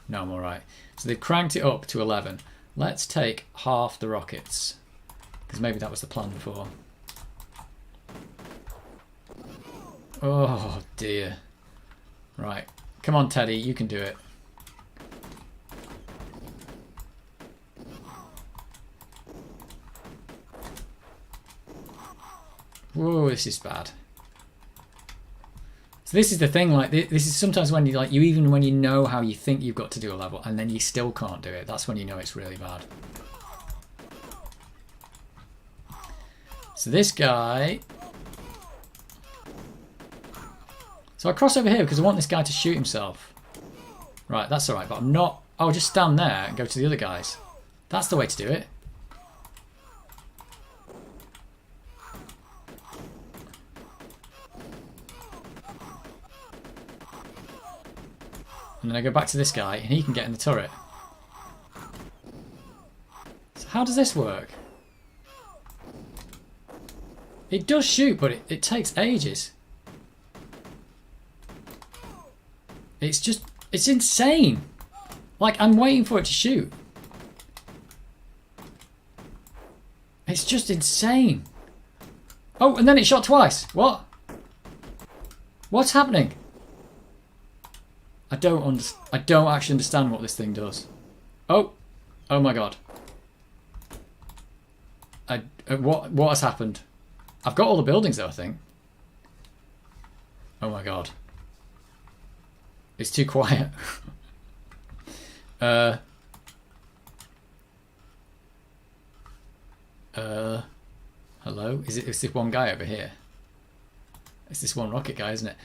No, I'm alright. So they've cranked it up to 11. Let's take half the rockets. Because maybe that was the plan before. Oh dear. Right. Come on, Teddy, you can do it. Whoa, this is bad. So this is the thing, like, this is sometimes when even when you know how you think you've got to do a level and then you still can't do it, that's when you know it's really bad. So this guy... So I cross over here because I want this guy to shoot himself. Right, that's alright, but I'm not... I'll just stand there and go to the other guys. That's the way to do it. And then I go back to this guy and he can get in the turret. So how does this work? It does shoot, but it takes ages. It's insane. Like, I'm waiting for it to shoot. It's just insane. Oh, and then it shot twice. What? What's happening? I don't actually understand what this thing does. Oh my god. What has happened? I've got all the buildings though, I think. Oh my god. It's too quiet. Hello? Is this one guy over here? It's this one rocket guy, isn't it?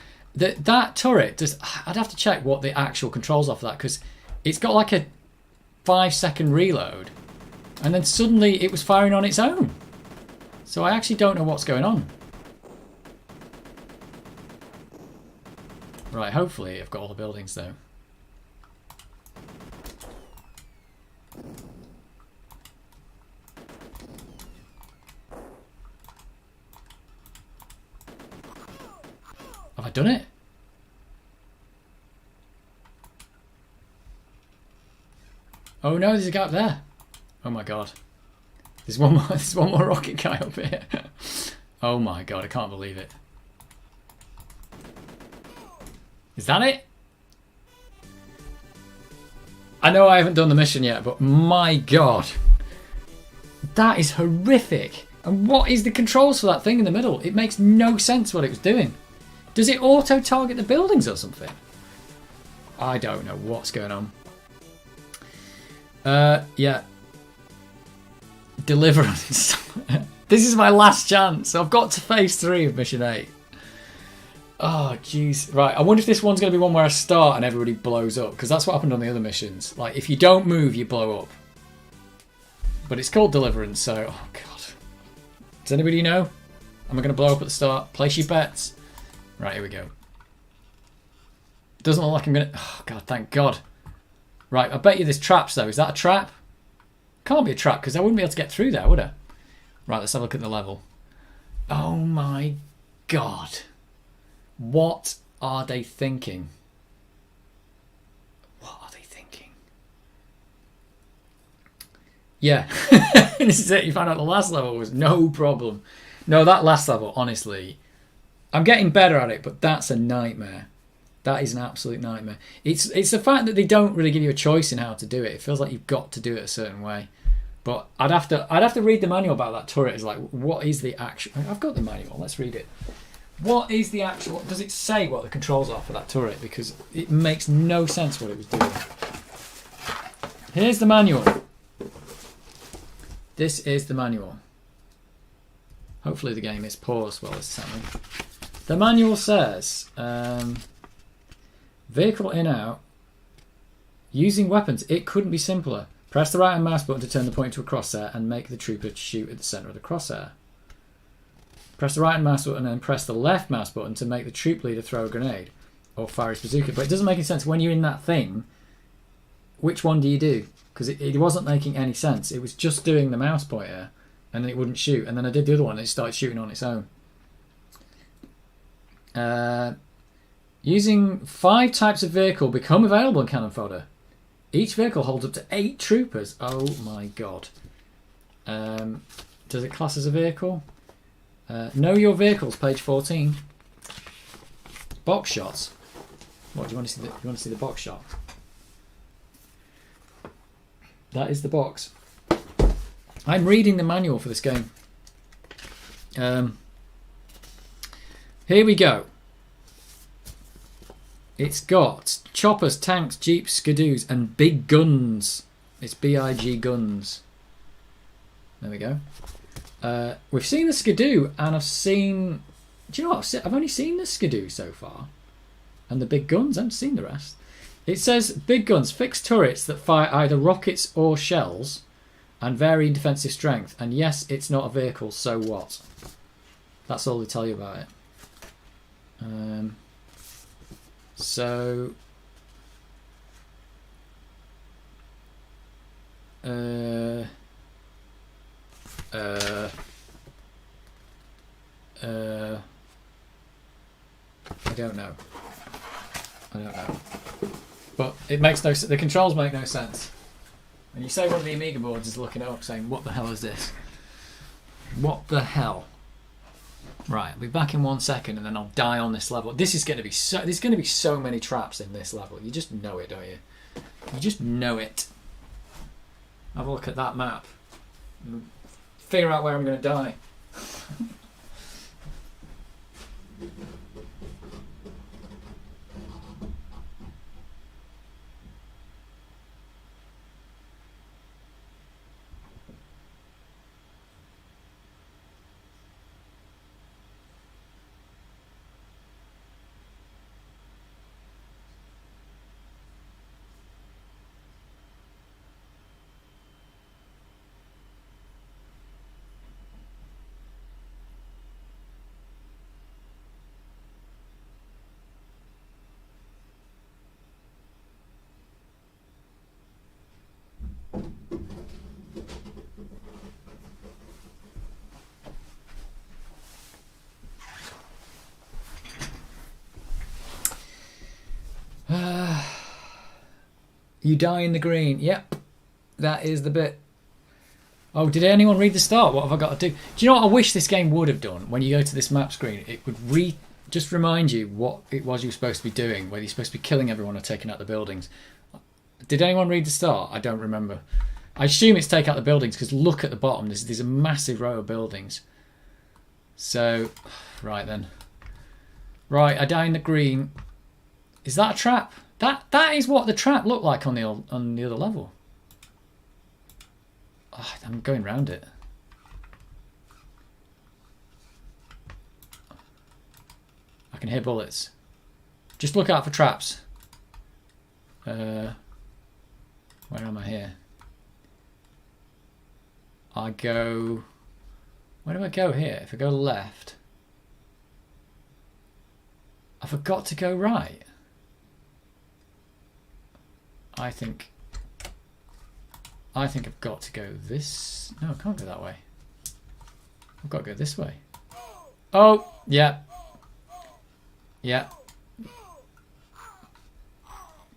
That turret does... I'd have to check what the actual controls are for that, because it's got like a 5-second reload, and then suddenly it was firing on its own. So I actually don't know what's going on. Right, hopefully I've got all the buildings though. Have I done it? Oh no, there's a gap there. Oh my god. There's one more. There's one more rocket guy up here. Oh my god! I can't believe it. Is that it? I know I haven't done the mission yet, but my god, that is horrific. And what is the controls for that thing in the middle? It makes no sense what it was doing. Does it auto-target the buildings or something? I don't know what's going on. Yeah. Deliverance. This is my last chance. I've got to phase 3 of mission 8. Oh, jeez. Right, I wonder if this one's going to be one where I start and everybody blows up. Because that's what happened on the other missions. Like, if you don't move, you blow up. But it's called Deliverance, so... Oh, God. Does anybody know? Am I going to blow up at the start? Place your bets. Right, here we go. Doesn't look like I'm going to... Oh, God, thank God. Right, I bet you there's traps, though. Is that a trap? Can't be a trap, because I wouldn't be able to get through there, would I? Right, let's have a look at the level. Oh, my God. What are they thinking? What are they thinking? Yeah. This is it. You found out the last level was no problem. No, that last level, honestly, I'm getting better at it, but that's a nightmare. That is an absolute nightmare. It's the fact that they don't really give you a choice in how to do it. It feels like you've got to do it a certain way. But I'd have to read the manual about that turret. It's like, what is the actual... I've got the manual. Let's read it. What is the actual... Does it say what the controls are for that turret? Because it makes no sense what it was doing. Here's the manual. This is the manual. Hopefully the game is paused while it's sounding. The manual says... vehicle in out. Using weapons. It couldn't be simpler. Press the right hand mouse button to turn the point to a crosshair and make the trooper shoot at the centre of the crosshair. Press the right hand mouse button and press the left mouse button to make the troop leader throw a grenade or fire his bazooka. But it doesn't make any sense when you're in that thing. Which one do you do? Because it wasn't making any sense. It was just doing the mouse pointer and it wouldn't shoot. And then I did the other one and it started shooting on its own. Using 5 types of vehicle become available in Cannon Fodder. Each vehicle holds up to 8 troopers. Oh my god. Does it class as a vehicle? Know your vehicles, page 14. Box shots. What do you want to see? You want to see the box shot? That is the box. I'm reading the manual for this game. Here we go. It's got choppers, tanks, jeeps, skidoos, and big guns. It's B-I-G guns. There we go. We've seen the skidoo, and I've seen... Do you know what? I've only seen the skidoo so far. And the big guns. I haven't seen the rest. It says, big guns, fixed turrets that fire either rockets or shells, and vary in defensive strength. And yes, it's not a vehicle, so what? That's all they tell you about it. So, I don't know. But it makes no sense. The controls make no sense. And you say one of the Amiga boards is looking it up saying, what the hell is this? What the hell? Right, I'll be back in 1 second and then I'll die on this level. This is going to be so... There's going to be so many traps in this level. You just know it, don't you? You just know it. Have a look at that map. Figure out where I'm going to die. You die in the green. Yep, that is the bit. Oh, did anyone read the start? What have I got to do? Do you know what I wish this game would have done? When you go to this map screen, it would just remind you what it was you were supposed to be doing, whether you're supposed to be killing everyone or taking out the buildings. Did anyone read the start? I don't remember. I assume it's take out the buildings because look at the bottom. There's a massive row of buildings. So, right then. Right, I die in the green. Is that a trap? That is what the trap looked like on the other level. Oh, I'm going round it. I can hear bullets. Just look out for traps. Where am I here? I go... Where do I go here? If I go left... I forgot to go right. I think I've got to go this... No, I can't go that way. I've got to go this way. Oh, yeah. Yeah.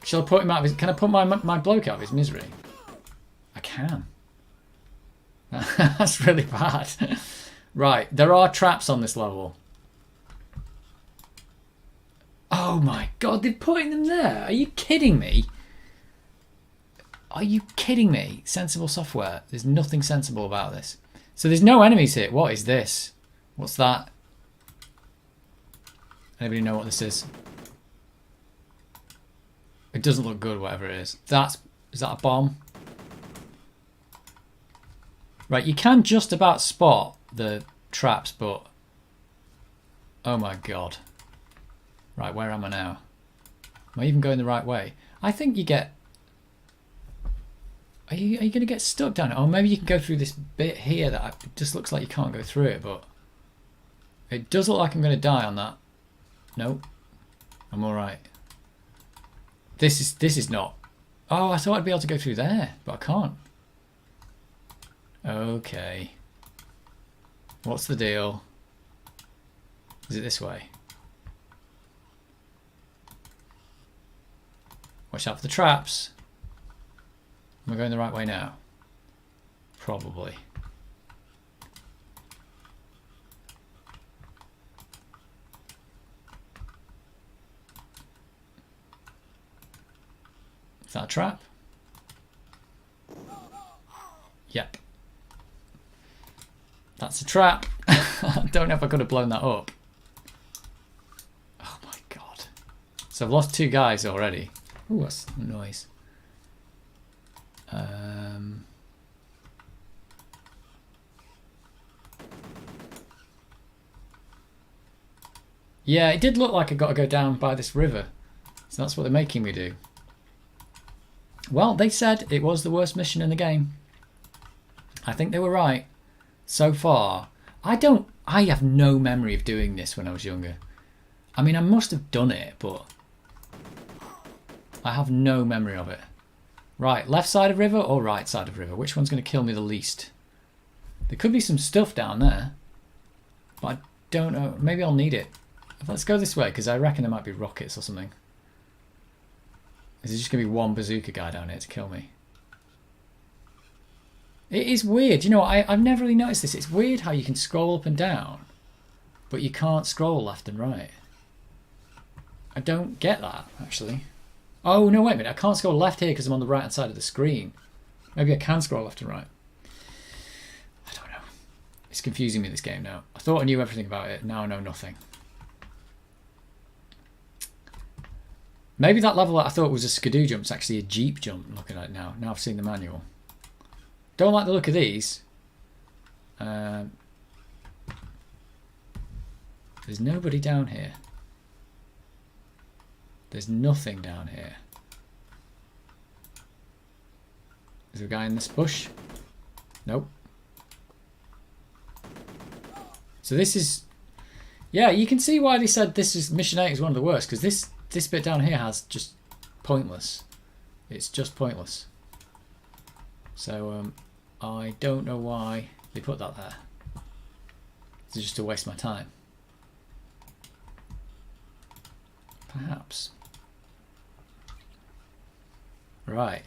Shall I put him out of his... Can I put my bloke out of his misery? I can. That's really bad. Right, there are traps on this level. Oh my god, they're putting them there. Are you kidding me? Are you kidding me? Sensible software. There's nothing sensible about this. So there's no enemies here. What is this? What's that? Anybody know what this is? It doesn't look good, whatever it is. Is that a bomb? Right, you can just about spot the traps, but... Oh my god. Right, where am I now? Am I even going the right way? I think you get... Are you going to get stuck down it? Oh, maybe you can go through this bit here that it just looks like you can't go through it, but... It does look like I'm going to die on that. Nope. I'm alright. This is not... Oh, I thought I'd be able to go through there, but I can't. Okay. What's the deal? Is it this way? Watch out for the traps. Am I going the right way now? Probably. Is that a trap? Yep. That's a trap. I don't know if I could have blown that up. Oh my god. So I've lost 2 guys already. Ooh, that's a noise. Yeah, it did look like I got to go down by this river. So that's what they're making me do. Well, they said it was the worst mission in the game. I think they were right. So far. I have no memory of doing this when I was younger. I mean, I must have done it, but I have no memory of it. Right, left side of river or right side of river? Which one's going to kill me the least? There could be some stuff down there, but I don't know. Maybe I'll need it. Let's go this way, because I reckon there might be rockets or something. Is there just going to be one bazooka guy down here to kill me? It is weird. You know, I've never really noticed this. It's weird how you can scroll up and down, but you can't scroll left and right. I don't get that, actually. Oh, no, wait a minute. I can't scroll left here because I'm on the right-hand side of the screen. Maybe I can scroll left and right. I don't know. It's confusing me, this game, now. I thought I knew everything about it. Now I know nothing. Maybe that level that I thought was a skidoo jump is actually a jeep jump. I'm looking at it now. Now I've seen the manual. Don't like the look of these. There's nobody down here. There's nothing down here. Is there a guy in this bush? Nope. So this is... Yeah, you can see why they said this is Mission 8 is one of the worst, because this bit down here has just pointless. It's just pointless. So I don't know why they put that there. It's just to waste my time. Perhaps. Right.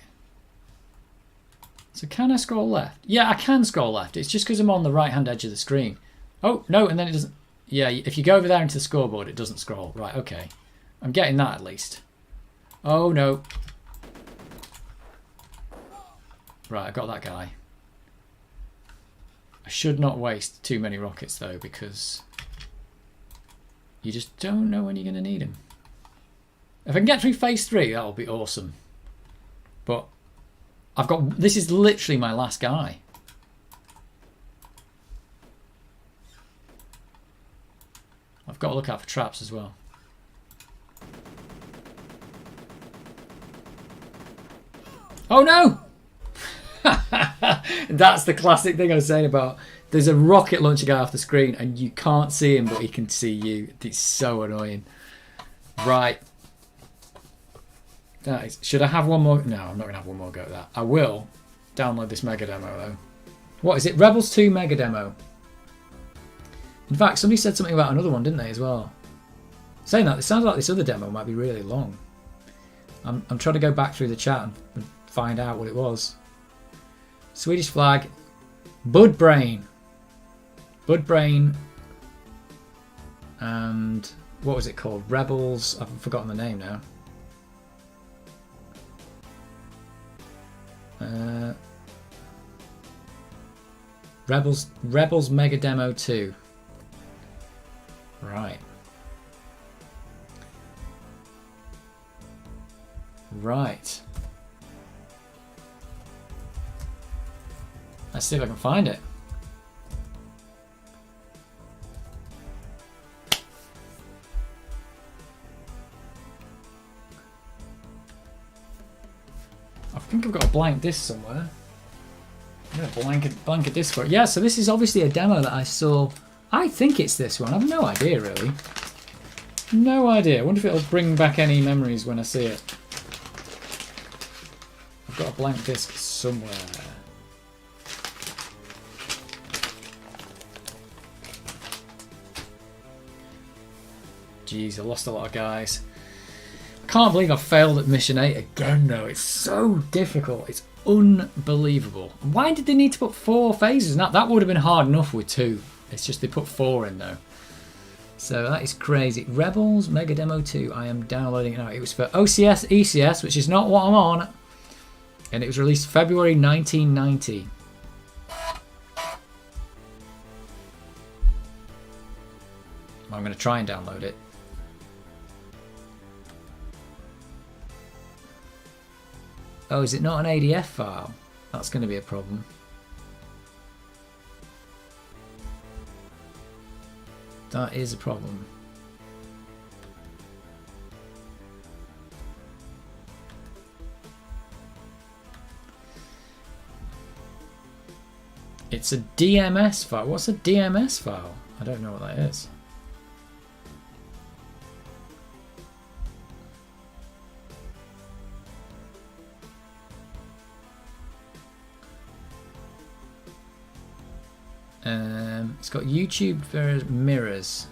So can I scroll left? Yeah, I can scroll left. It's just because I'm on the right-hand edge of the screen. Oh, no, and then it doesn't... Yeah, if you go over there into the scoreboard, it doesn't scroll. Right, okay. I'm getting that at least. Oh, no. Right, I got that guy. I should not waste too many rockets, though, because you just don't know when you're going to need them. If I can get through phase 3, that'll be awesome. But I've got... This is literally my last guy. I've got to look out for traps as well. Oh no! That's the classic thing I was saying about there's a rocket launcher guy off the screen and you can't see him but he can see you. It's so annoying. Right. That is, should I have one more? No, I'm not going to have one more go at that. I will download this mega demo though. What is it? Rebels 2 mega demo. In fact, somebody said something about another one, didn't they, as well? Saying that, it sounds like this other demo might be really long. I'm trying to go back through the chat and find out what it was. Swedish flag. Budbrain. Budbrain. And what was it called? Rebels. I've forgotten the name now. Rebels Mega Demo 2. Right. Right. Let's see if I can find it. I think I've got a blank disc somewhere. I'm going to blank a disc for it. Yeah, so this is obviously a demo that I saw. I think it's this one. I've no idea, really. No idea. I wonder if it'll bring back any memories when I see it. I've got a blank disc somewhere. Jeez, I lost a lot of guys. Can't believe I failed at Mission 8 again, though. It's so difficult. It's unbelievable. Why did they need to put 4 phases? That would have been hard enough with 2. It's just they put 4 in, though. So that is crazy. Rebels Mega Demo 2. I am downloading it now. It was for OCS, ECS, which is not what I'm on. And it was released February 1990. I'm going to try and download it. Oh, is it not an ADF file? That's going to be a problem. That is a problem. It's a DMS file. What's a DMS file? I don't know what that is. It's got YouTube for mirrors.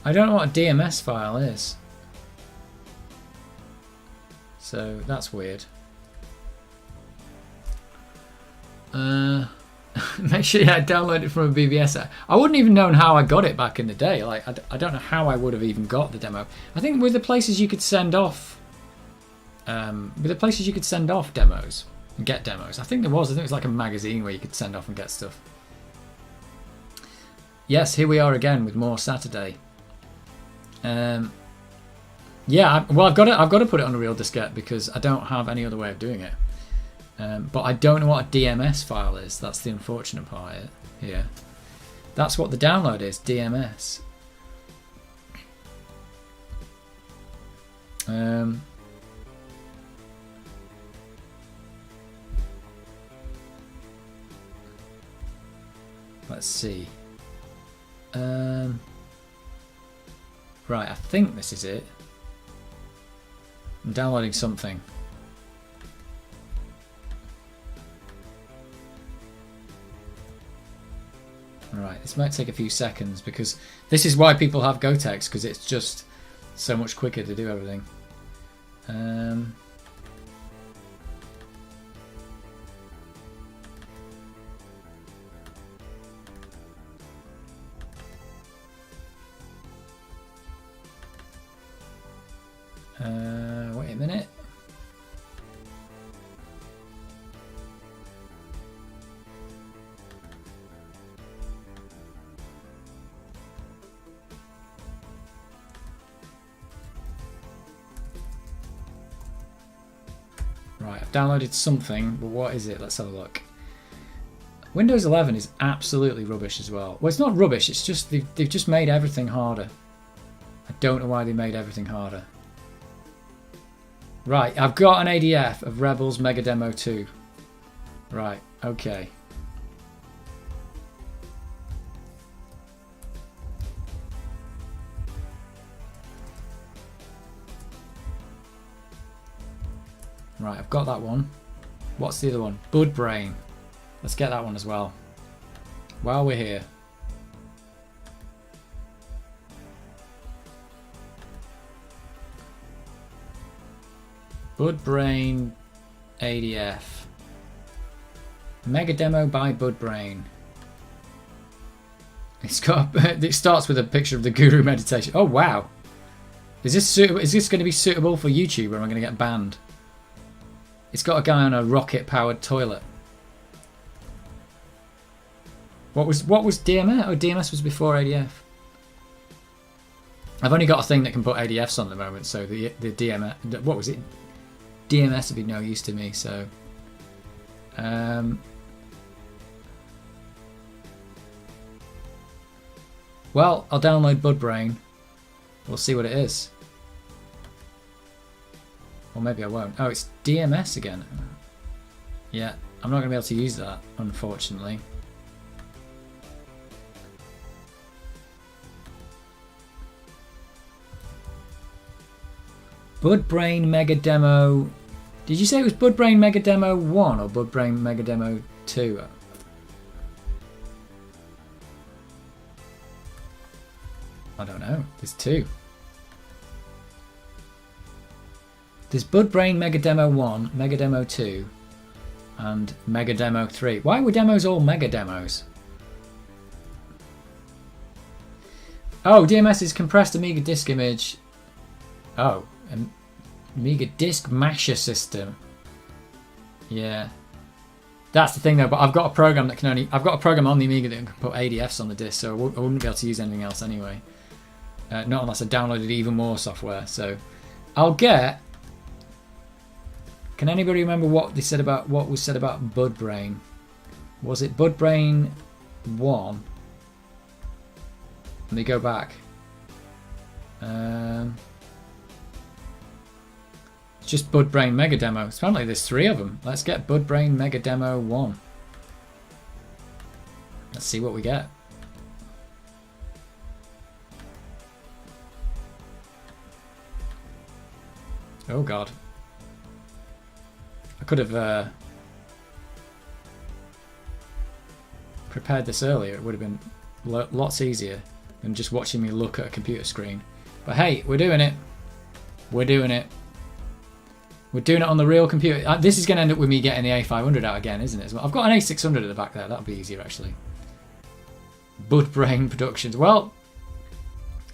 I don't know what a DMS file is. So that's weird. Make sure I download it from a BBS. I wouldn't even know how I got it back in the day. Like I don't know how I would have even got the demo. I think with the places you could send off demos and get demos. I think there was. I think it was like a magazine where you could send off and get stuff. Yes, here we are again with more Saturday. Yeah, well, I've got to put it on a real diskette because I don't have any other way of doing it. But I don't know what a DMS file is. That's the unfortunate part here. That's what the download is, DMS. Let's see. Right, I think this is it. I'm downloading something. Right, this might take a few seconds because this is why people have Gotex, because it's just so much quicker to do everything. Wait a minute. Right, I've downloaded something, but what is it? Let's have a look. Windows 11 is absolutely rubbish as well. Well, it's not rubbish, it's just they've just made everything harder. I don't know why they made everything harder. Right, I've got an ADF of Rebels Mega Demo 2. Right, okay. Right, I've got that one. What's the other one? Bud Brain. Let's get that one as well. While we're here. Bud Brain ADF. Mega Demo by Bud Brain. It's got. It starts with a picture of the Guru meditation. Oh wow! Is this suitable? Is this going to be suitable for YouTube, or am I going to get banned? It's got a guy on a rocket-powered toilet. What was DMS? Oh, DMS was before ADF. I've only got a thing that can put ADFs on at the moment, so the DMS. What was it? DMS would be no use to me. So. Well, I'll download Bud Brain. We'll see what it is. Or maybe I won't. Oh, it's DMS again. Yeah, I'm not going to be able to use that, unfortunately. Bud Brain Mega Demo. Did you say it was Bud Brain Mega Demo 1 or Bud Brain Mega Demo 2? I don't know. There's two. There's Bud Brain Mega Demo 1, Mega Demo 2, and Mega Demo 3. Why were demos all Mega Demos? Oh, DMS is compressed Amiga disk image. Oh, Amiga disk masher system. Yeah. That's the thing though, but I've got a program that can only... I've got a program on the Amiga that can put ADFs on the disk, so I wouldn't be able to use anything else anyway. Not unless I downloaded even more software, so... I'll get... Can anybody remember what they said about what was said about Bud Brain? Was it Bud Brain 1? Let me go back. It's just Bud Brain Mega Demo. Apparently there's 3 of them. Let's get Bud Brain Mega Demo 1. Let's see what we get. Oh god. I could have prepared this earlier. It would have been lots easier than just watching me look at a computer screen. But hey, we're doing it. We're doing it. We're doing it on the real computer. This is going to end up with me getting the A500 out again, isn't it? I've got an A600 at the back there. That'll be easier, actually. Bud Brain Productions. Well,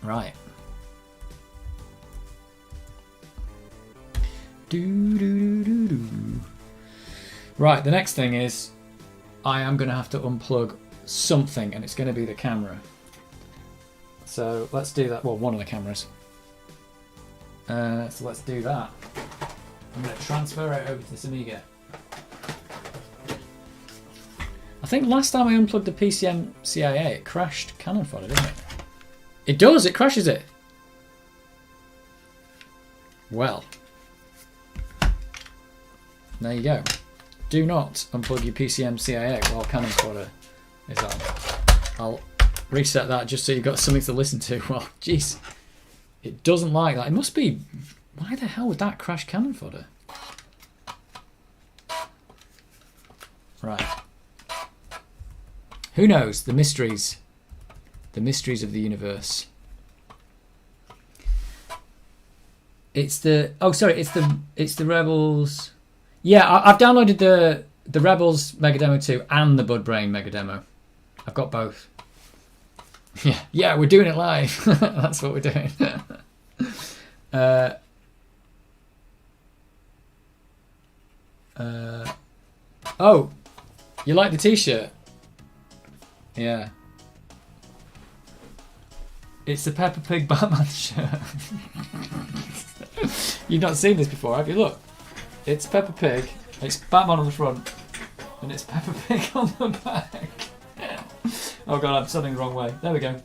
right. Right, the next thing is I am going to have to unplug something, and it's going to be the camera. So let's do that. Well, one of the cameras. So let's do that. I'm going to transfer it over to this Amiga. I think last time I unplugged the PCM CIA, it crashed Cannon Fodder, didn't it? It does, it crashes it. Well. There you go. Do not unplug your PCM CIA while Cannon Fodder is on. I'll reset that just so you've got something to listen to. Well, jeez. It doesn't like that. It must be... Why the hell would that crash Cannon Fodder? Right. Who knows? The mysteries. The mysteries of the universe. It's the it's the Rebels. Yeah, I've downloaded the Rebels Mega Demo 2 and the Budbrain Mega Demo. I've got both. Yeah, we're doing it live. That's what we're doing. Oh, you like the T-shirt? Yeah. It's the Peppa Pig Batman shirt. You've not seen this before, have you? Look. It's Peppa Pig, it's Batman on the front, and it's Peppa Pig on the back. Oh god, I'm standing the wrong way. There we go.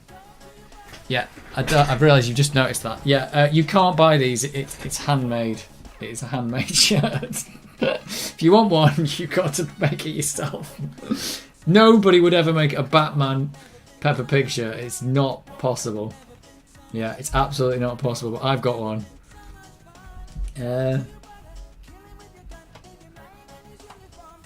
Yeah, I've realised you've just noticed that. Yeah, you can't buy these. It's handmade. It is a handmade shirt. If you want one, you've got to make it yourself. Nobody would ever make a Batman Peppa Pig shirt. It's not possible. Yeah, it's absolutely not possible, but I've got one.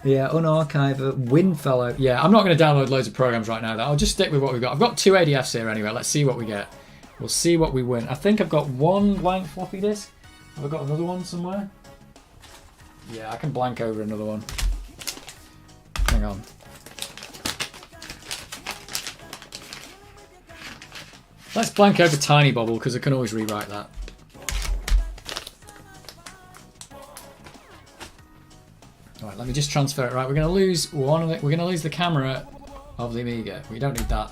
Yeah, unarchive, Winfellow. Yeah, I'm not going to download loads of programs right now, though. I'll just stick with what we've got. I've got 2 ADFs here anyway. Let's see what we get. We'll see what we win. I think I've got 1 blank floppy disk. Have I got another one somewhere? Yeah, I can blank over another one. Hang on. Let's blank over Tiny Bobble, because I can always rewrite that. Alright, let me just transfer it. Right, we're going to lose one of it. We're going to lose the camera of the Amiga. We don't need that.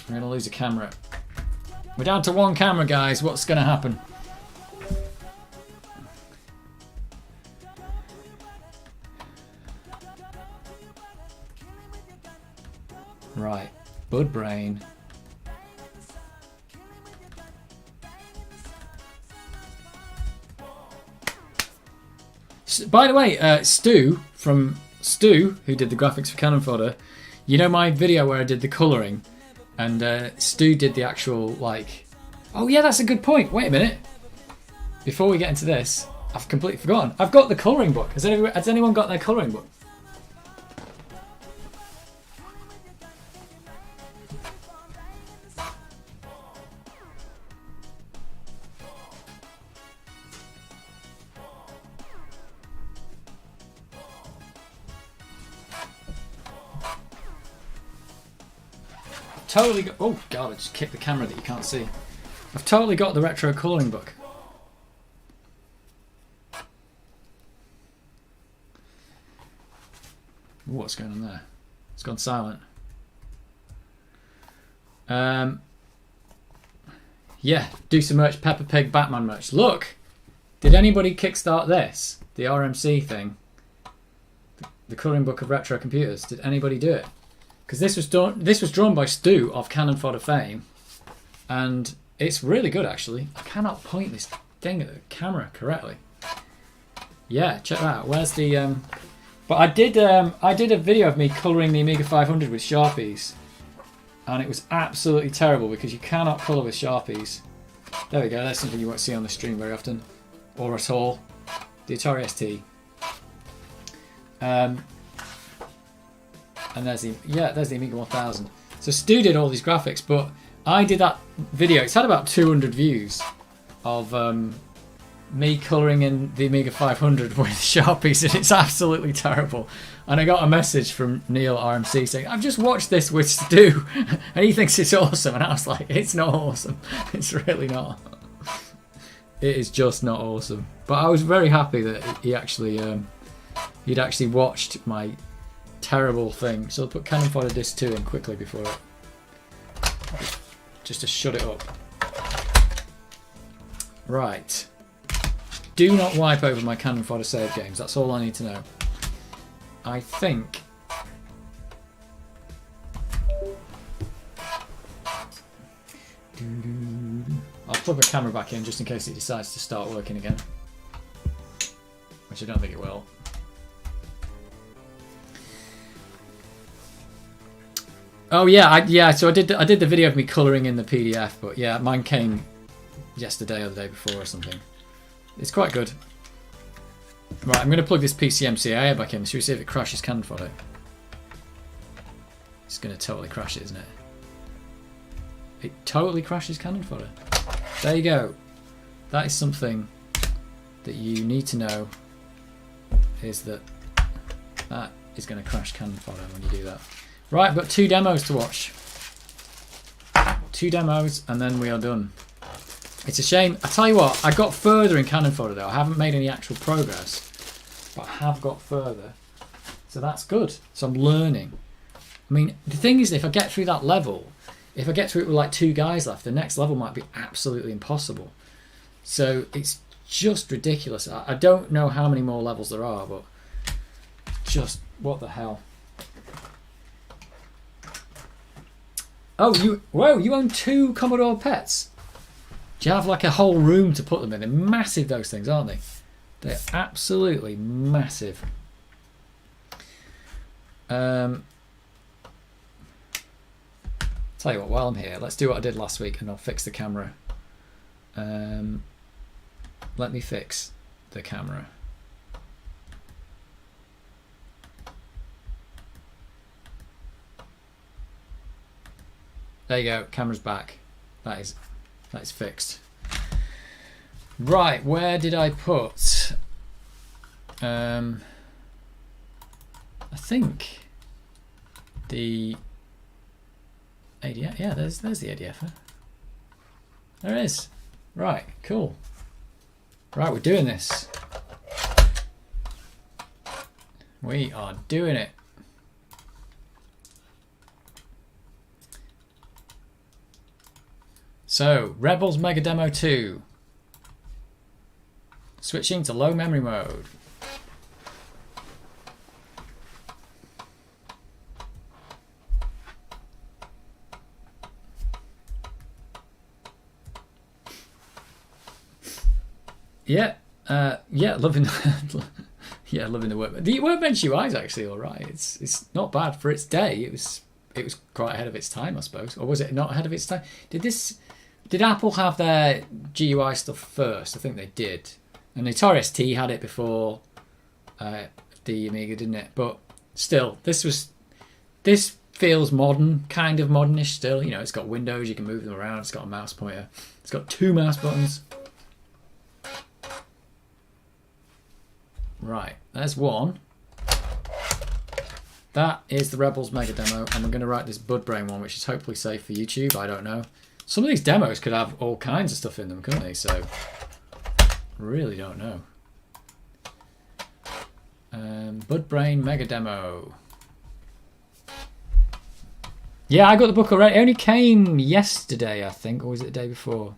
We're going to lose a camera. We're down to 1 camera, guys. What's going to happen? Right, Budbrain. By the way, Stu, who did the graphics for Cannon Fodder, you know my video where I did the colouring, and Stu did the actual, like... Oh yeah, that's a good point. Wait a minute. Before we get into this, I've completely forgotten. I've got the colouring book. Has anyone got their colouring book? Totally got... Oh god, I just kicked the camera that you can't see. I've totally got the retro colouring book. Ooh, what's going on there? It's gone silent. Yeah, do some merch, Peppa Pig Batman merch. Look! Did anybody kickstart this? The RMC thing? The colouring book of retro computers. Did anybody do it? Because this was drawn by Stu of Cannon Fodder fame, and it's really good actually. I cannot point this thing at the camera correctly. Yeah, check that out. Where's the? But I did a video of me colouring the Amiga 500 with Sharpies, and it was absolutely terrible because you cannot colour with Sharpies. There we go. That's something you won't see on the stream very often, or at all. The Atari ST. And there's the Amiga 1000. So Stu did all these graphics, but I did that video. It's had about 200 views of me colouring in the Amiga 500 with Sharpies, and it's absolutely terrible. And I got a message from Neil RMC saying, "I've just watched this with Stu, and he thinks it's awesome." And I was like, "It's not awesome. It's really not. It is just not awesome." But I was very happy that he actually he'd actually watched my terrible thing. So I'll put Cannon Fodder Disc 2 in quickly before it, just to shut it up. Right. Do not wipe over my Cannon Fodder save games. That's all I need to know. I think... I'll plug the camera back in just in case it decides to start working again. Which I don't think it will. Oh yeah, so I did the video of me colouring in the PDF, but yeah, mine came yesterday or the day before or something. It's quite good. Right, I'm going to plug this PCMCIA back in. Should we see if it crashes Cannon Fodder? It's going to totally crash it, isn't it? It totally crashes Cannon Fodder. there you go. That is something that you need to know, is that that is going to crash Cannon Fodder when you do that. Right, I've got 2 demos to watch. 2 demos and then we are done. It's a shame. I tell you what, I got further in Cannon Fodder though. I haven't made any actual progress, but I have got further. So that's good. So I'm learning. I mean, the thing is, if I get through that level, if I get through it with like 2 guys left, the next level might be absolutely impossible. So it's just ridiculous. I don't know how many more levels there are, but just what the hell. Oh, you own 2 Commodore pets. Do you have like a whole room to put them in? They're massive, those things, aren't they? They're absolutely massive. Tell you what, while I'm here, let's do what I did last week and I'll fix the camera. Let me fix the camera. There you go, camera's back. That is fixed. Right, where did I put? I think the ADF. Yeah, there's the ADF. Huh? There it is. Right, cool. Right, we're doing this. We are doing it. So, Rebels Mega Demo 2. Switching to low memory mode. Yeah, loving yeah, loving the work. The Workbench UI is actually all right. It's not bad for its day. It was quite ahead of its time, I suppose, or was it not ahead of its time? Did Apple have their GUI stuff first? I think they did, and Atari ST had it before the Amiga, didn't it? But still, this feels modern, kind of modernish still. You know, it's got windows, you can move them around. It's got a mouse pointer. It's got 2 mouse buttons. Right, there's one. That is the Rebels Mega Demo, and we're going to write this Budbrain one, which is hopefully safe for YouTube. I don't know. Some of these demos could have all kinds of stuff in them, couldn't they? So, really don't know. Budbrain Mega Demo. Yeah, I got the book already. It only came yesterday, I think, or was it the day before?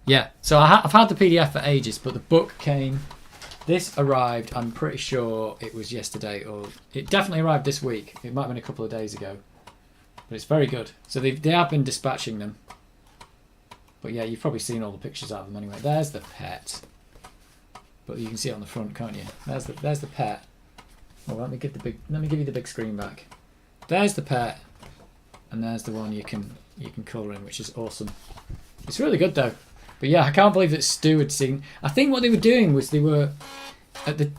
Yeah, so I've had the PDF for ages, but the book came. This arrived, I'm pretty sure it was yesterday, or it definitely arrived this week. It might have been a couple of days ago. But it's very good. So they have been dispatching them. But yeah, you've probably seen all the pictures out of them anyway. There's the pet. But you can see it on the front, can't you? There's the pet. Oh, let me give you the big screen back. There's the pet. And there's the one you can colour in, which is awesome. It's really good though. But yeah, I can't believe that Stu had seen. I think what they were doing was they were at the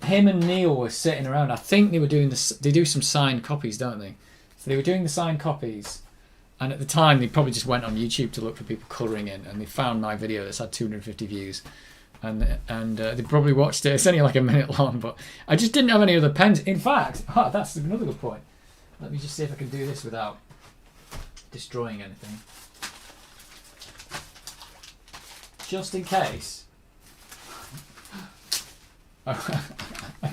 him and Neil were sitting around. I think they were doing this. They do some signed copies, don't they? So they were doing the signed copies, and at the time they probably just went on YouTube to look for people colouring in, and they found my video that's had 250 views, and they probably watched it. It's only like a minute long, but I just didn't have any other pens. In fact, that's another good point. Let me just see if I can do this without destroying anything. Just in case, I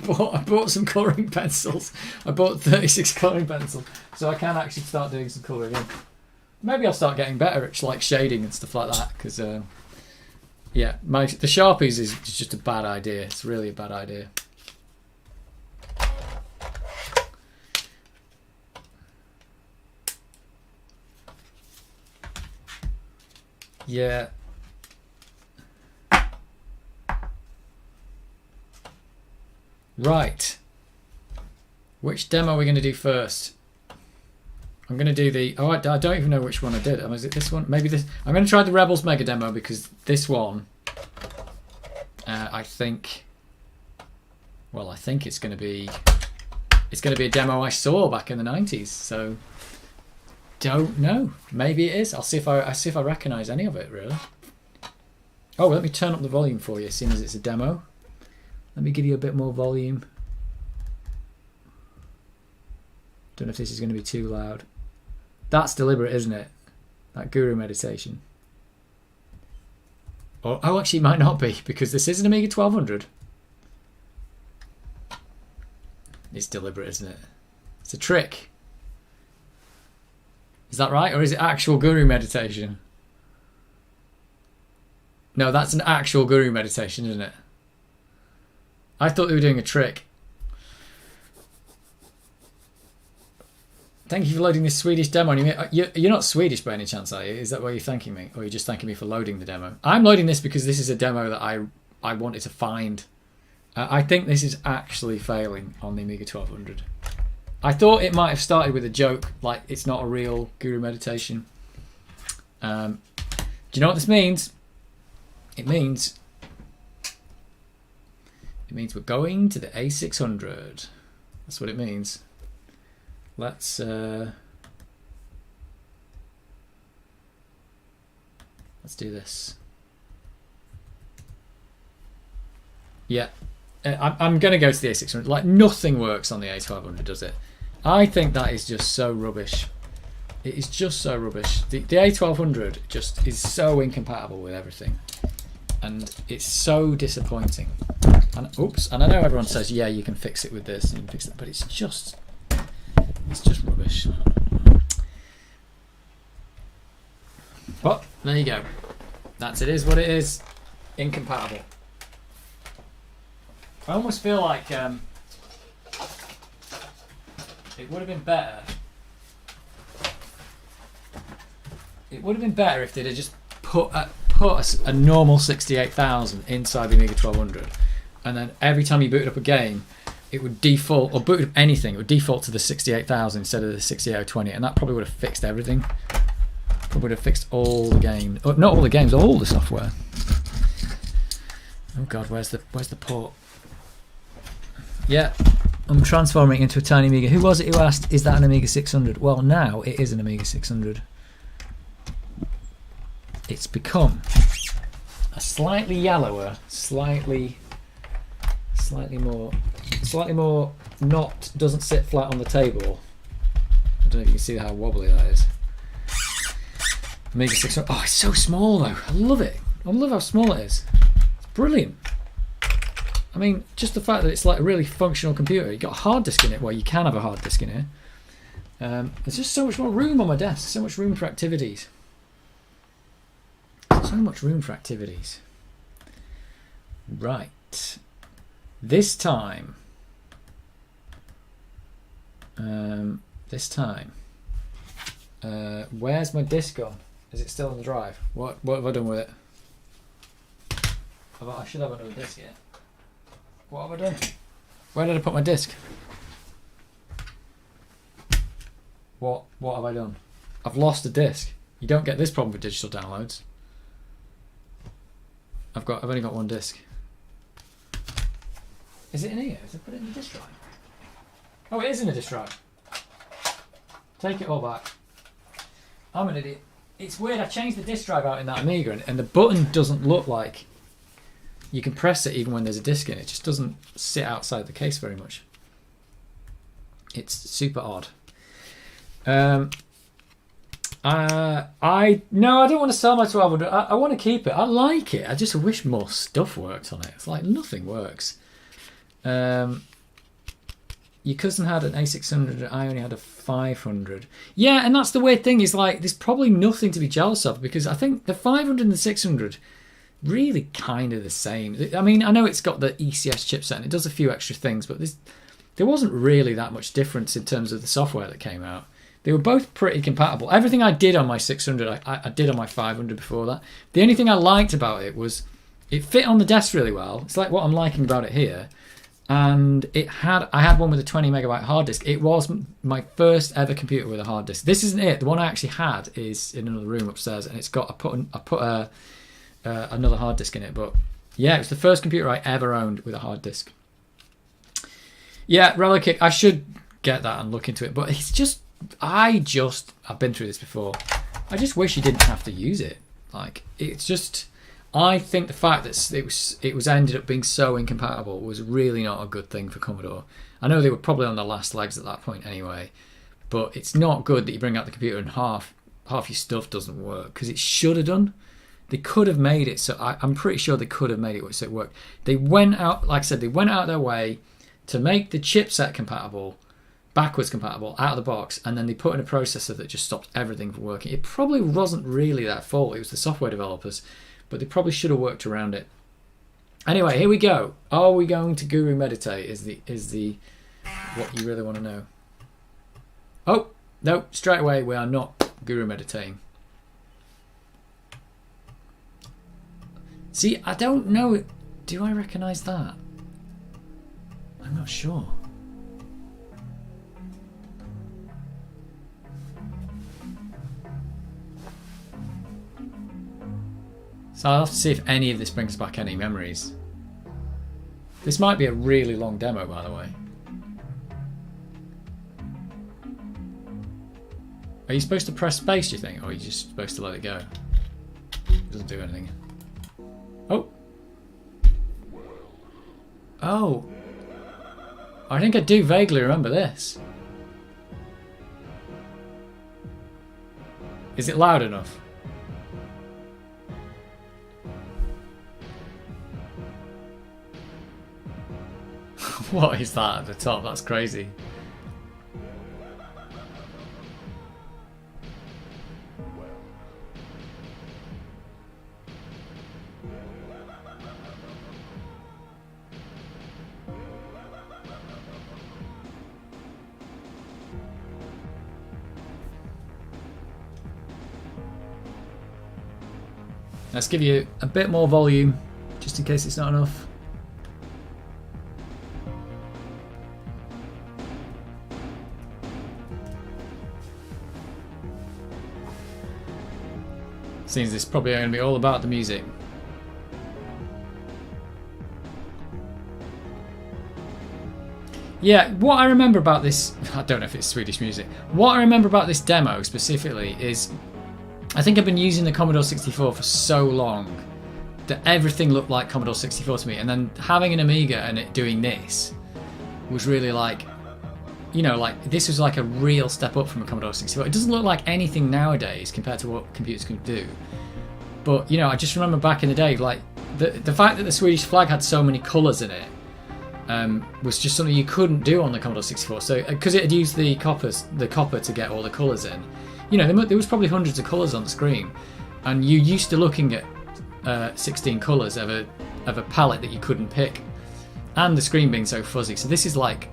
bought some colouring pencils. I bought 36 colouring pencils, so I can actually start doing some colouring in. Maybe I'll start getting better at like shading and stuff like that. Because yeah, the Sharpies is just a bad idea. It's really a bad idea. Yeah. Right. Which demo are we going to do first? I'm going to do the... Oh, I don't even know which one I did. Is it this one? Maybe this... I'm going to try the Rebels Mega Demo because this one... I think... Well, I think it's going to be... It's going to be a demo I saw back in the 90s, so... don't know. Maybe it is. I'll see if I recognise any of it really. Oh, let me turn up the volume for you, seeing as it's a demo. Let me give you a bit more volume. Don't know if this is going to be too loud. That's deliberate, isn't it? That guru meditation. Oh, actually, it might not be, because this is an Amiga 1200. It's deliberate, isn't it? It's a trick. Is that right? Or is it actual guru meditation? No, that's an actual guru meditation, isn't it? I thought they were doing a trick. Thank you for loading this Swedish demo. You're not Swedish by any chance, are you? Is that why you're thanking me? Or are you just thanking me for loading the demo? I'm loading this because this is a demo that I wanted to find. I think this is actually failing on the Amiga 1200. I thought it might have started with a joke, like it's not a real guru meditation. Do you know what this means? It means we're going to the A600. That's what it means. Let's do this. Yeah, I'm going to go to the A600. Like, nothing works on the A1200, does it? I think that is just so rubbish. It is just so rubbish. The A1200 just is so incompatible with everything. And it's so disappointing. And oops, and I know everyone says, yeah, you can fix it with this, and you can fix it, but it's just rubbish. But there you go. That's it is what it is. Incompatible. I almost feel like it would have been better. It would have been better if they'd have just put a normal 68,000 inside the Amiga 1200, and then every time you booted up a game, it would default, or booted up anything, it would default to the 68,000 instead of the 68020, and that probably would have fixed everything. Probably would have fixed all the games, not all the games, all the software. Oh god, where's the port? Yeah, I'm transforming it into a tiny Amiga. Who was it who asked, is that an Amiga 600? Well, now it is an Amiga 600. It's become a slightly yellower, slightly more not, doesn't sit flat on the table. I don't know if you can see how wobbly that is. Amiga 600. Oh, it's so small though. I love it. I love how small it is. It's brilliant. I mean, just the fact that it's like a really functional computer. You've got a hard disk in it. Well, you can have a hard disk in here. There's just so much more room on my desk. So much room for activities. So much room for activities. Right. This time. Where's my disc gone? Is it still on the drive? What have I done with it? I should have another disc here. What have I done? Where did I put my disc? What have I done? I've lost a disc. You don't get this problem with digital downloads. I've only got one disc. Is it in here? Is it put it in the disk drive? Oh, it is in the disk drive. Take it all back. I'm an idiot. It's weird, I changed the disk drive out in that Amiga, and the button doesn't look like you can press it even when there's a disc in it. It just doesn't sit outside the case very much. It's super odd. No, I don't want to sell my 1200. I want to keep it. I like it. I just wish more stuff worked on it. It's like nothing works. Your cousin had an A600, I only had a 500. Yeah, and that's the weird thing, is like there's probably nothing to be jealous of, because I think the 500 and the 600 really kind of the same. I mean, I know it's got the ECS chipset and it does a few extra things, but there wasn't really that much difference in terms of the software that came out. They were both pretty compatible. Everything I did on my 600, I did on my 500 before that. The only thing I liked about it was it fit on the desk really well. It's like what I'm liking about it here. And I had one with a 20 megabyte hard disk. It was my first ever computer with a hard disk. This isn't it. The one I actually had is in another room upstairs, and it's got I put another hard disk in it. But yeah, it was the first computer I ever owned with a hard disk. Yeah, Relic, I should get that and look into it, but it's just I've been through this before. I just wish you didn't have to use it. Like, it's just, I think the fact that it was ended up being so incompatible was really not a good thing for Commodore. I know they were probably on the last legs at that point anyway, but it's not good that you bring out the computer and half your stuff doesn't work, because it should have done. They could have made it so, I'm pretty sure they could have made it so it worked. They went out, like I said, they went out their way to make the chipset compatible, backwards compatible, out of the box, and then they put in a processor that just stopped everything from working. It probably wasn't really their fault, it was the software developers, but they probably should have worked around it. Anyway, here we go. Are we going to Guru Meditate is the what you really want to know. Oh, no, straight away we are not Guru Meditating. See, I don't know. Do I recognise that? I'm not sure. So I'll have to see if any of this brings back any memories. This might be a really long demo, by the way. Are you supposed to press space, do you think? Or are you just supposed to let it go? It doesn't do anything. Oh. Oh. I think I do vaguely remember this. Is it loud enough? What is that at the top? That's crazy. Let's give you a bit more volume, just in case it's not enough. Seems this is probably going to be all about the music. Yeah, what I remember about this, I don't know if it's Swedish music. What I remember about this demo specifically is, I think I've been using the Commodore 64 for so long that everything looked like Commodore 64 to me, and then having an Amiga and it doing this was really like, you know, like this was like a real step up from a Commodore 64. It doesn't look like anything nowadays compared to what computers can do. But, you know, I just remember back in the day, like the fact that the Swedish flag had so many colours in it was just something you couldn't do on the Commodore 64. So, because it had used the copper to get all the colours in, you know, there was probably hundreds of colours on the screen, and you used to looking at 16 colours of a palette that you couldn't pick, and the screen being so fuzzy. So this is like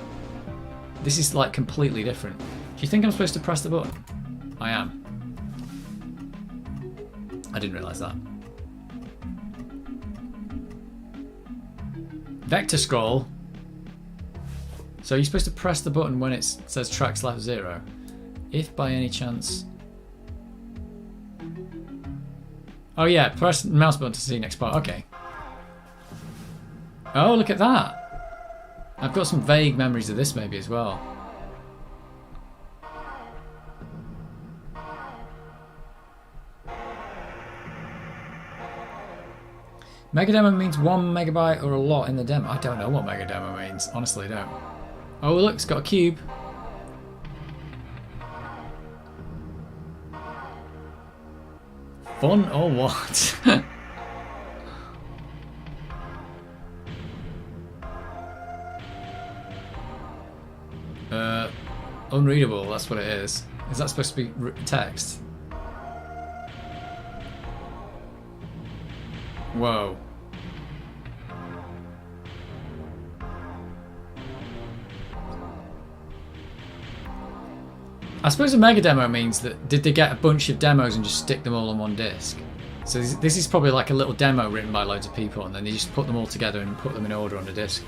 completely different. Do you think I'm supposed to press the button? I am. I didn't realise that. Vector scroll. So you're supposed to press the button when it says tracks left 0. If by any chance... Oh yeah, press the mouse button to see next part. Okay. Oh, look at that. I've got some vague memories of this maybe as well. Mega demo means 1 megabyte or a lot in the demo. I don't know what mega demo means. Honestly, I don't. Oh look, it's got a cube. Fun or what? Unreadable, that's what it is. Is that supposed to be text? Whoa. I suppose a mega demo means that did they get a bunch of demos and just stick them all on one disc? So this is probably like a little demo written by loads of people, and then they just put them all together and put them in order on a disc.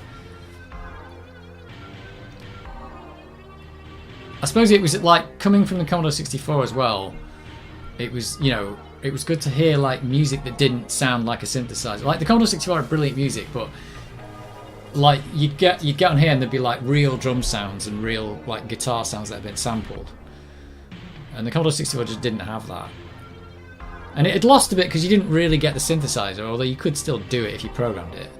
I suppose it was like coming from the Commodore 64 as well. It was, you know, it was good to hear like music that didn't sound like a synthesizer. Like the Commodore 64 had brilliant music, but like you'd get on here and there'd be like real drum sounds and real like guitar sounds that had been sampled. And the Commodore 64 just didn't have that. And it had lost a bit because you didn't really get the synthesizer, although you could still do it if you programmed it.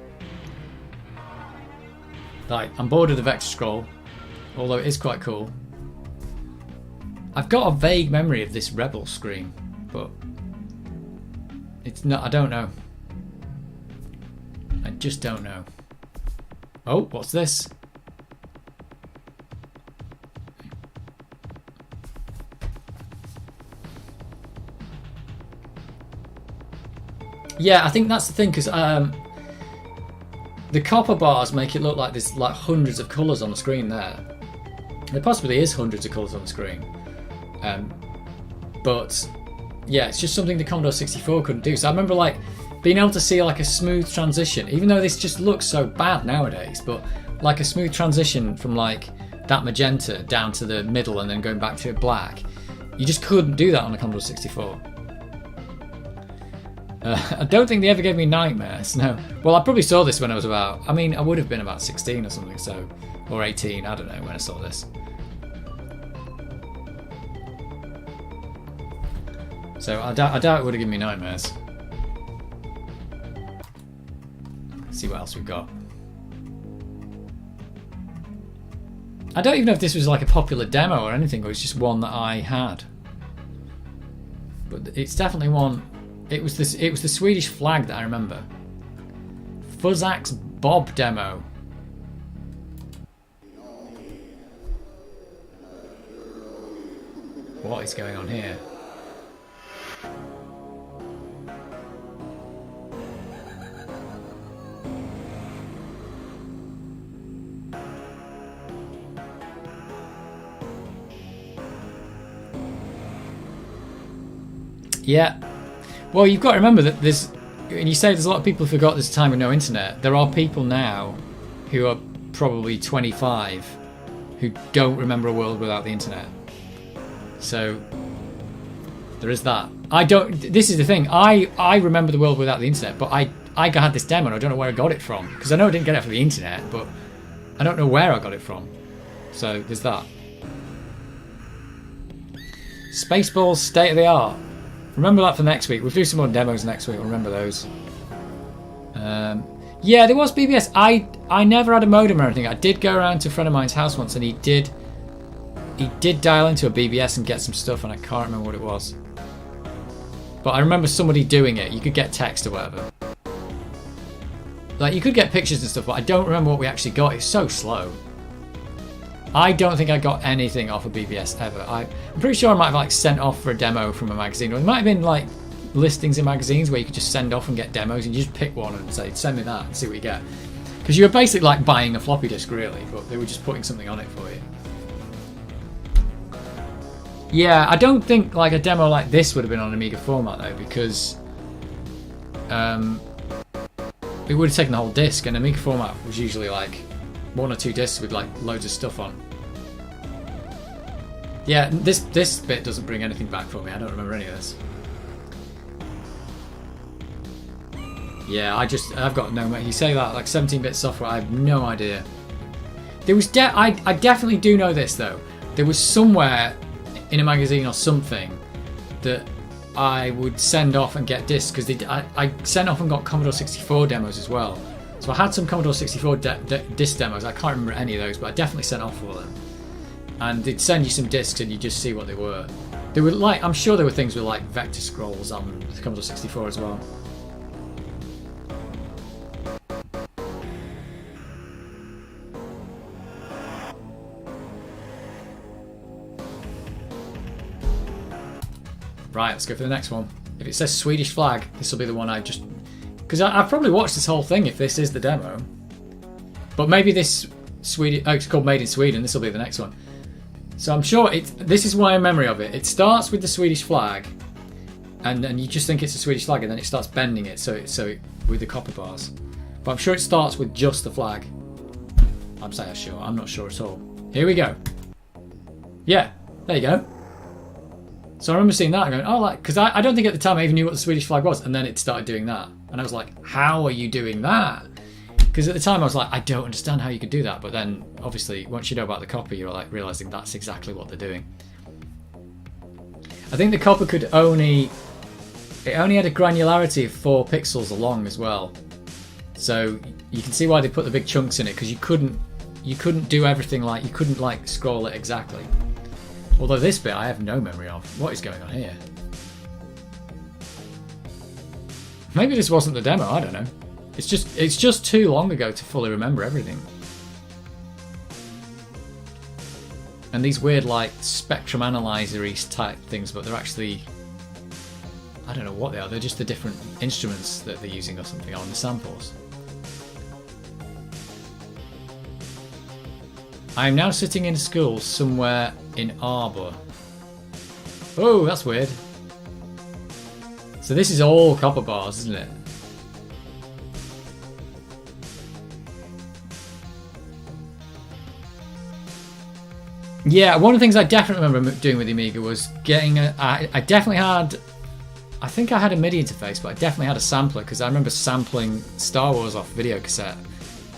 Like, I'm bored of the vector scroll, although it is quite cool. I've got a vague memory of this Rebel screen, but it's not, I don't know. I just don't know. Oh, what's this? Yeah, I think that's the thing, because the copper bars make it look like there's like hundreds of colours on the screen there. There possibly is hundreds of colours on the screen. But yeah, it's just something the Commodore 64 couldn't do. So I remember like being able to see like a smooth transition, even though this just looks so bad nowadays, but like a smooth transition from like that magenta down to the middle and then going back to black. You just couldn't do that on the Commodore 64. I don't think they ever gave me nightmares, no. Well, I probably saw this when I was about, I mean, I would have been about 16 or something, so, or 18, I don't know when I saw this. So I doubt it would have given me nightmares. Let's see what else we've got. I don't even know if this was like a popular demo or anything, or it's just one that I had. But it's definitely one. It was the Swedish flag that I remember. Fuzzax Bob demo. What is going on here? Yeah. Well, you've got to remember that there's, and you say there's a lot of people who forgot there's a time with no internet. There are people now who are probably 25 who don't remember a world without the internet. So there is that. I don't. This is the thing. I remember the world without the internet, but I had this demo and I don't know where I got it from, because I know I didn't get it from the internet, but I don't know where I got it from. So there's that. Spaceballs state of the art. Remember that for next week. We'll do some more demos next week. We'll remember those. Yeah, there was BBS. I never had a modem or anything. I did go around to a friend of mine's house once, and he did dial into a BBS and get some stuff, and I can't remember what it was. But I remember somebody doing it. You could get text or whatever. Like, you could get pictures and stuff, but I don't remember what we actually got. It's so slow. I don't think I got anything off of BBS ever. I'm pretty sure I might have like sent off for a demo from a magazine, or it might have been like listings in magazines where you could just send off and get demos, and you just pick one and say, send me that and see what you get. Because you were basically like buying a floppy disk really, but they were just putting something on it for you. Yeah, I don't think like a demo like this would have been on Amiga format though, because it would have taken the whole disc, and Amiga format was usually like one or two discs with like loads of stuff on. Yeah, this bit doesn't bring anything back for me. I don't remember any of this. Yeah, I've got no. You say that like 17-bit software, I have no idea. There was I definitely do know this though. There was somewhere in a magazine or something that I would send off and get discs, because I sent off and got Commodore 64 demos as well. So I had some Commodore 64 disc demos. I can't remember any of those, but I definitely sent off for them. And they'd send you some discs and you just see what they were. They were like, I'm sure there were things with like vector scrolls on the Commodore 64 as well. Right, let's go for the next one. If it says Swedish flag, this will be the one I just... Because I've probably watched this whole thing if this is the demo. But maybe this Swedish... Oh, it's called Made in Sweden. This will be the next one. So I'm sure this is my memory of it. It starts with the Swedish flag, and you just think it's a Swedish flag, and then it starts bending it so with the copper bars. But I'm sure it starts with just the flag. I'm saying sure. I'm not sure at all. Here we go. Yeah, there you go. So I remember seeing that and going, oh, like, because I don't think at the time I even knew what the Swedish flag was, and then it started doing that. And I was like, how are you doing that? Because at the time I was like, I don't understand how you could do that. But then, obviously, once you know about the copy, you're like realising that's exactly what they're doing. I think the copper could only... It only had a granularity of 4 pixels along as well. So you can see why they put the big chunks in it, because you couldn't do everything like... You couldn't like scroll it exactly. Although this bit I have no memory of. What is going on here? Maybe this wasn't the demo, I don't know. It's just too long ago to fully remember everything. And these weird like spectrum analyzer-y type things, but they're actually... I don't know what they are. They're just the different instruments that they're using or something on the samples. I am now sitting in a school somewhere in Arbor. Oh, that's weird. So this is all copper bars, isn't it? Yeah, one of the things I definitely remember doing with the Amiga was getting a... I definitely had... I think I had a MIDI interface, but I definitely had a sampler, because I remember sampling Star Wars off video cassette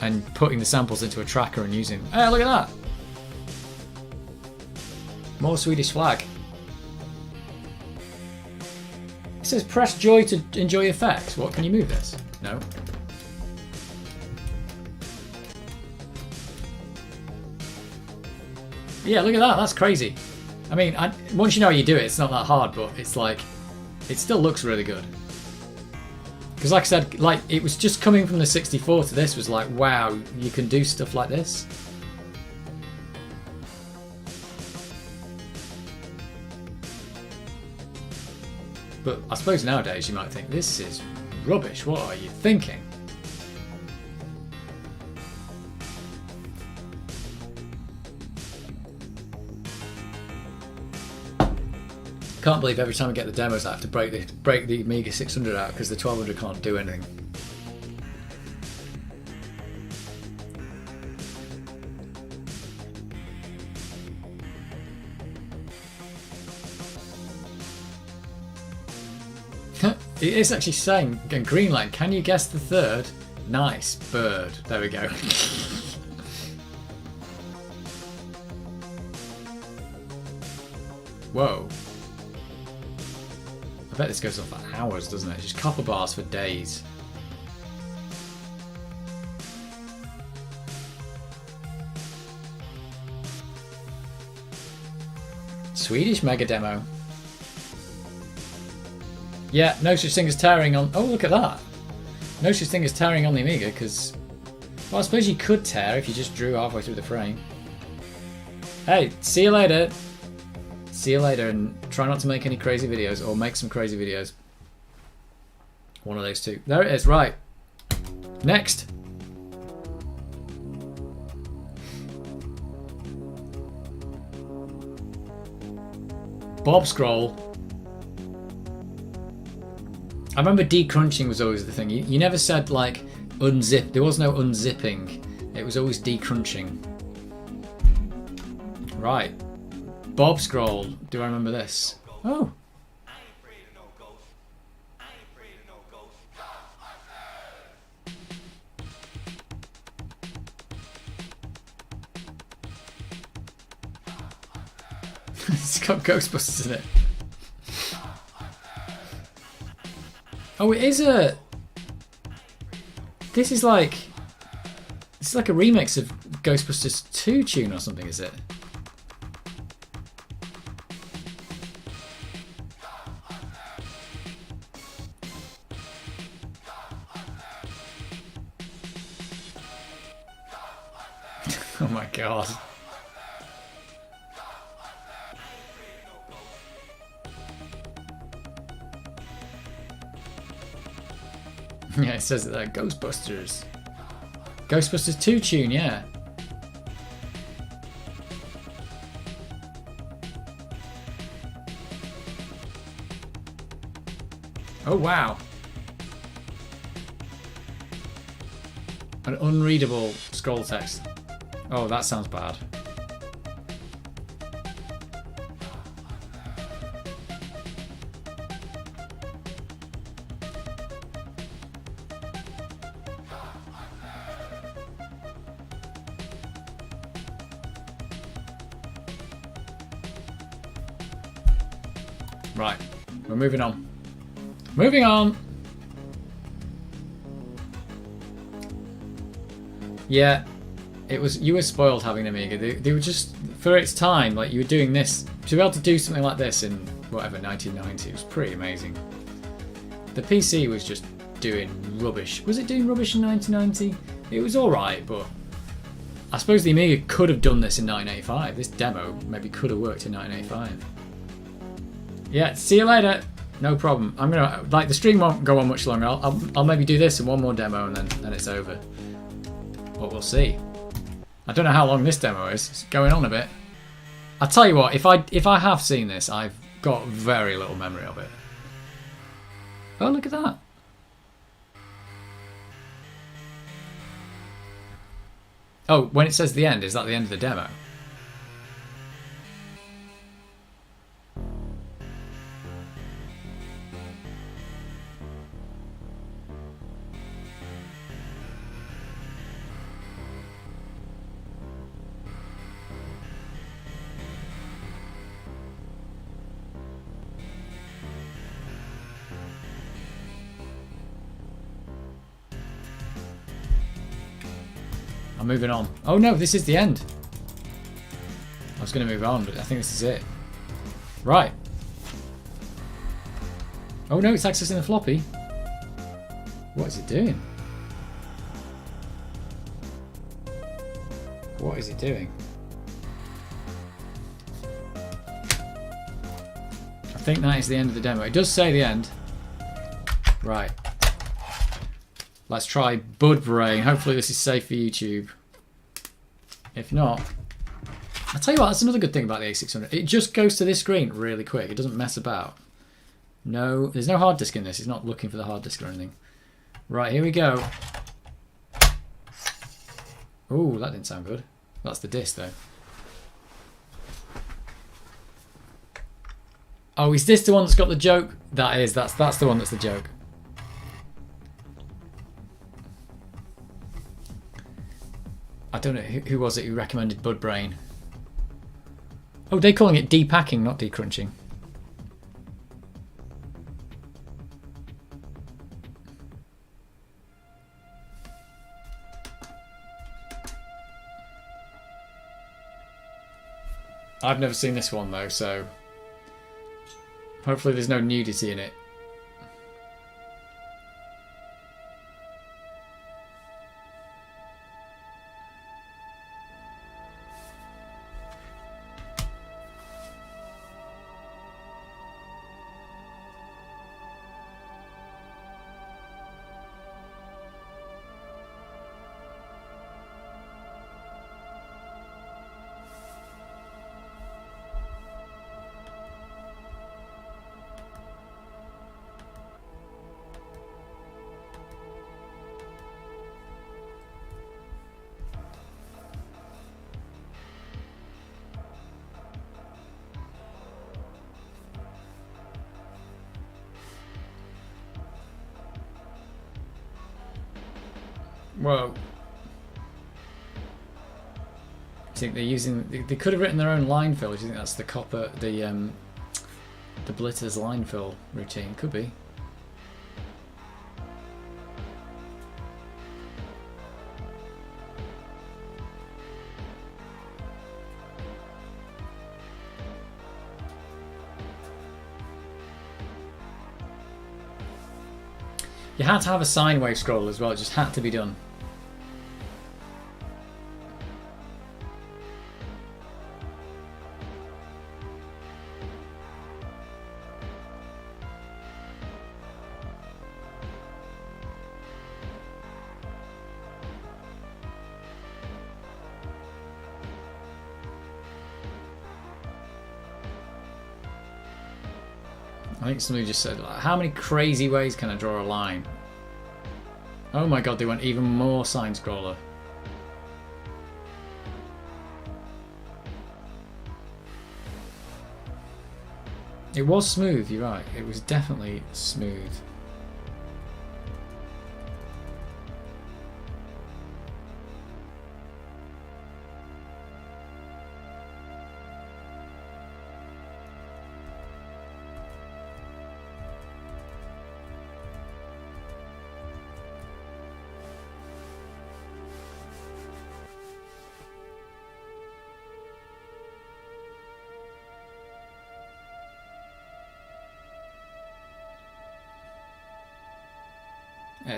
and putting the samples into a tracker and using... Hey, look at that! More Swedish flag. It says press joy to enjoy effects. What, can you move this? No. Yeah, look at that. That's crazy. I mean, once you know how you do it, it's not that hard, but it's like... It still looks really good. Because like I said, like it was just coming from the 64 to this was like, wow, you can do stuff like this. But I suppose nowadays you might think, this is rubbish, what are you thinking? Can't believe every time I get the demos I have to break the Amiga 600 out because the 1200 can't do anything. It is actually saying in Greenland, can you guess the third? Nice bird. There we go. Whoa. I bet this goes on for hours, doesn't it? Just copper bars for days. Swedish mega demo. Yeah, no such thing as tearing on... Oh, look at that. No such thing as tearing on the Amiga, because... Well, I suppose you could tear if you just drew halfway through the frame. Hey, see you later. See you later, and try not to make any crazy videos, or make some crazy videos. One of those two. There it is, right. Next. Bob scroll. I remember decrunching was always the thing. You never said like unzip. There was no unzipping. It was always decrunching. Right. Bob scroll. Do I remember this? Oh. It's got Ghostbusters in it. Oh, it is a... This is like a remix of Ghostbusters 2 tune or something, is it? Oh my god. Yeah, it says it there. Ghostbusters. Ghostbusters 2 tune, yeah. Oh wow. An unreadable scroll text. Oh, that sounds bad. Right, we're moving on. Moving on! Yeah, it was. You were spoiled having an Amiga. They were just, for its time, like, you were doing this. To be able to do something like this in, whatever, 1990, was pretty amazing. The PC was just doing rubbish. Was it doing rubbish in 1990? It was alright, but I suppose the Amiga could have done this in 1985. This demo maybe could have worked in 1985. Yeah, see you later. No problem. I'm gonna, like, the stream won't go on much longer. I'll maybe do this and one more demo and then it's over. But we'll see. I don't know how long this demo is. It's going on a bit. I'll tell you what, if I have seen this, I've got very little memory of it. Oh, look at that. Oh, when it says the end, is that the end of the demo? I'm moving on. Oh no, this is the end. I was going to move on, but I think this is it. Right. Oh no, it's accessing the floppy. What is it doing? What is it doing? I think that is the end of the demo. It does say the end. Right. Let's try Bud Brain. Hopefully this is safe for YouTube. If not, I'll tell you what, that's another good thing about the A600. It just goes to this screen really quick. It doesn't mess about. No, there's no hard disk in this. It's not looking for the hard disk or anything. Right, here we go. Oh, that didn't sound good. That's the disc though. Oh, is this the one that's got the joke? That is, that's the one that's the joke. I don't know, who was it who recommended Bud Brain? Oh, they're calling it depacking, not decrunching. I've never seen this one though, so hopefully there's no nudity in it. Whoa. I think they're using... They could have written their own line fill. Do you think that's the copper... The Blitter's line fill routine? Could be. You had to have a sine wave scroll as well. It just had to be done. I think somebody just said, like, how many crazy ways can I draw a line? Oh my god, they went even more sine scroller. It was smooth, you're right. It was definitely smooth.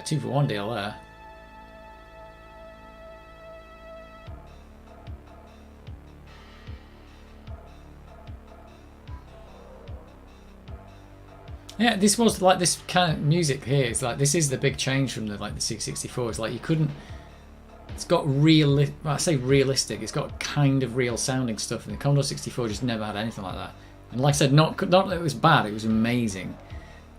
2-for-1 deal there. Yeah, this was like this kind of music here. It's like this is the big change from the like the 664. It's like you couldn't. It's got real. I say realistic. It's got kind of real sounding stuff, and the Commodore 64 just never had anything like that. And like I said, not that it was bad. It was amazing,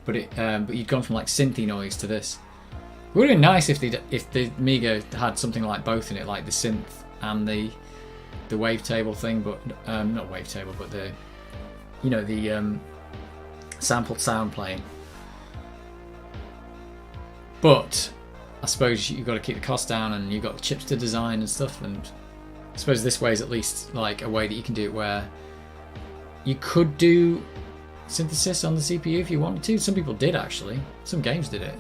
but you'd gone from like synthy noise to this. It would have been nice if the Amiga had something like both in it, like the synth and the wavetable thing, but not wavetable, but the sampled sound playing. But I suppose you've got to keep the cost down, and you've got chips to design and stuff, and I suppose this way is at least like a way that you can do it where you could do synthesis on the CPU if you wanted to. Some people did, actually. Some games did it.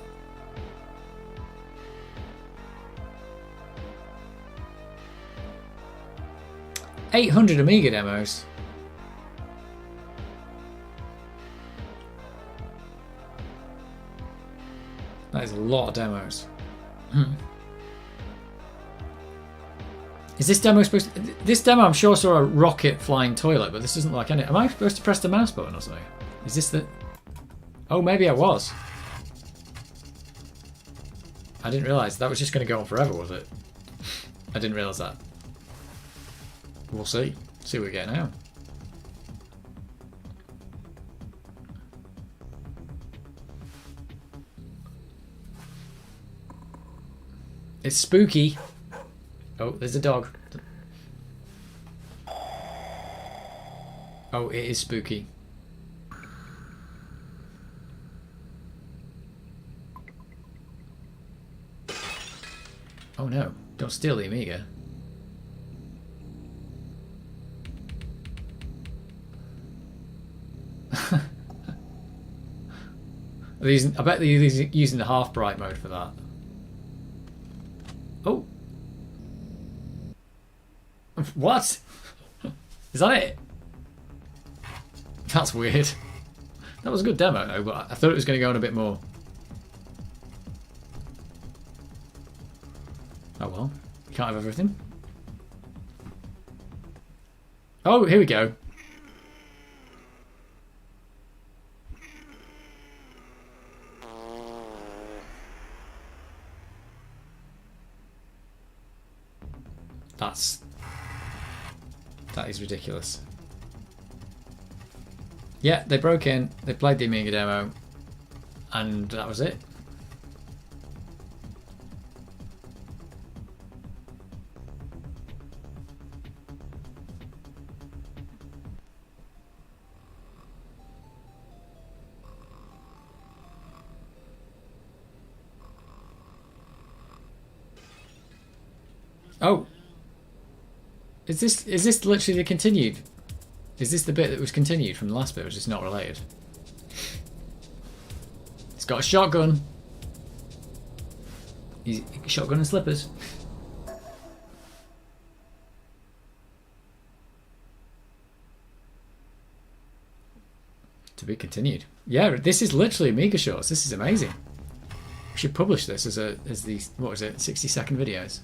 $800 Amiga demos. That is a lot of demos. Is this demo supposed to... This demo I'm sure saw a rocket flying toilet, but this doesn't look like any... Am I supposed to press the mouse button or something? Is this the... Oh, maybe I was. I didn't realise. That was just going to go on forever, was it? I didn't realise that. We'll see. See what we get now. It's spooky. Oh, there's a dog. Oh, it is spooky. Oh no, don't steal the Amiga. I bet they're using the half bright mode for that. Oh. What? Is that it? That's weird. That was a good demo though, but I thought it was going to go on a bit more. Oh well. You can't have everything. Oh, here we go. That is ridiculous. Yeah, they broke in, they played the Amiga demo, and that was it. Oh. Is this literally the continued? Is this the bit that was continued from the last bit, or is this not related? It's got a shotgun. Shotgun and slippers. To be continued. Yeah, this is literally Amiga Shorts. This is amazing. We should publish this as these, what was it, 60-second videos.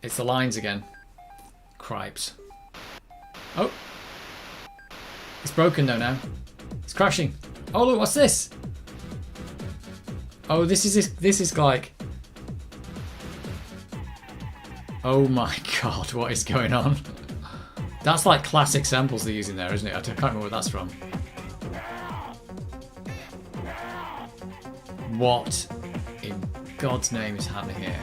It's the lines again. Cripes. Oh. It's broken though now. It's crashing. Oh look, what's this? Oh, this is like... Oh my god, what is going on? That's like classic samples they're using there, isn't it? I can't remember where that's from. What in God's name is happening here?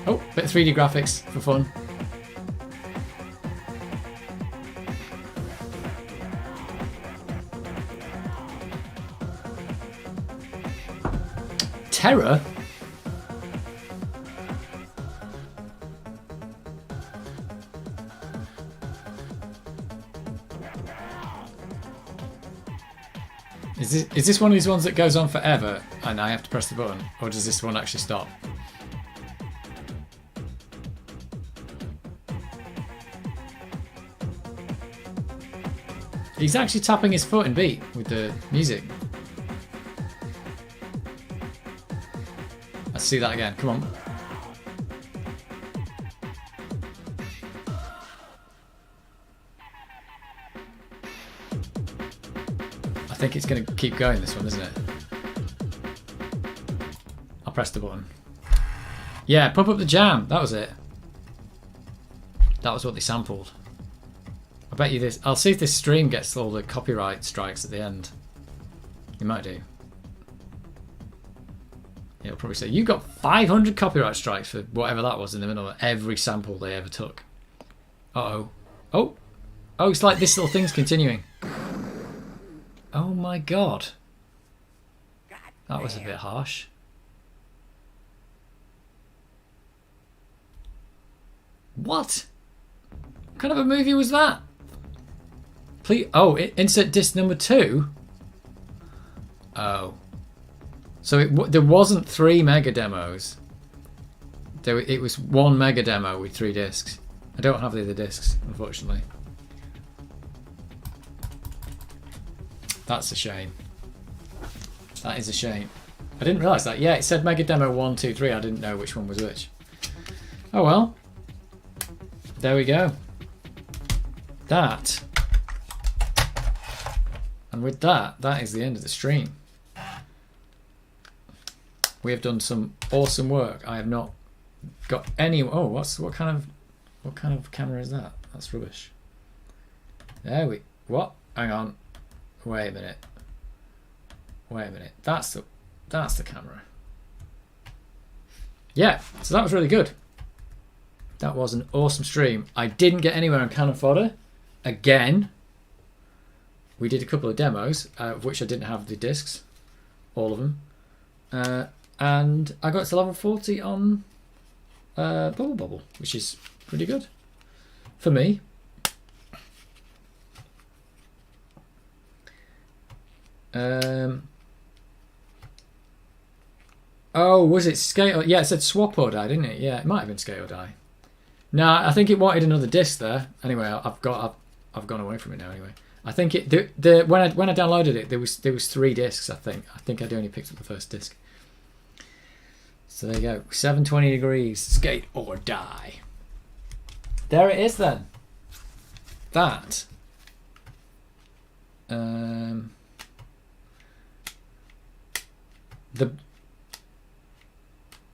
Oh, bit of 3D graphics for fun. terror? Is this one of these ones that goes on forever and I have to press the button? Or does this one actually stop? He's actually tapping his foot in beat with the music. Let's see that again. Come on. I think it's going to keep going, this one, isn't it? I'll press the button. Yeah, pump up the jam. That was it. That was what they sampled. I bet you this. I'll see if this stream gets all the copyright strikes at the end. You might do. It'll probably say, you got 500 copyright strikes for whatever that was in the middle of every sample they ever took. Uh-oh. Oh! Oh, it's like this little thing's continuing. Oh my god. That was a bit harsh. What? What kind of a movie was that? Please. Oh, insert disc number 2. Oh. So there wasn't 3 mega demos. It was 1 mega demo with 3 discs. I don't have the other discs, unfortunately. That's a shame. That is a shame. I didn't realise that. Yeah, it said Mega Demo 1, 2, 3. I didn't know which one was which. Oh well. There we go. That. And with that, that is the end of the stream. We have done some awesome work. I have not got any. Oh, what kind of camera is that? That's rubbish. There we. What? Hang on. Wait a minute. Wait a minute. That's the camera. Yeah, so that was really good. That was an awesome stream. I didn't get anywhere on Cannon Fodder. Again. We did a couple of demos, of which I didn't have the discs. All of them. And I got to level 40 on Bubble Bobble, which is pretty good. For me. Oh, was it Skate? Yeah, it said Swap or Die, didn't it? Yeah, it might have been Skate or Die. No, I think it wanted another disc there. Anyway, I've gone away from it now. Anyway, I think it when I downloaded it, there was 3 discs. I think I'd only picked up the first disc. So there you go. 720 degrees. Skate or Die. There it is then. That. The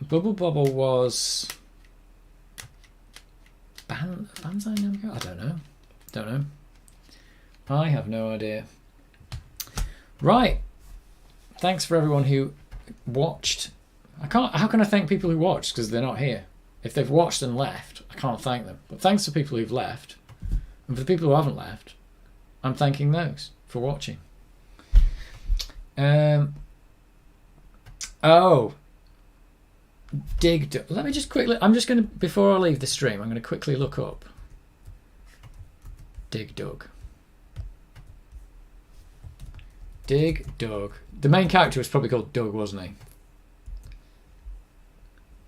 Bubble Bobble was Banzai Namco? I don't know. I have no idea. Right. Thanks for everyone who watched. How can I thank people who watched because they're not here? If they've watched and left, I can't thank them. But thanks to people who've left, and for the people who haven't left, I'm thanking those for watching. Oh, let me just quickly. I'm just going to, before I leave the stream, I'm going to quickly look up Dig Dug. Dig Dug. The main character was probably called Doug, wasn't he?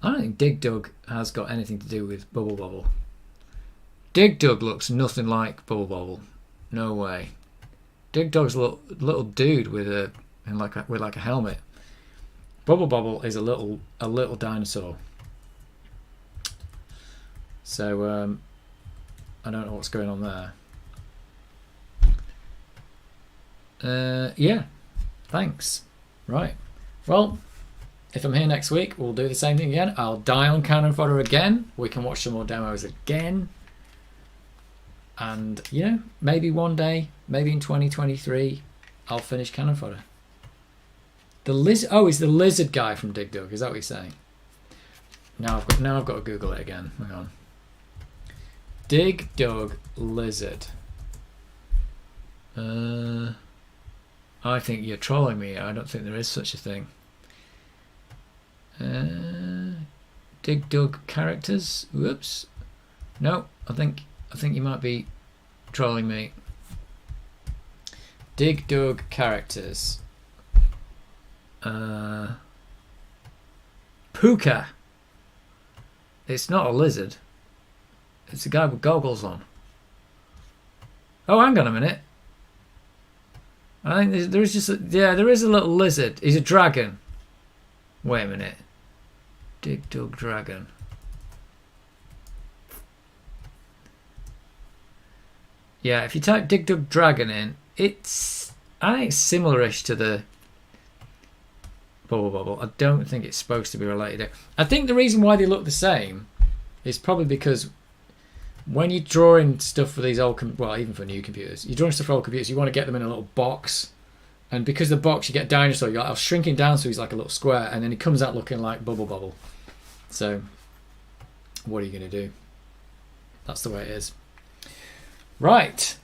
I don't think Dig Dug has got anything to do with Bubble Bobble. Dig Dug looks nothing like Bubble Bobble. No way. Dig Dug's a little dude with a helmet. Bubble Bobble is a little dinosaur. So I don't know what's going on there. Yeah, thanks. Right. Well, if I'm here next week, we'll do the same thing again. I'll die on Cannon Fodder again. We can watch some more demos again. And, you know, maybe one day, maybe in 2023, I'll finish Cannon Fodder. The lizard. Oh, he's the lizard guy from Dig Dug. Is that what you're saying? Now I've got to Google it again. Hang on. Dig Dug lizard. I think you're trolling me. I don't think there is such a thing. Dig Dug characters. Whoops. No, I think you might be trolling me. Dig Dug characters. Puka. It's not a lizard. It's a guy with goggles on. Oh, hang on a minute. I think there is just there is a little lizard. He's a dragon. Wait a minute. Dig Dug dragon. Yeah, if you type Dig Dug dragon in, I think it's similar-ish to the Bubble Bobble. I don't think it's supposed to be related. I think the reason why they look the same is probably because when you're drawing stuff for these old, well, even for new computers, you're drawing stuff for old computers, you want to get them in a little box. And because the box, you get dinosaur, you're like, I'll shrink him down so he's like a little square, and then he comes out looking like Bubble Bobble. So, what are you going to do? That's the way it is. Right.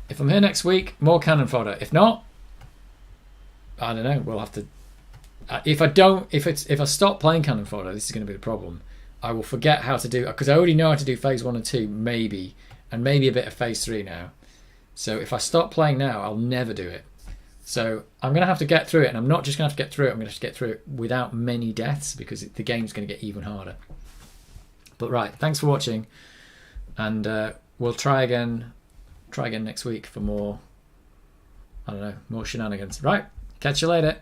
If I'm here next week, more Cannon Fodder. If not, I don't know. We'll have to. If I stop playing Cannon Fodder, this is going to be the problem. I will forget how to do, because I already know how to do phase 1 and 2, maybe, and maybe a bit of phase 3 now. So if I stop playing now, I'll never do it. So I'm going to have to get through it, and I'm not just going to have to get through it, I'm going to have to get through it without many deaths, because the game's going to get even harder. But right, thanks for watching, and we'll try again next week for more, I don't know, more shenanigans. Right, catch you later.